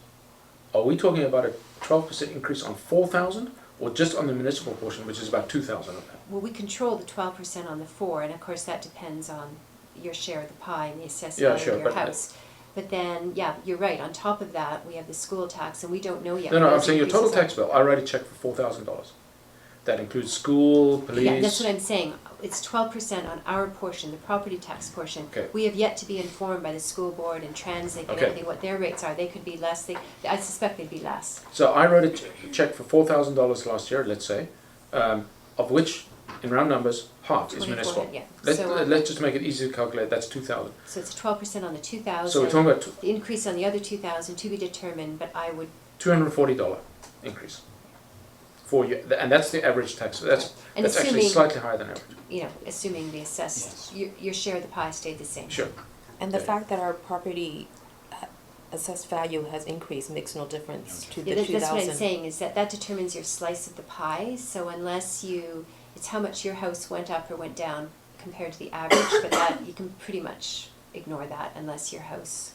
are we talking about a 12% increase on 4,000, or just on the municipal portion, which is about 2,000 of that? Well, we control the 12% on the 4, and of course that depends on your share of the pie and the assessed Yeah, value sure, of your but- house. But then, yeah, you're right, on top of that, we have the school tax, and we don't know yet. No, what I'm those saying your total increases are. tax bill, I write a check for $4,000. That includes school, police. Yeah, that's what I'm saying. It's 12% on our portion, the property tax portion. Okay. We have yet to be informed by the school board and Transit and Okay. everything what their rates are. They could be less. I suspect they'd be less. So I wrote a check for $4,000 last year, let's say, of which, in round numbers, half is 24, municipal. yeah. Let's just make it easy to calculate, that's 2,000. So it's 12% on the 2,000. So we're talking about The increase on the other 2,000 to be determined, but I would. $240 increase for you, and that's the average tax. That's And actually assuming- slightly higher than average. You know, assuming the assessed, your share of the pie stayed the same. Sure. And the Okay. fact that our property assessed value has increased makes no difference to Yeah, the that's what I'm 2,000. saying, is that determines your slice of the pie, so it's how much your house went up or went down compared to the average, but that, you can pretty much ignore that unless your house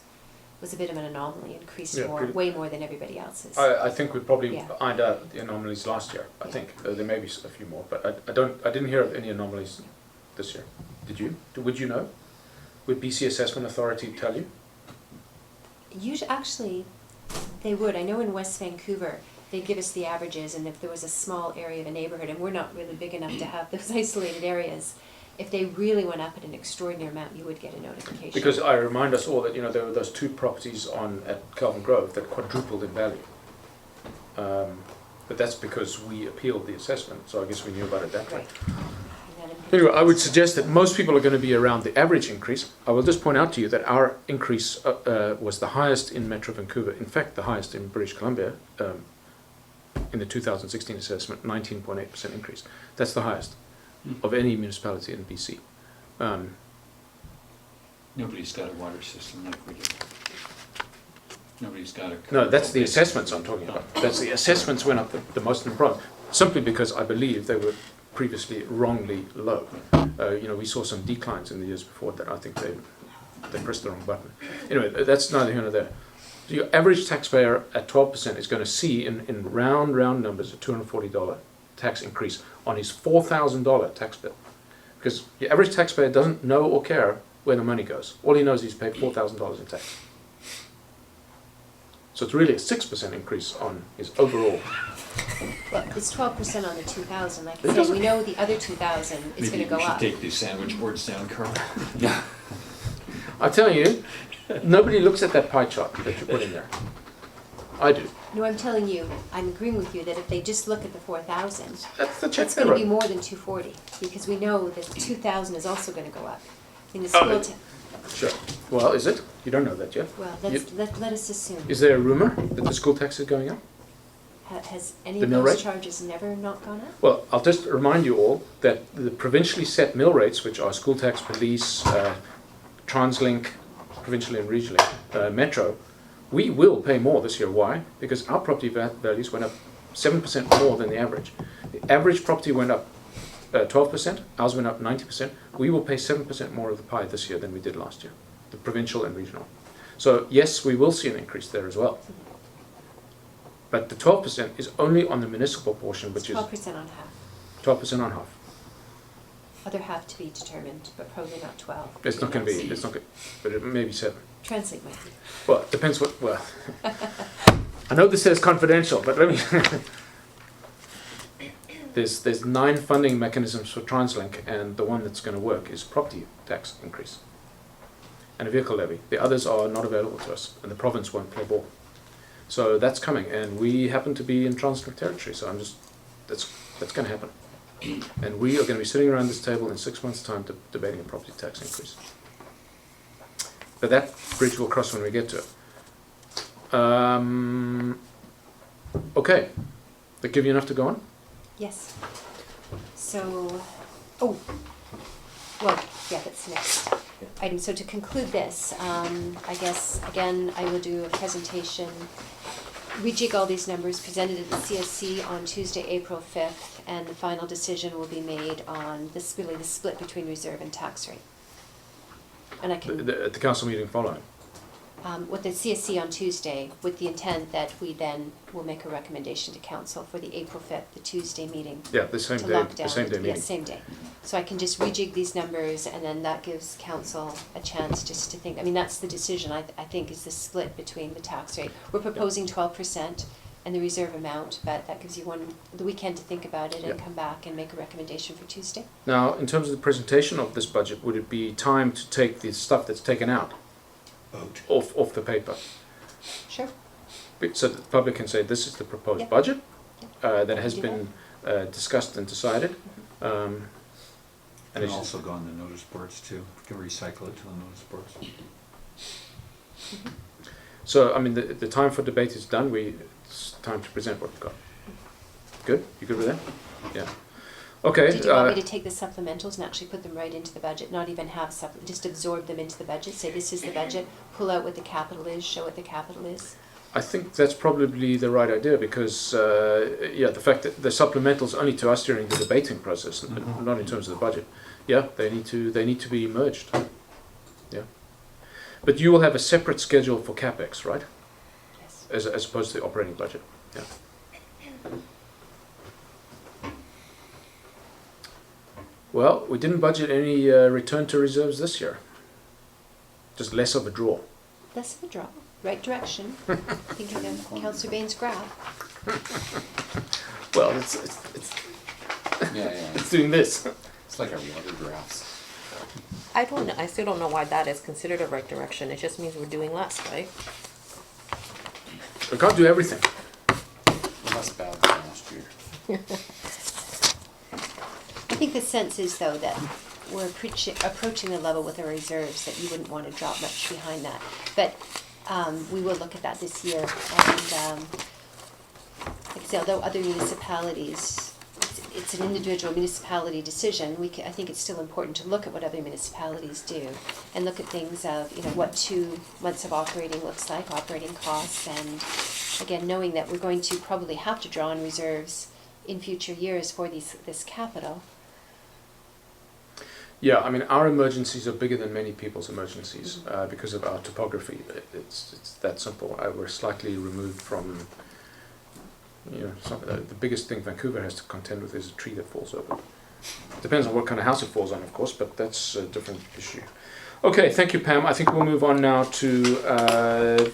was a bit of an anomaly, increased Yeah, more, pretty- way more than everybody else's. I think we probably Yeah. ironed out the anomalies last year, I Yeah. think. There may be a few more, but I didn't hear of any anomalies this year. Did you? Would you know? Would BC Assessment Authority tell you? Actually, they would. I know in West Vancouver, they'd give us the averages, and if there was a small area of a neighborhood, and we're not really big enough to have those isolated areas, if they really went up at an extraordinary amount, you would get a notification. Because I remind us all that, there were those two properties at Kelvin Grove that quadrupled in value. But that's because we appealed the assessment, so I guess we knew about it that way. Right. And that Anyway, I would suggest that most people are going to be around the average increase. I will just point out to you that our increase was the highest in Metro Vancouver, in fact the highest in British Columbia, in the 2016 assessment, 19.8% increase. That's the highest of any municipality in BC. Nobody's got a water system like we do. Nobody's got a. No, that's the assessments I'm talking about. That's the assessments went up the most in the province, simply because I believe they were previously wrongly low. We saw some declines in the years before that. I think they pressed the wrong button. Anyway, that's neither here nor there. So your average taxpayer at 12% is going to see in round numbers a $240 tax increase on his $4,000 tax bill. Because your average taxpayer doesn't know or care where the money goes. All he knows is he's paid $4,000 in tax. So it's really a 6% increase on his overall. Well, it's 12% on the 2,000. Like It I said, doesn't- we know the other 2,000 is going to go Maybe we should up. take these sandwich boards down, Carl. I'm telling you, nobody looks at that pie chart that you put in there. I do. No, I'm telling you, I'm agreeing with you that if they just look at the 4,000, That's the check it's they going to be wrote. more than 240, because we know that 2,000 is also going to go up. In the Oh, school, it- Sure. Well, is it? You don't know that yet. well, You- let us assume. Is there a rumor that the school tax is going up? Has any The of mill those rate? charges never not gone up? Well, I'll just remind you all that the provincially set mill rates, which are school tax, police, TransLink, provincially and regionally, Metro, we will pay more this year. Why? Because our property values went up 7% more than the average. The average property went up 12%, ours went up 90%. We will pay 7% more of the pie this year than we did last year, the provincial and regional. So yes, we will see an increase there as well. But the 12% is only on the municipal portion, which is 12% on half. 12% on half. Other half to be determined, but probably not 12. It's not going to be, but it may be 7. Translate might be. Well, it depends well. I know this says confidential, but let me, there's 9 funding mechanisms for TransLink, and the one that's going to work is property tax increase and a vehicle levy. The others are not available to us, and the province won't play ball. So that's coming, and we happen to be in TransLink territory, so that's going to happen. And we are going to be sitting around this table in 6 months' time debating a property tax increase. But that bridge will cross when we get to it. Okay, that give you enough to go on? Yes. So, oh, well, yeah, that's next item. So to conclude this, I guess, again, I will do a presentation, rejig all these numbers, presented at the CSC on Tuesday, April 5th, and the final decision will be made on this, really the split between reserve and tax rate. And I can... At the council meeting following? With the CSC on Tuesday, with the intent that we then will make a recommendation to council for the April 5th, the Tuesday meeting. Yeah, the same to day, lock down the same day meeting. Yes, same day. So I can just rejig these numbers, and then that gives council a chance just to think. I mean, that's the decision, I think, is the split between the tax rate. We're proposing 12% and the reserve amount, but that gives you the weekend to think about it and Yeah. come back and make a recommendation for Tuesday. Now, in terms of the presentation of this budget, would it be time to take the stuff that's taken out off the paper? Sure. So that the public can say, this is the proposed Yeah. budget Yeah. that has Do been discussed and decided. And And it's also go on the notice boards too. You can recycle it to the notice boards. so, I mean, the time for debate is done. It's time to present what we've got. Good? You good with that? Yeah. Okay. Did you want me to take the supplementals and actually put them right into the budget, not even have just absorb them into the budget, say this is the budget, pull out what the capital is, show what the capital is? I think that's probably the right idea because, the fact that the supplementals only to us during the debating process, not in terms of the budget. Yeah, they need to be merged. Yeah, but you will have a separate schedule for capex, right? Yes. As opposed to the operating budget. Yeah. Well, we didn't budget any return to reserves this year. Just less of a draw. Less of a draw, right direction, thinking of Councillor Bain's graph. Well, it's Yeah, it's doing this. it's like our water drafts. I still don't know why that is considered a right direction. It just means we're doing less, right? We can't do everything. Less bad than last year. I think the sense is, though, that we're approaching a level with our reserves that you wouldn't want to drop much behind that. But we will look at that this year. And like I say, although other municipalities, it's an individual municipality decision, I think it's still important to look at what other municipalities do and look at things of, what 2 months of operating looks like, operating costs, and again, knowing that we're going to probably have to draw on reserves in future years for this capital. Yeah, I mean, our emergencies are bigger than many people's emergencies because of our topography. It's that simple. We're slightly removed from, the biggest thing Vancouver has to contend with is a tree that falls over. Depends on what kind of house it falls on, of course, but that's a different issue. Okay, thank you, Pam. I think we'll move on now to the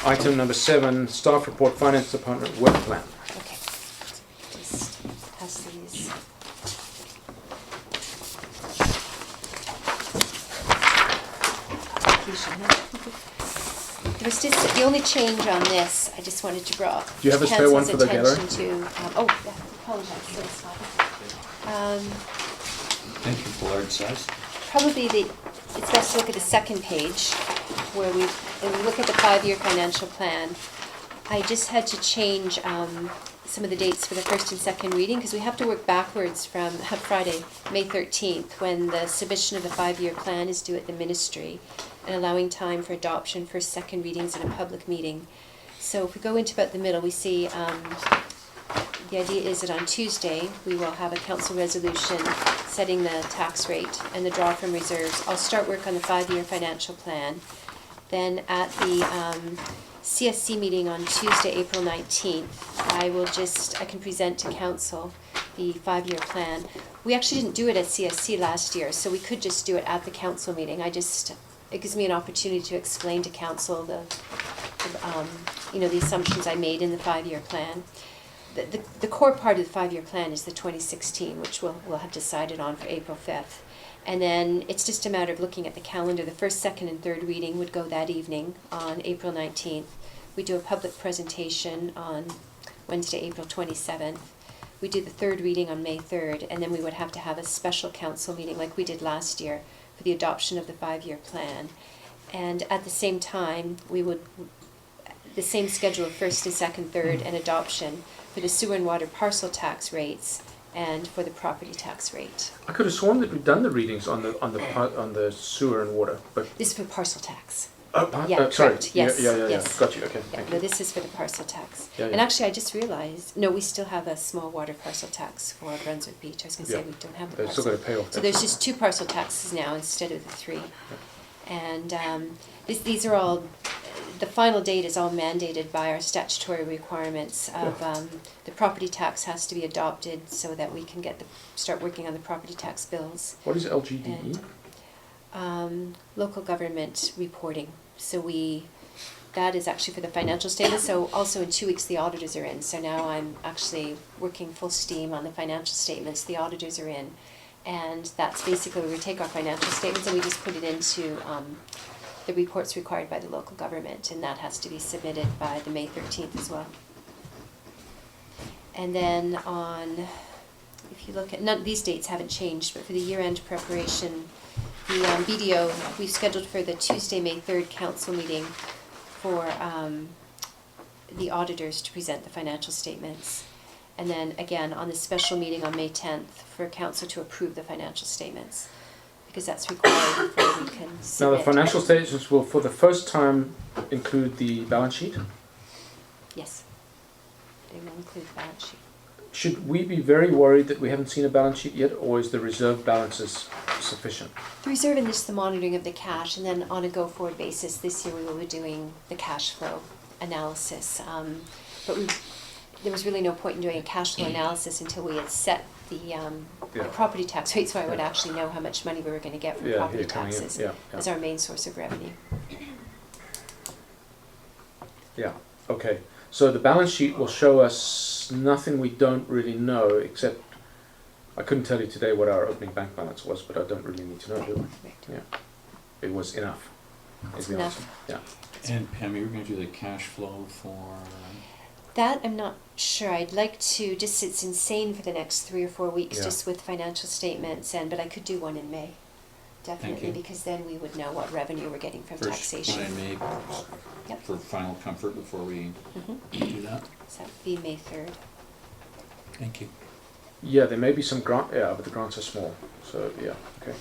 item number 7, staff report, finance department work plan. Okay, just pass these. There was just the only change on this. I just wanted to draw. Do you have a spare one for the gallery? To, oh, yeah, I apologize. Thank you for large size. Probably it's best to look at the second page where we look at the 5-year financial plan. I just had to change some of the dates for the first and second reading because we have to work backwards from Friday, May 13th, when the submission of the 5-year plan is due at the ministry, and allowing time for adoption for second readings in a public meeting. So if we go into about the middle, we see the idea is that on Tuesday we will have a council resolution setting the tax rate and the draw from reserves. I'll start work on the 5-year financial plan. Then at the CSC meeting on Tuesday, April 19th, I can present to council the 5-year plan. We actually didn't do it at CSC last year, so we could just do it at the council meeting. It gives me an opportunity to explain to council the assumptions I made in the 5-year plan. the core part of the 5-year plan is the 2016, which we'll have decided on for April 5th. And then it's just a matter of looking at the calendar. The first, second, and third reading would go that evening on April 19th. We do a public presentation on Wednesday, April 27th. We do the third reading on May 3rd, and then we would have to have a special council meeting like we did last year for the adoption of the 5-year plan. And at the same time, we would, the same schedule of first and second, third, and adoption for the sewer and water parcel tax rates and for the property tax rate. I could have sworn that we'd done the readings on the sewer and water, but This is for parcel tax. sorry. Correct. Yes. Yeah. Yes. Got you. Okay. Yeah, Thank no, you. this is for the parcel tax. Yeah, And yeah. actually, I just realized, no, we still have a small water parcel tax for Brunswick Beach. I was going to say Yeah. we don't have the They've still parcel. got to pay off So that. there's just 2 parcel taxes now instead of the 3. And these are all, the final date is all mandated by our statutory requirements of the property tax has to be adopted so that we can start working on the property tax bills. What is LGDE? Local government reporting. So that is actually for the financial statements. So also in 2 weeks, the auditors are in. So now I'm actually working full steam on the financial statements. The auditors are in. And that's basically where we take our financial statements and we just put it into the reports required by the local government. And that has to be submitted by the May 13th as well. And then if you look at, none of these dates haven't changed, but for the year-end preparation, the BDO, we've scheduled for the Tuesday, May 3rd council meeting for the auditors to present the financial statements. And then again, on the special meeting on May 10th for council to approve the financial statements, because that's required before we can Now, submit. the financial statements will, for the first time, include the balance sheet. Yes, they will include the balance sheet. Should we be very worried that we haven't seen a balance sheet yet, or is the reserve balances sufficient? The reserve and just the monitoring of the cash, and then on a go-forward basis, this year we will be doing the cash flow analysis. But there was really no point in doing a cash flow analysis until we had set the property tax rate, so I would actually know how much money we were going to get from Yeah, property here coming in. taxes Yeah. as our main source of revenue. Yeah, okay. So the balance sheet will show us nothing we don't really know, except I couldn't tell you today what our opening bank balance was, but I don't really need to know, do I? Right. Yeah. It was enough. Is the Enough. answer. Yeah. And Pam, you were gonna do the cash flow for? That I'm not sure. I'd like to, just it's insane for the next 3 or 4 weeks, Yeah. just with financial statements, but I could do one in May, definitely, you. because then we would know what revenue we're getting from First taxation. one in May, Yep. for final comfort before we Mhm. do that? So that would be May 3rd. Thank you. Yeah, there may be some grant, yeah, but the grants are small, so yeah, okay.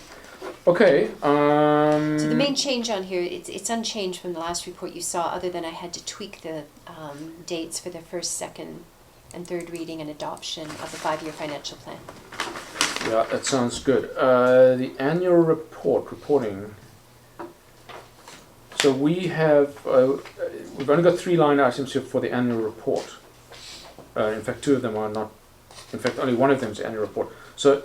Okay, So the main change on here, it's unchanged from the last report you saw, other than I had to tweak the dates for the first, second, and third reading and adoption of the 5-year financial plan. yeah, that sounds good. The annual reporting. So we have, we've only got 3 line items here for the annual report. In fact, 2 of them are not, in fact, only 1 of them is the annual report. So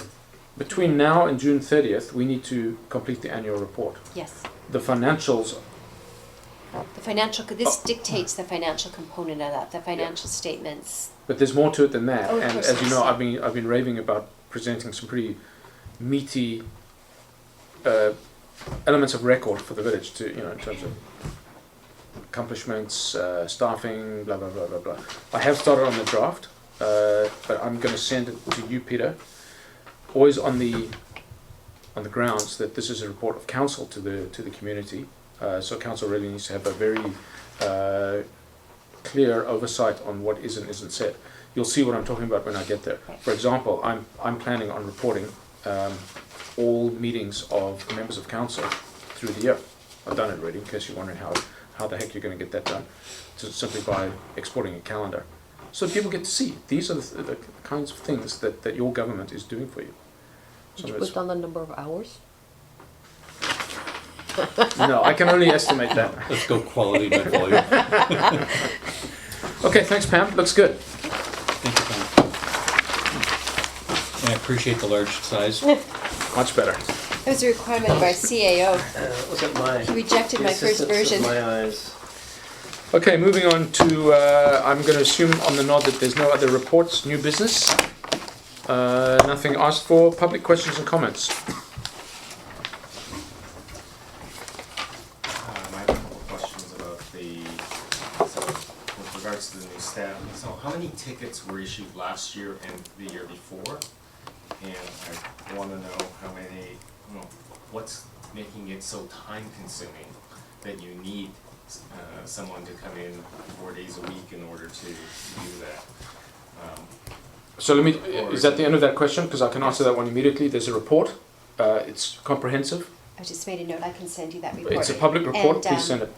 between now and June 30th, we need to complete the annual report. Yes. The financials, The financial, this dictates the financial component of that, the financial statements. but there's more to it than that. Oh, of And course as you there know, is. I've been raving about presenting some pretty meaty elements of record for the village to, you know, in terms of accomplishments, staffing, blah, blah, blah, blah, blah. I have started on the draft, but I'm going to send it to you, Peter, always on the grounds that this is a report of council to the community. So council really needs to have a very clear oversight on what is and isn't said. You'll see what I'm talking about when I get there. For example, I'm planning on reporting all meetings of members of council through the year. I've done it already, in case you're wondering how the heck you're going to get that done. Simply by exporting a calendar. So people get to see. These are the kinds of things that your government is doing for you. Did you put down the number of hours? No, I can only estimate that. Let's go quality by volume. Okay, thanks Pam, looks good. Thank you, Pam. And I appreciate the large size. Much better. That was a requirement of our CAO. Look at my. He rejected the my first assistance of version. My eyes. Okay, moving on to, I'm going to assume on the nod that there's no other reports, new business. Nothing asked for. Public questions and comments. I have a couple questions about so with regards to the new staff. So how many tickets were issued last year and the year before? And I want to know how many, what's making it so time consuming that you need someone to come in 4 days a week in order to do that? So is that the end of that question? Because I can answer that one immediately. There's a report. It's comprehensive. I just made a note, I can send you that report. It's a public report. And, Please send it.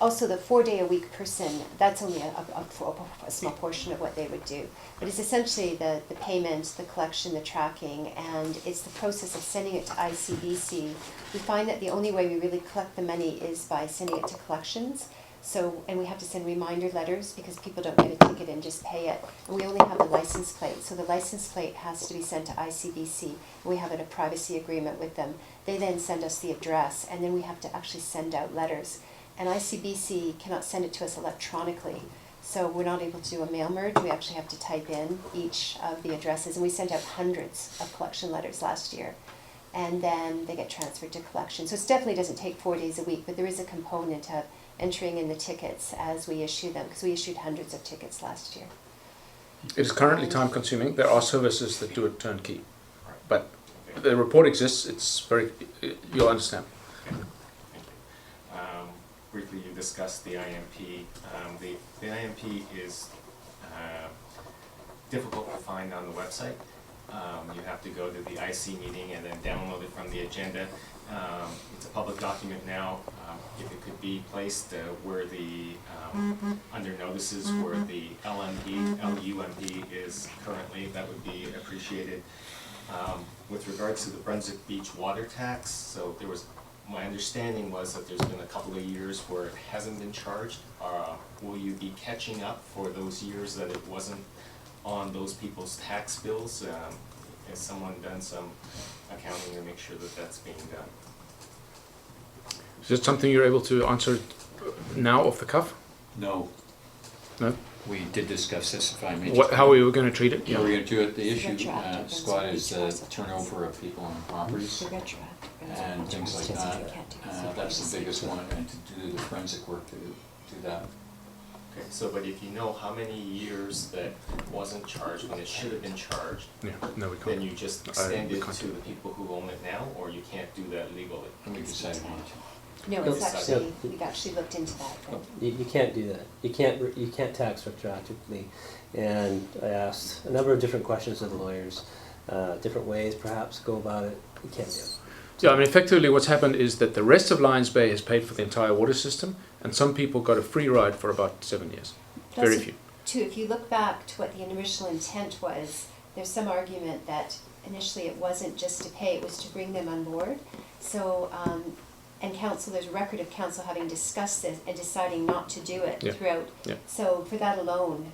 Also, the 4-day-a-week person, that's only a small portion of what they would do. But it's essentially the payment, the collection, the tracking, and it's the process of sending it to ICBC. We find that the only way we really collect the money is by sending it to collections. So, and we have to send reminder letters because people don't get a ticket and just pay it. And we only have the license plate. So the license plate has to be sent to ICBC. We have a privacy agreement with them. They then send us the address, and then we have to actually send out letters. And ICBC cannot send it to us electronically. So we're not able to do a mail merge. We actually have to type in each of the addresses. And we sent out hundreds of collection letters last year. And then they get transferred to collection. So it definitely doesn't take 4 days a week, but there is a component of entering in the tickets as we issue them, because we issued hundreds of tickets last year. It is currently time consuming. There are services that do it turnkey. But the report exists. It's very, you'll understand. Briefly, you discussed the IMP. The IMP is difficult to find on the website. You have to go to the IC meeting and then download it from the agenda. It's a public document now. If it could be placed where the, under notices where the LUMP is currently, that would be appreciated. With regards to the Brunswick Beach water tax, so there was, my understanding was that there's been a couple of years where it hasn't been charged. Will you be catching up for those years that it wasn't on those people's tax bills? Has someone done some accounting to make sure that that's being done? Is that something you're able to answer now off the cuff? No, No? we did discuss this, if I may. How we were going to treat it? Yeah, we're gonna do it, the It's issue, retroactive, Scott, it's is the retroactive. turnover of people on properties The retroactive. and things like Just that. you can't do it. That's the biggest one, and to do the forensic work to do that. Okay, so but if you know how many years that wasn't charged when it should have been charged, Yeah, no, we can't. then you just extend we it can't to do the people who own it now, or you can't do that legally? And we decided not to. No, No, it's so- actually, we've actually looked into that. but- You can't do that. You can't tax retroactively. And I asked a number of different questions of the lawyers, different ways perhaps go about it. You can't do it. Yeah, I mean, effectively what's happened is that the rest of Lions Bay has paid for the entire water system, and some people got a free ride for about 7 years. Very Plus, few. too, if you look back to what the initial intent was, there's some argument that initially it wasn't just to pay, it was to bring them on board. So, and council, there's a record of council having discussed this and deciding not to do it Yeah. throughout. Yeah. So for that alone,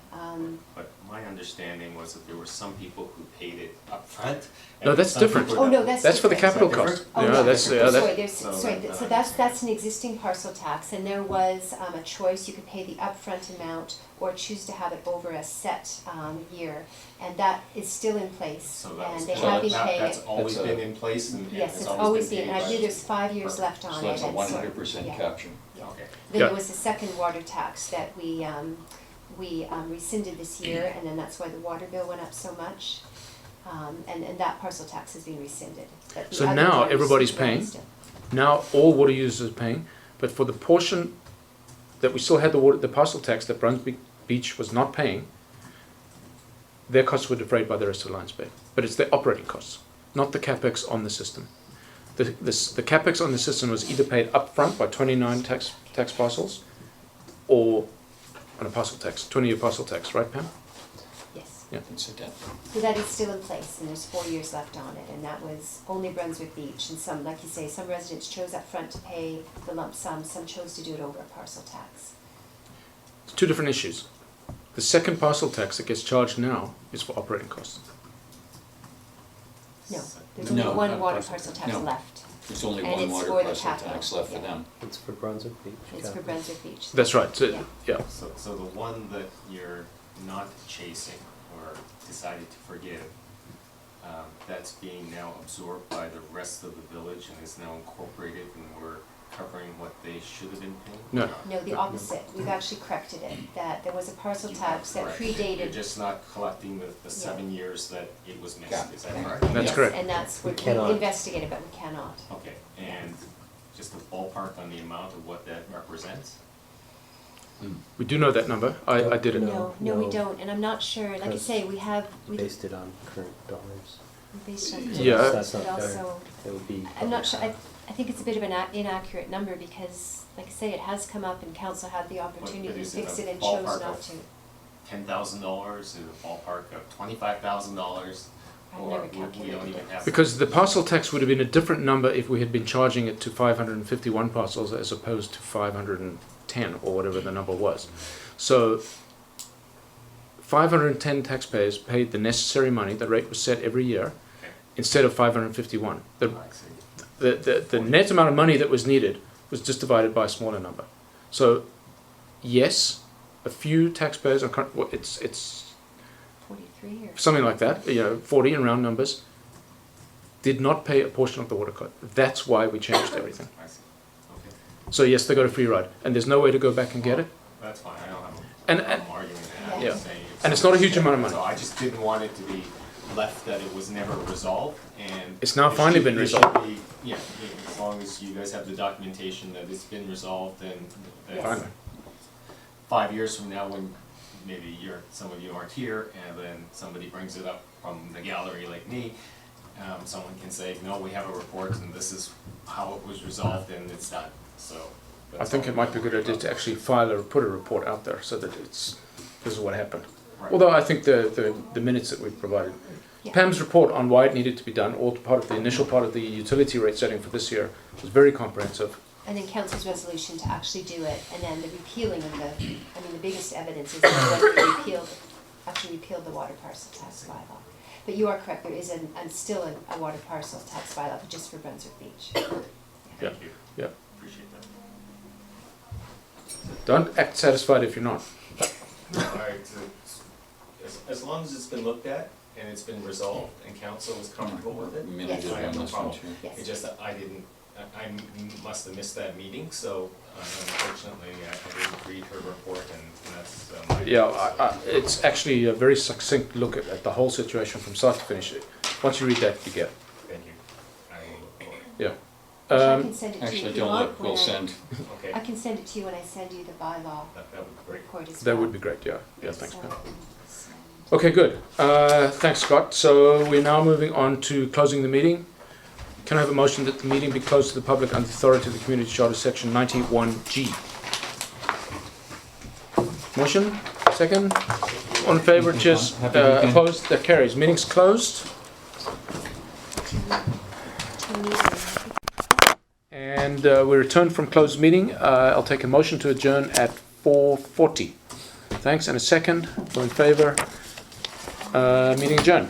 But my understanding was that there were some people who paid it upfront. No, that's some different. people oh no, that's That's for the different. capital Is that cost. different? Oh, Yeah, no, that's, sorry, that, So that's an existing parcel tax, and there was a choice, you could pay the upfront amount or choose to have it over a set year, and that is still in place, So that was, and they so have been that- paying that's it. always That's a- been in place and Yes, it's it's always always been been, paid I by- believe there's 5 years Perfect. left on So it. that's a and 100% yeah. capture. Okay. Then Yeah. there was the second water tax that we rescinded this year, and then that's why the water bill went up so much. And that parcel tax has been rescinded. But the So other now ones everybody's are paying? still- now all water users are paying, but for the portion that we still had the parcel tax that Brunswick Beach was not paying, their costs were defrayed by the rest of Lions Bay. But it's their operating costs, not the capex on the system. The capex on the system was either paid upfront by 29 tax parcels, or on a parcel tax, 20-year parcel tax, right, Pam? Yes. Yeah. Incidental. So that is still in place, and there's 4 years left on it, and that was only Brunswick Beach, and some, like you say, some residents chose up front to pay the lump sum, some chose to do it over a parcel tax. It's two different issues. The second parcel tax that gets charged now is for operating costs. No, there's No, only one not water parcel parcel tax. tax No. left. There's only And one it's water for the parcel capital, tax left for yeah. them. It's for Brunswick Beach. It's for Brunswick Beach. That's right, so, Yeah. yeah. So the one that you're not chasing or decided to forgive, that's being now absorbed by the rest of the village and is now incorporated and we're covering what they should have been paying? No. No, the opposite. We've actually corrected it, that there was a parcel tax that Correct. You're predated. just not collecting the 7 years that it was missed, Yeah. is that correct? That's Yes, correct. and that's what cannot. we investigated, but we cannot. Okay, and just a ballpark on the amount of what that represents? We do know that number. I did it. No, No, we no. don't, and I'm not sure, like I Because say, we Based it on current dollars. based on. Yeah. That's But not fair. also, It would be. I'm not sure, I think it's a bit of an inaccurate number because, like I say, it has come up and council had the opportunity to is it fix a it and chose ballpark not of to. $10,000, in a ballpark of $25,000? I've Or never we calculated don't even it. have. Because the parcel tax would have been a different number if we had been charging it to 551 parcels as opposed to 510 or whatever the number was. So 510 taxpayers paid the necessary money, the rate was set every year, Okay. instead of 551. I see. The net amount of money that was needed was just divided by a smaller number. So yes, a few taxpayers, well, it's 43 or. something like that, 40 in round numbers, did not pay a portion of the water code. That's why we changed everything. I see, okay. So yes, they got a free ride, and there's no way to go back and get it. That's fine, I don't have And- a problem arguing that. I'm Yeah. just saying And it's not a huge amount of money. So I just didn't want it to be left that it was never resolved, and. It's now it finally should- been it should resolved. be- Yeah, as long as you guys have the documentation that it's been resolved, then. Yes. Finally. 5 years from now, when maybe some of you aren't here, and then somebody brings it up from the gallery like me, someone can say, no, we have a report, and this is how it was resolved, and it's done, so. I that's think all it might be a good we idea to actually put a report out there so that this is what happened. Right. Although I think the minutes that we've provided, Yeah. Pam's report on why it needed to be done, all part of the initial part of the utility rate setting for this year, was very comprehensive. And then council's resolution to actually do it, and then the repealing of the biggest evidence is that we actually repealed the water parcel tax bylaw. But you are correct, there is still a water parcel tax bylaw, but just for Brunswick Beach. Yeah. Thank you. Yeah. Appreciate that. Don't act satisfied if you're not. All right, so as long as it's been looked at and it's been resolved and council is comfortable with it, Minute Yes. I have no problem. too. Yes. It's just that I must have missed that meeting, so unfortunately I didn't read her report and that's my. Yeah, it's actually a very succinct look at the whole situation from start to finish. Once you read that, you get it. Thank you. I will look for it. Yeah. I can send it to you Actually, if you don't want. look, we'll send, Okay, I can send it to you when I send you the bylaw that would be great. report as well. That would be great, yeah. Yeah, thanks, So, Pam. send- Okay, good. Thanks, Scott. So we're now moving on to closing the meeting. Can I have a motion that the meeting be closed to the public under the authority of the Community Charter, Section 91G? Motion? Second? All in favour? Cheers. Happy weekend. Opposed? That carries. Meeting's closed. And we return from closed meeting. I'll take a motion to adjourn at 4:40. Thanks, and a second. All in favour? Meeting adjourned.